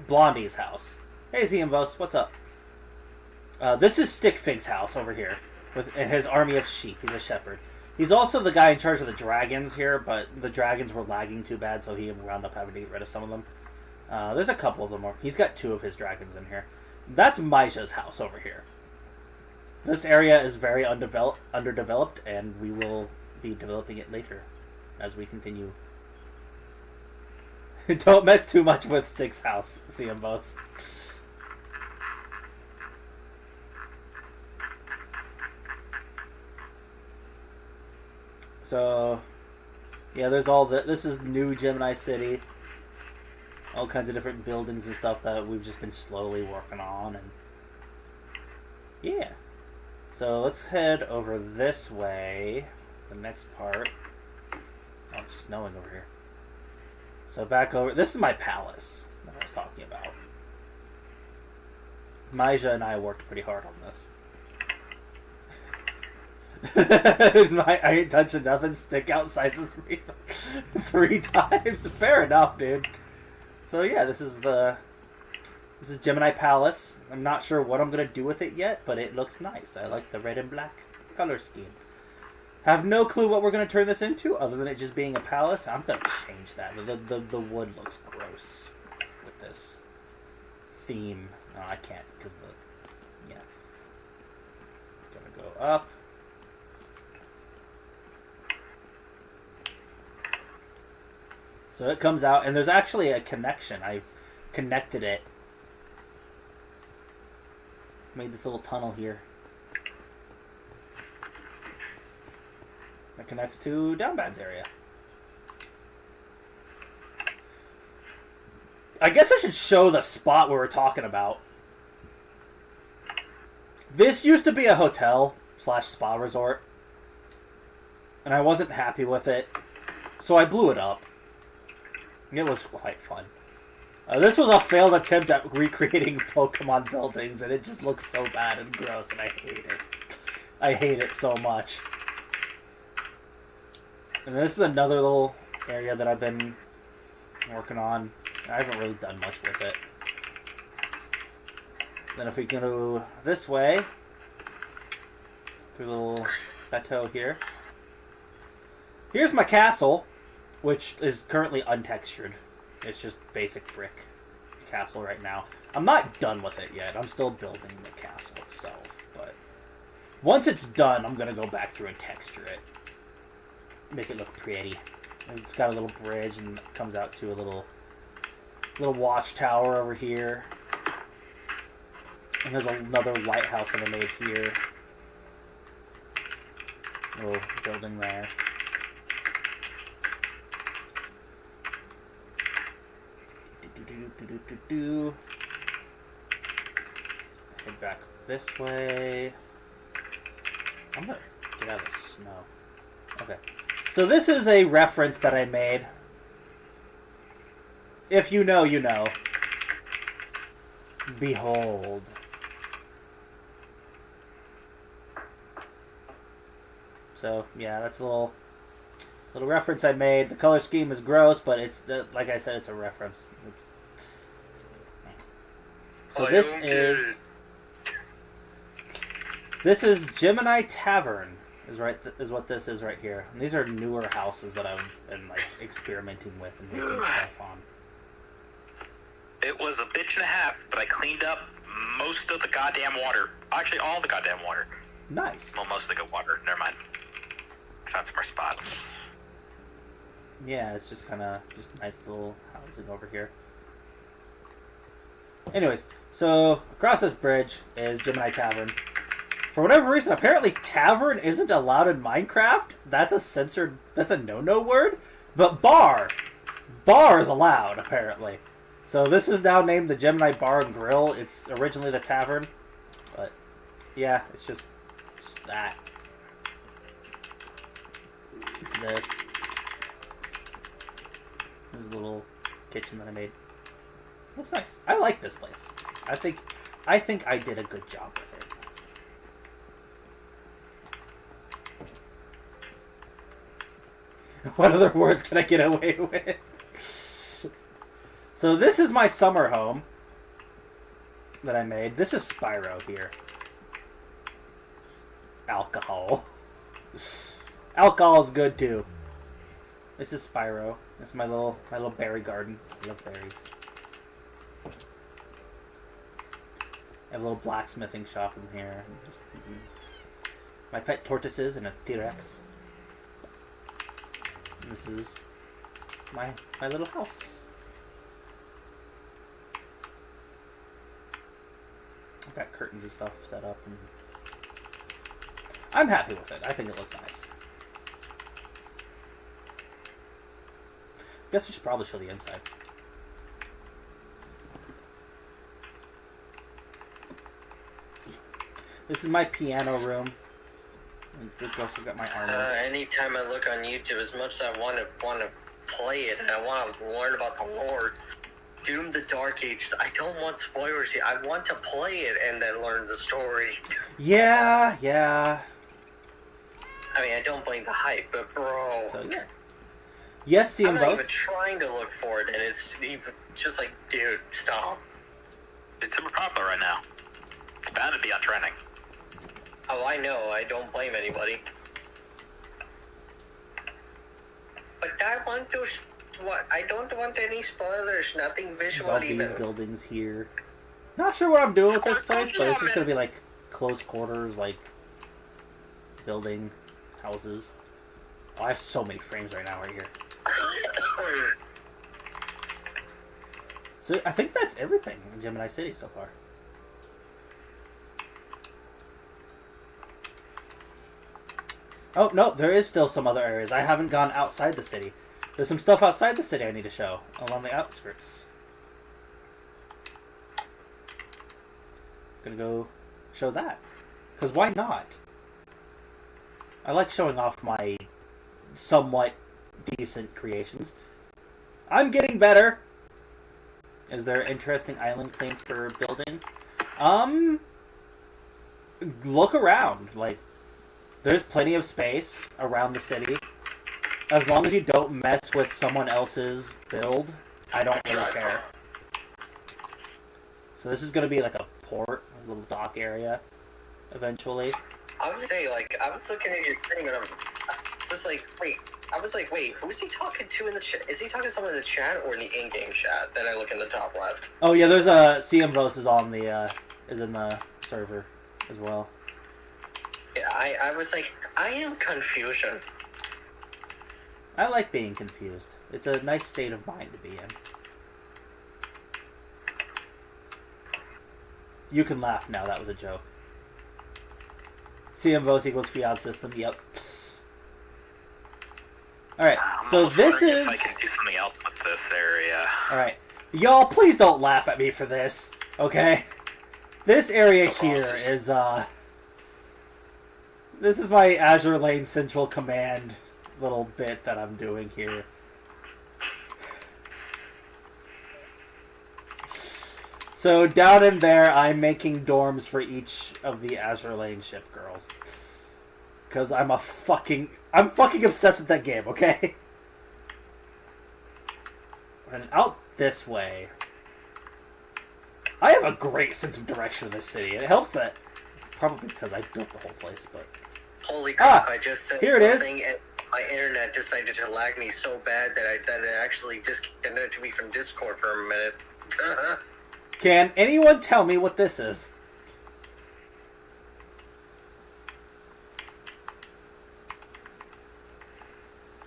Blondie's house. Hey, Zimbos, what's up? This is Stickfig's house over here, with his army of sheep. He's a shepherd. He's also the guy in charge of the dragons here, but the dragons were lagging too bad, so he wound up having to get rid of some of them. There's a couple of them more. He's got two of his dragons in here. That's Maja's house over here. This area is very underdeveloped, and we will be developing it later as we continue. Don't mess too much with Stick's house, Zimbos. So, yeah, there's all the. This is new Gemini City. All kinds of different buildings and stuff that we've just been slowly working on, and yeah. So let's head over this way. The next part. Oh, it's snowing over here. So back over. This is my palace that I was talking about. Maja and I worked pretty hard on this. I ain't touching nothing. Stick out sizes me 3 times. Fair enough, dude. So yeah, this is Gemini Palace. I'm not sure what I'm gonna do with it yet, but it looks nice. I like the red and black color scheme. Have no clue what we're gonna turn this into, other than it just being a palace. I'm gonna change that. The wood looks gross with this theme. No, I can't because yeah. Gonna go up. So it comes out, and there's actually a connection. I connected it. Made this little tunnel here. That connects to Downbands area. I guess I should show the spot we were talking about. This used to be a hotel / spa resort. And I wasn't happy with it. So I blew it up. It was quite fun. This was a failed attempt at recreating Pokemon buildings, and it just looks so bad and gross, and I hate it. I hate it so much. And this is another little area that I've been working on. I haven't really done much with it. Then if we go this way, through the little plateau here. Here's my castle, which is currently untextured. It's just basic brick castle right now. I'm not done with it yet. I'm still building the castle itself. But once it's done, I'm going to go back through and texture it. Make it look pretty. And it's got a little bridge and it comes out to a little watchtower over here. And there's another lighthouse that I made here. Little building there. Head back this way. I'm gonna get out of the snow. Okay. So this is a reference that I made. If you know, you know. Behold. So, yeah, that's a little reference I made. The color scheme is gross, but it's, like I said, it's a reference. So this is Gemini Tavern, is what this is right here. And these are newer houses that I've been like experimenting with and making stuff on. It was a bitch and a half, but I cleaned up most of the goddamn water. Actually, all the goddamn water. Nice. Well, most of the good water. Never mind. Found some more spots. Yeah, it's just kind of just nice little housing over here. Anyways, so across this bridge is Gemini Tavern. For whatever reason, apparently tavern isn't allowed in Minecraft. That's a no-no word. But bar is allowed, apparently. So this is now named the Gemini Bar and Grill. It's originally the tavern. But, yeah, it's just that. It's this. There's a little kitchen that I made. Looks nice. I like this place. I think I did a good job with it. What other words can I get away with? So this is my summer home that I made. This is Spyro here. Alcohol. Alcohol is good too. This is Spyro. This is my little berry garden. I love berries. I have a little blacksmithing shop in here. My pet tortoises and a T-Rex. This is my little house. I've got curtains and stuff set up, and I'm happy with it. I think it looks nice. Guess we should probably show the inside. This is my piano room. It's also got my armor. Anytime I look on YouTube, as much as I want to play it and I want to learn about the lore, Doom: The Dark Ages, I don't want spoilers here. I want to play it and then learn the story. Yeah. I mean, I don't blame the hype, but bro. So yeah. Yes, I'm not even both. trying to look for it, and it's even just like, dude, stop. It's super popular right now. It's bound to be on trending. Oh, I know. I don't blame anybody. But I want to. What? I don't want any spoilers. Nothing There's visual all these even. buildings here. Not sure what I'm doing with this place, but it's just gonna be like close quarters, like building houses. Oh, I have so many frames right now right here. So I think that's everything in Gemini City so far. Oh, no, there is still some other areas. I haven't gone outside the city. There's some stuff outside the city I need to show, along the outskirts. Gonna go show that. Because why not? I like showing off my somewhat decent creations. I'm getting better. Is there interesting island claims for building? Look around. Like, there's plenty of space around the city. As long as you don't mess with someone else's build, I don't really care. So this is going to be like a port, a little dock area, eventually. I would say, like, I was looking at your thing, and I was like, wait, who is he talking to in the chat? Is he talking to someone in the chat or in the in-game chat? Then I look in the top left. Oh yeah, there's a CMVOS is on the is in the server as well. Yeah, I was like, I am confusion. I like being confused. It's a nice state of mind to be in. You can laugh now, that was a joke. CMVOS equals fiat system, yep. Alright, so this is... if I can do something else with this area. Alright, Y'all, please don't laugh at me for this, okay? This area here is, this is my Azure Lane Central Command little bit that I'm doing here. So down in there, I'm making dorms for each of the Azure Lane ship girls. Because I'm fucking obsessed with that game, okay? And out this way. I have a great sense of direction in this city. It helps that, probably because I built the whole place, but... Holy crap, I just said here it is. something and my internet decided to lag me so bad that it actually disconnected me from Discord for a minute. Can anyone tell me what this is?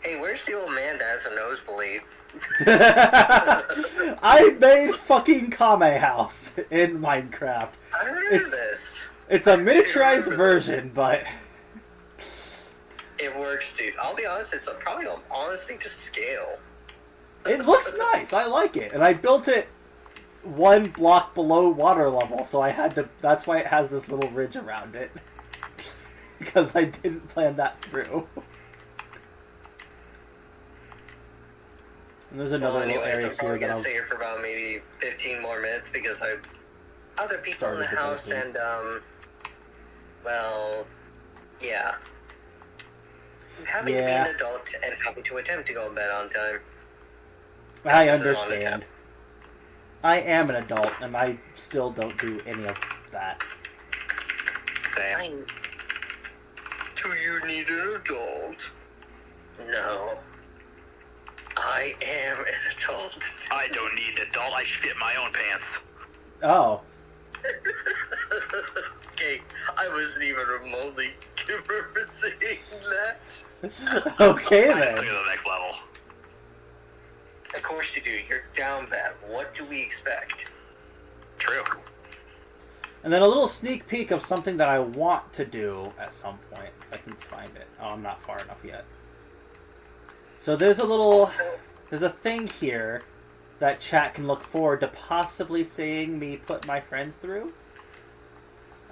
Hey, where's the old man that has a nosebleed? I made fucking Kame House in Minecraft. I remember this. It's a miniaturized version, but... It works, dude. I'll be honest, it's probably honestly to scale. It looks nice. I like it. And I built it one block below water level, so I had to... That's why it has this little ridge around it. Because I didn't plan that through. And there's another little area I'm probably here that gonna I'll... stay here for about maybe 15 more minutes because I have other people in the house and, well, yeah. Having to be an adult and having to attempt to go to bed on time. I understand. I am an adult, and I still don't do any of that. Damn. Do you need an adult? No. I am an adult. I don't need an adult. I shit my own pants. Oh. Okay, I wasn't even remotely referencing that. Okay, I just then. took it to the next level. Of course you do. You're down bad. What do we expect? True. And then a little sneak peek of something that I want to do at some point, if I can find it. Oh, I'm not far enough yet. So there's a thing here that chat can look forward to possibly seeing me put my friends through.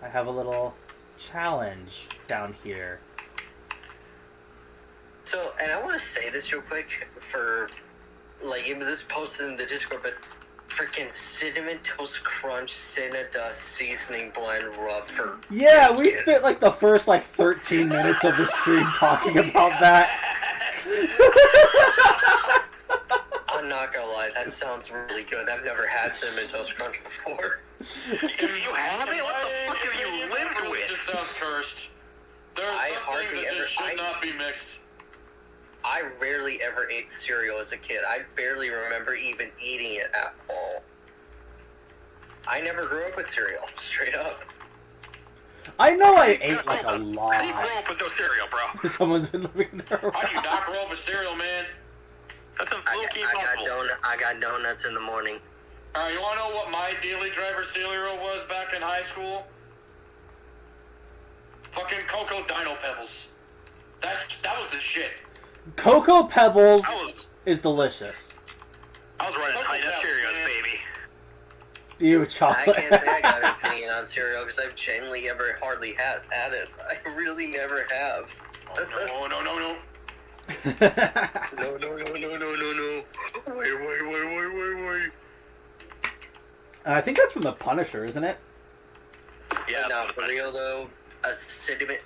I have a little challenge down here. So, and I want to say this real quick for, like, it was this posted in the Discord, but freaking Cinnamon Toast Crunch Cinnadust Seasoning Blend Rub for... Yeah, we spent like the first 13 minutes of the stream talking about that. I'm not gonna lie, that sounds really good. I've never had Cinnamon Toast Crunch before. If you haven't, what the fuck have you lived with? Just sounds cursed. There are some things that just should not be mixed. I rarely ever ate cereal as a kid. I barely remember even eating it at all. I never grew up with cereal, straight up. I know I ate like a lot. How do you grow up with no cereal, bro? Someone's been living in there. How do you not grow up with cereal, man? That's low-key impossible. I got donuts in the morning. Alright, you wanna know what my daily driver cereal was back in high school? Fucking Cocoa Dino Pebbles. That was the shit. Cocoa Pebbles is delicious. I was running high nut Cheerios, man. baby. You chocolate. I can't say I got an opinion on cereal because I've genuinely ever hardly had it. I really never have. Oh, no. No. Wait. I think that's from The Punisher, isn't it? Yeah, No, for real though, a cinnamon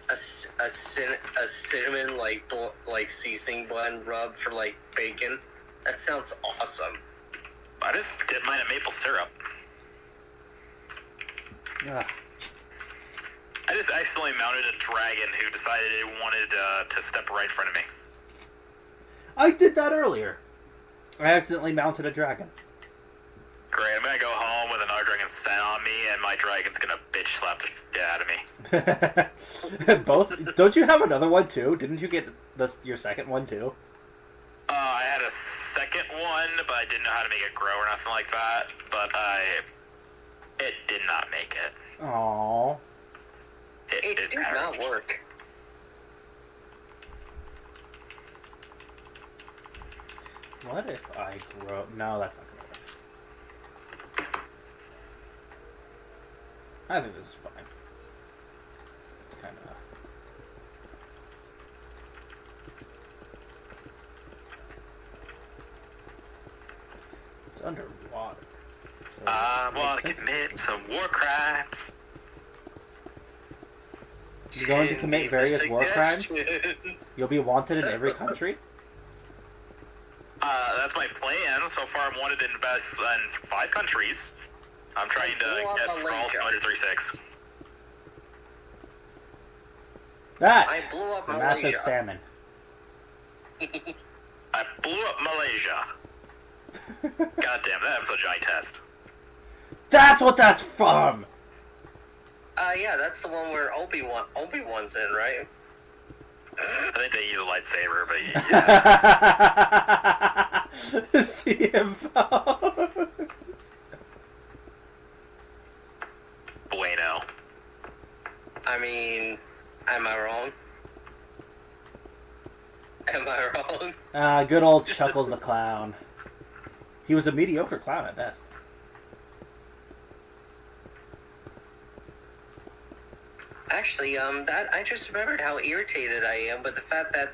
like seasoning blend rub for like bacon. That sounds awesome. I just did mine in maple syrup. Yeah. I just accidentally mounted a dragon who decided it wanted to step right in front of me. I did that earlier. I accidentally mounted a dragon. Great, I'm gonna go home with another dragon set on me, and my dragon's gonna bitch slap the shit out of me. Both? Don't you have another one too? Didn't you get your second one too? I had a second one, but I didn't know how to make it grow or nothing like that. But it did not make it. Aww. It did not work. What if I grow... No, that's not gonna I think this is fine. It's kind of. It's underwater. So I it want makes to sense. commit some war crimes. You're going to commit various war crimes? You'll be wanted in every country? That's my plan. So far, I'm wanted in 5 countries. I'm trying to blew up get Malaysia. Frolf under 36. That I blew up is a massive Malaysia. salmon. I blew up Malaysia. Goddamn, that episode's giant test. That's what that's from! Yeah, that's the one where Obi-Wan's in, right? I think they use a lightsaber, but yeah. CM Pose. Bueno. I mean, am I wrong? Am I wrong? Good old Chuckles the Clown. He was a mediocre clown at best. Actually, that I just remembered how irritated I am with the fact that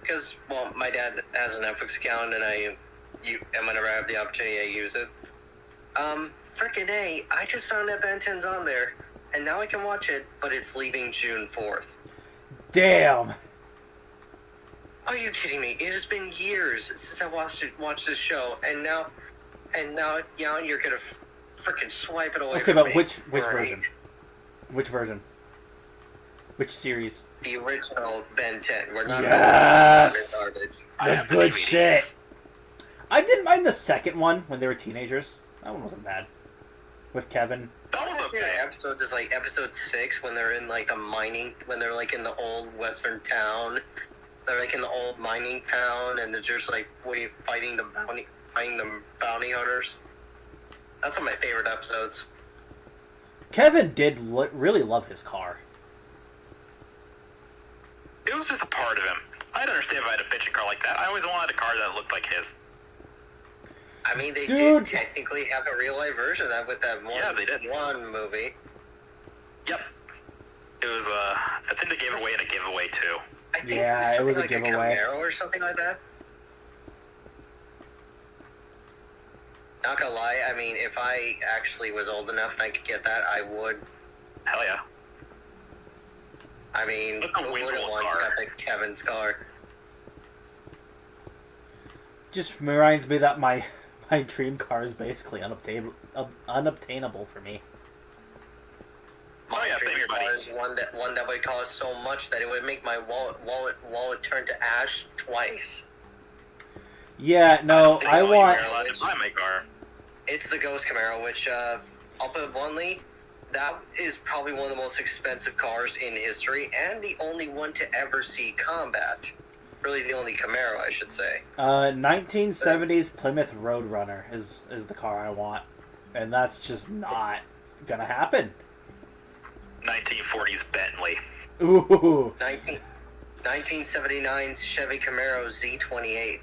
because my dad has a Netflix account and and whenever I have the opportunity, I use it. Frickin' A, I just found that Ben 10's on there, and now I can watch it, but it's leaving June 4th. Damn! Are you kidding me? It has been years since I watched this show, and now you're gonna frickin' swipe it away Okay, from but me. which Great. version? Which version? Which series? The original Ben 10. We're not Yes! garbage. I The have the good DVDs. shit! I didn't mind the second one when they were teenagers. That one wasn't bad. With Kevin. That was Yeah, okay. episodes is like episode 6 when they're in like when they're like in the old western town. They're like in the old mining town, and they're just like fighting the bounty hunters. That's one of my favorite episodes. Kevin did really love his car. It was just a part of him. I'd understand if I had a bitchin' car like that. I always wanted a car that looked like his. I mean, they Dude. did technically have a real life version of that with that one, Yeah, they did. one movie. Yep. It was, I think they gave it away in a giveaway, too. I think Yeah, it was a something like giveaway. Camaro or something like that. Not gonna lie, I mean, if I actually was old enough and I could get that, I would. Hell yeah. I mean, Look at who Wayne's wouldn't old want car. to have like Kevin's car? Just reminds me that my dream car is basically unobtainable for me. Oh yeah, same here, buddy. Is one that would cost so much that it would make my wallet turn to ash twice. Yeah, no, think I all you want. Camaro- Allowed to buy my car. It's the Ghost Camaro, which I'll put it bluntly, that is probably one of the most expensive cars in history, and the only one to ever see combat. Really, the only Camaro, I should say. 1970s Plymouth Roadrunner is the car I want, and that's just not gonna happen. 1940s Bentley. Ooh, 1979 Chevy Camaro Z28.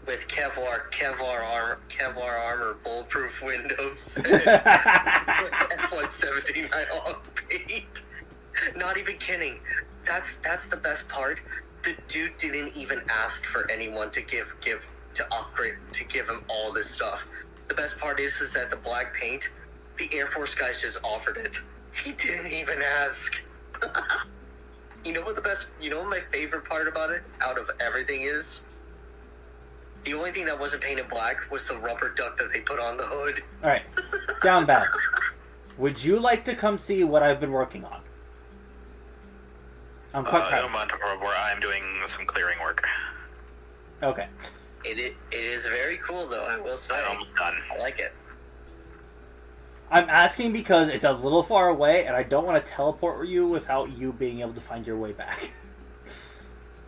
With Kevlar armor, bulletproof windows, F-179 on paint. Not even kidding. That's the best part. The dude didn't even ask for anyone to give upgrade to give him all this stuff. The best part is that the black paint, the Air Force guys just offered it. He didn't even ask. You know what my favorite part about it, out of everything, is? The only thing that wasn't painted black was the rubber duck that they put on the hood. alright. Down bad. Would you like to come see what I've been working on? I'm quite proud. I'm on where I'm doing some clearing work. Okay. It is very cool, though, I will say. I'm almost done. I like it. I'm asking because it's a little far away, and I don't want to teleport you without you being able to find your way back.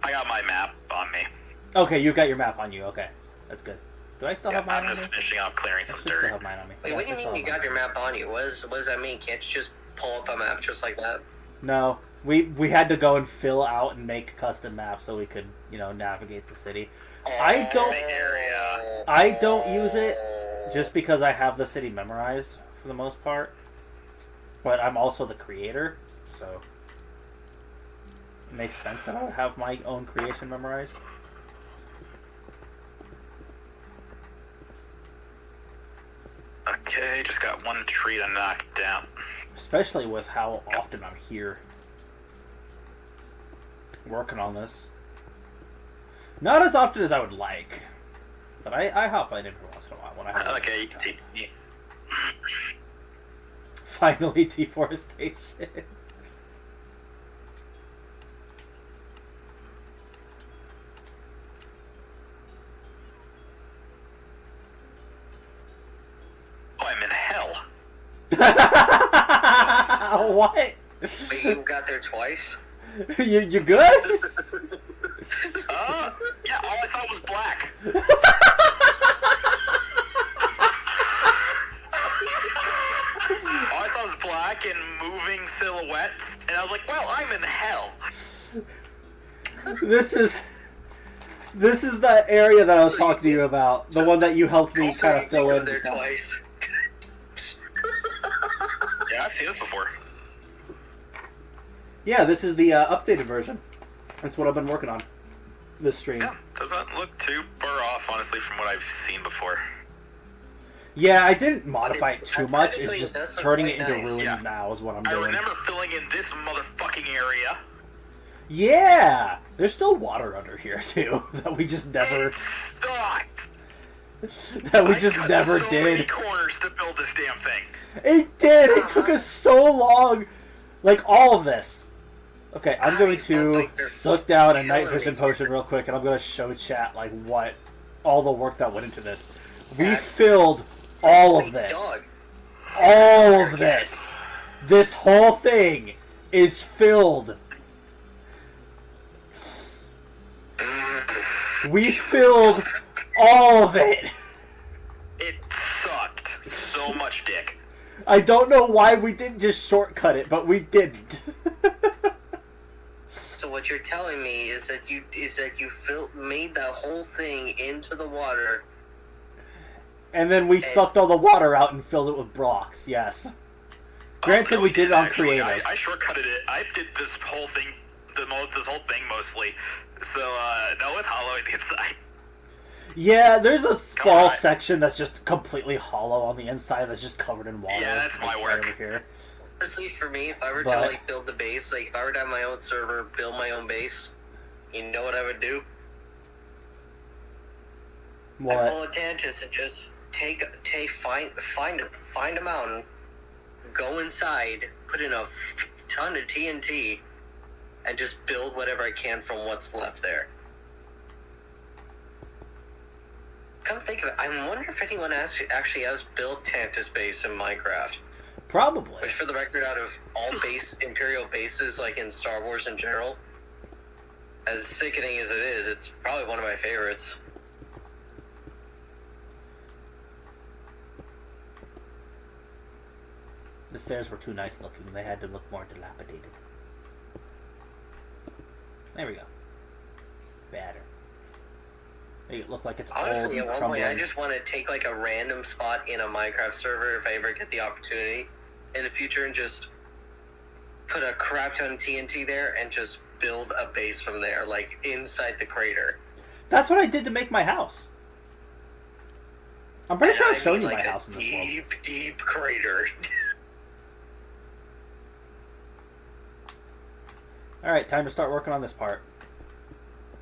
I got my map on me. Okay, you got your map on you. Okay, that's good. Do I still Yeah, have mine I'm on just me? finishing up clearing I some should still dirt. have mine on me. Wait, Yeah, what do I you still mean you have got your map on you? What does that mean? Can't you just pull up a map just like that? No, we had to go and fill out and make custom maps so we could, navigate the city. I don't Area. I don't use it just because I have the city memorized for the most part. But I'm also the creator, so it makes sense that I would have my own creation memorized. Okay, just got one tree to knock down. Especially with how often I'm here working on this. Not as often as I would like, but I hop in every once in a while when I have Okay, finally deforestation. oh, I'm in hell. What? Wait, you got there twice? You good? Yeah, all I saw was black. All I saw was black and moving silhouettes, and I was like, well, I'm in hell. This is the area that I was talking to you about. The one that you helped me Also, kind you of fill go in. there and stuff. twice. Yeah, I've seen this before. Yeah, this is the updated version. That's what I've been working on. This stream. Yeah, doesn't look too far off, honestly, from what I've seen before. Yeah, I didn't modify it too much. It's Aesthetically, just it does look turning quite it into nice. ruins Yeah. now is what I'm I doing. remember filling in this motherfucking area. Yeah, there's still water under here too that we just never It sucked. that we I just cut never so many did. corners to build this damn thing. It did. It took us so long. Like all of this. Okay, I'm going to suck down a night vision potion real quick, and I'm going to show chat like what all the work that went into this. We filled all of this. Dog. All of this. This whole thing is filled. We filled all of it. It sucked so much dick. I don't know why we didn't just shortcut it, but we didn't. So what you're telling me is that you made that whole thing into the water. And then we sucked all the water out and filled it with blocks, yes. Granted, we did it on Actually, creative. I shortcutted it. I did this whole thing, this whole thing mostly. So, no, it's hollow on the inside. Yeah, there's a small on. section that's just completely hollow on the inside that's just covered in water. Yeah, that's my like, work. Right over here. Honestly, for me, if I were to But- like build the base, like if I were to have my own server, build my own base, you know what I would do? I'd What? pull a Tantus and just find a mountain, go inside, put in a ton of TNT, and just build whatever I can from what's left there. Come think of it, I wonder if anyone actually has built Tantus base in Minecraft. Probably. Which, for the record, out of all Imperial bases, like in Star Wars in general, as sickening as it is, it's probably one of my favorites. The stairs were too nice looking. They had to look more dilapidated. There we go. Better. Make it look like it's old Honestly, and at one crumbling. point, I just want to take like a random spot in a Minecraft server if I ever get the opportunity in the future and just put a crap ton of TNT there and just build a base from there, like inside the crater. That's what I did to make my house. I'm pretty And sure I I've shown mean, you like my a house in this world. deep crater. Alright, time to start working on this part.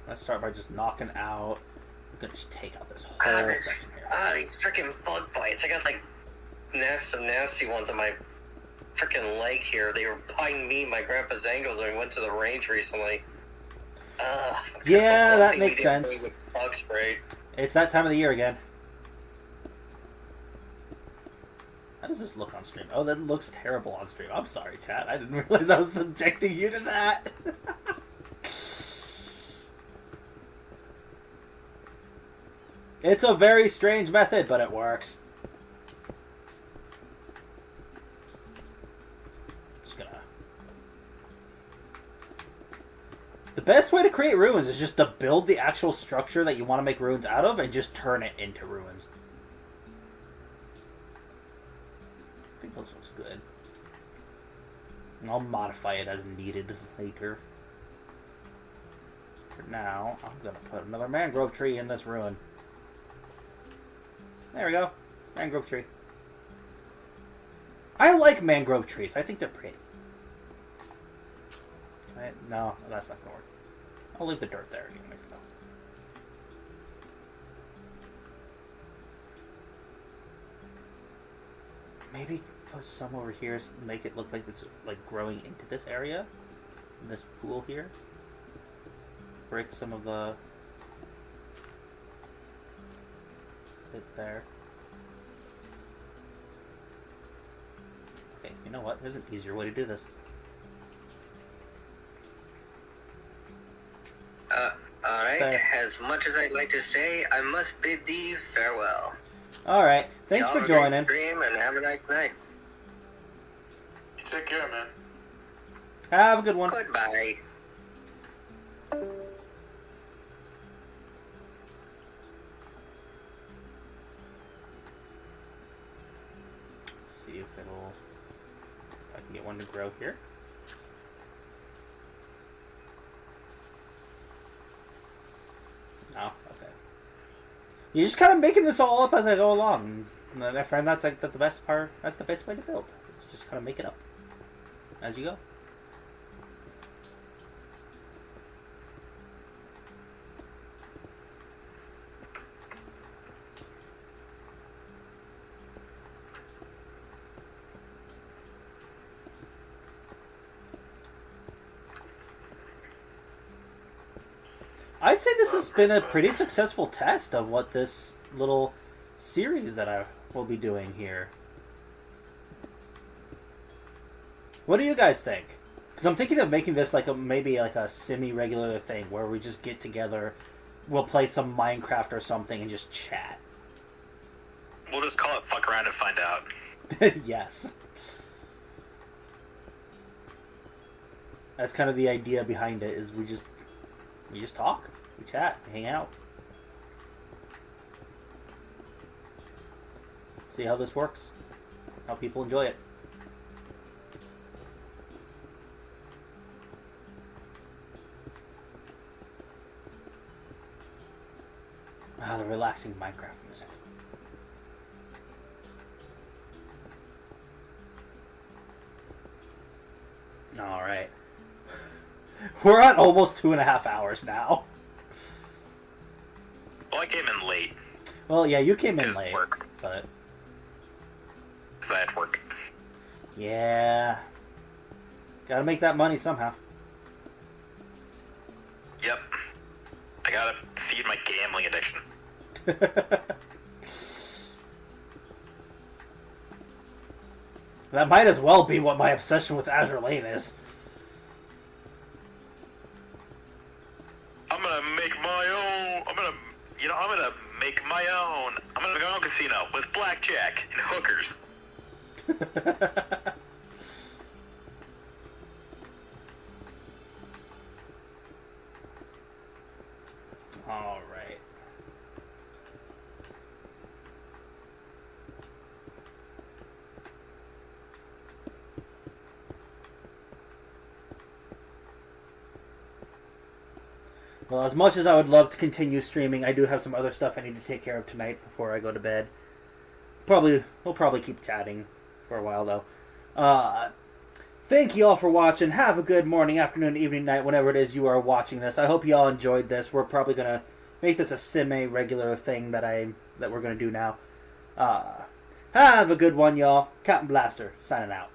Let's start by just knocking out. I'm gonna just take out this whole section here. These freaking bug bites. I got like some nasty ones on my freaking leg here. They were biting me, my grandpa's ankles, when we went to the range recently. Yeah, One that thing we makes didn't sense. do with bug spray. It's that time of the year again. How does this look on stream? Oh, that looks terrible on stream. I'm sorry, chat. I didn't realize I was subjecting you to that. It's a very strange method, but it works. Just gonna The best way to create ruins is just to build the actual structure that you want to make ruins out of and just turn it into ruins. I think this looks good. And I'll modify it as needed later. For now, I'm going to put another mangrove tree in this ruin. There we go. Mangrove tree. I like mangrove trees. I think they're pretty. No, that's not going to work. I'll leave the dirt there anyways, though. Maybe put some over here, make it look like it's like growing into this area, in this pool here. Break some of the bit there. Okay, you know what? There's an easier way to do this. Alright, There. as much as I'd like to say, I must bid thee farewell. Alright, thanks Y'all for have a great joining. stream and have a nice night. You take care, man. Have a good one. Goodbye. See if it'll... I can get one to grow here. No? Okay. You're just kind of making this all up as I go along. And I find that's like the best part. That's the best way to build. It's just kind of make it up as you go. I'd say this has been a pretty successful test of what this little series that I will be doing here. What do you guys think? Because I'm thinking of making this like maybe like a semi-regular thing where we just get together, we'll play some Minecraft or something and just chat. We'll just call it fuck around and find out. Yes. That's kind of the idea behind it, is we just talk, we chat, we hang out. See how this works, how people enjoy it. Ah, the relaxing Minecraft music. Alright. We're at almost 2.5 hours now. Well, I came in late. Well, yeah, you came in Because late, work. but Because I had work. yeah. Gotta make that money somehow. Yep. I gotta feed my gambling addiction. That might as well be what my obsession with Azure Lane is. I'm gonna make my own. I'm gonna make my own. I'm gonna make my own casino with blackjack and hookers. Alright. Well, as much as I would love to continue streaming, I do have some other stuff I need to take care of tonight before I go to bed. We'll probably keep chatting for a while, though. Thank you all for watching. Have a good morning, afternoon, evening, night, whenever it is you are watching this. I hope you all enjoyed this. We're probably going to make this a semi-regular thing that we're going to do now. Have a good one, y'all. Captain Blaster, signing out.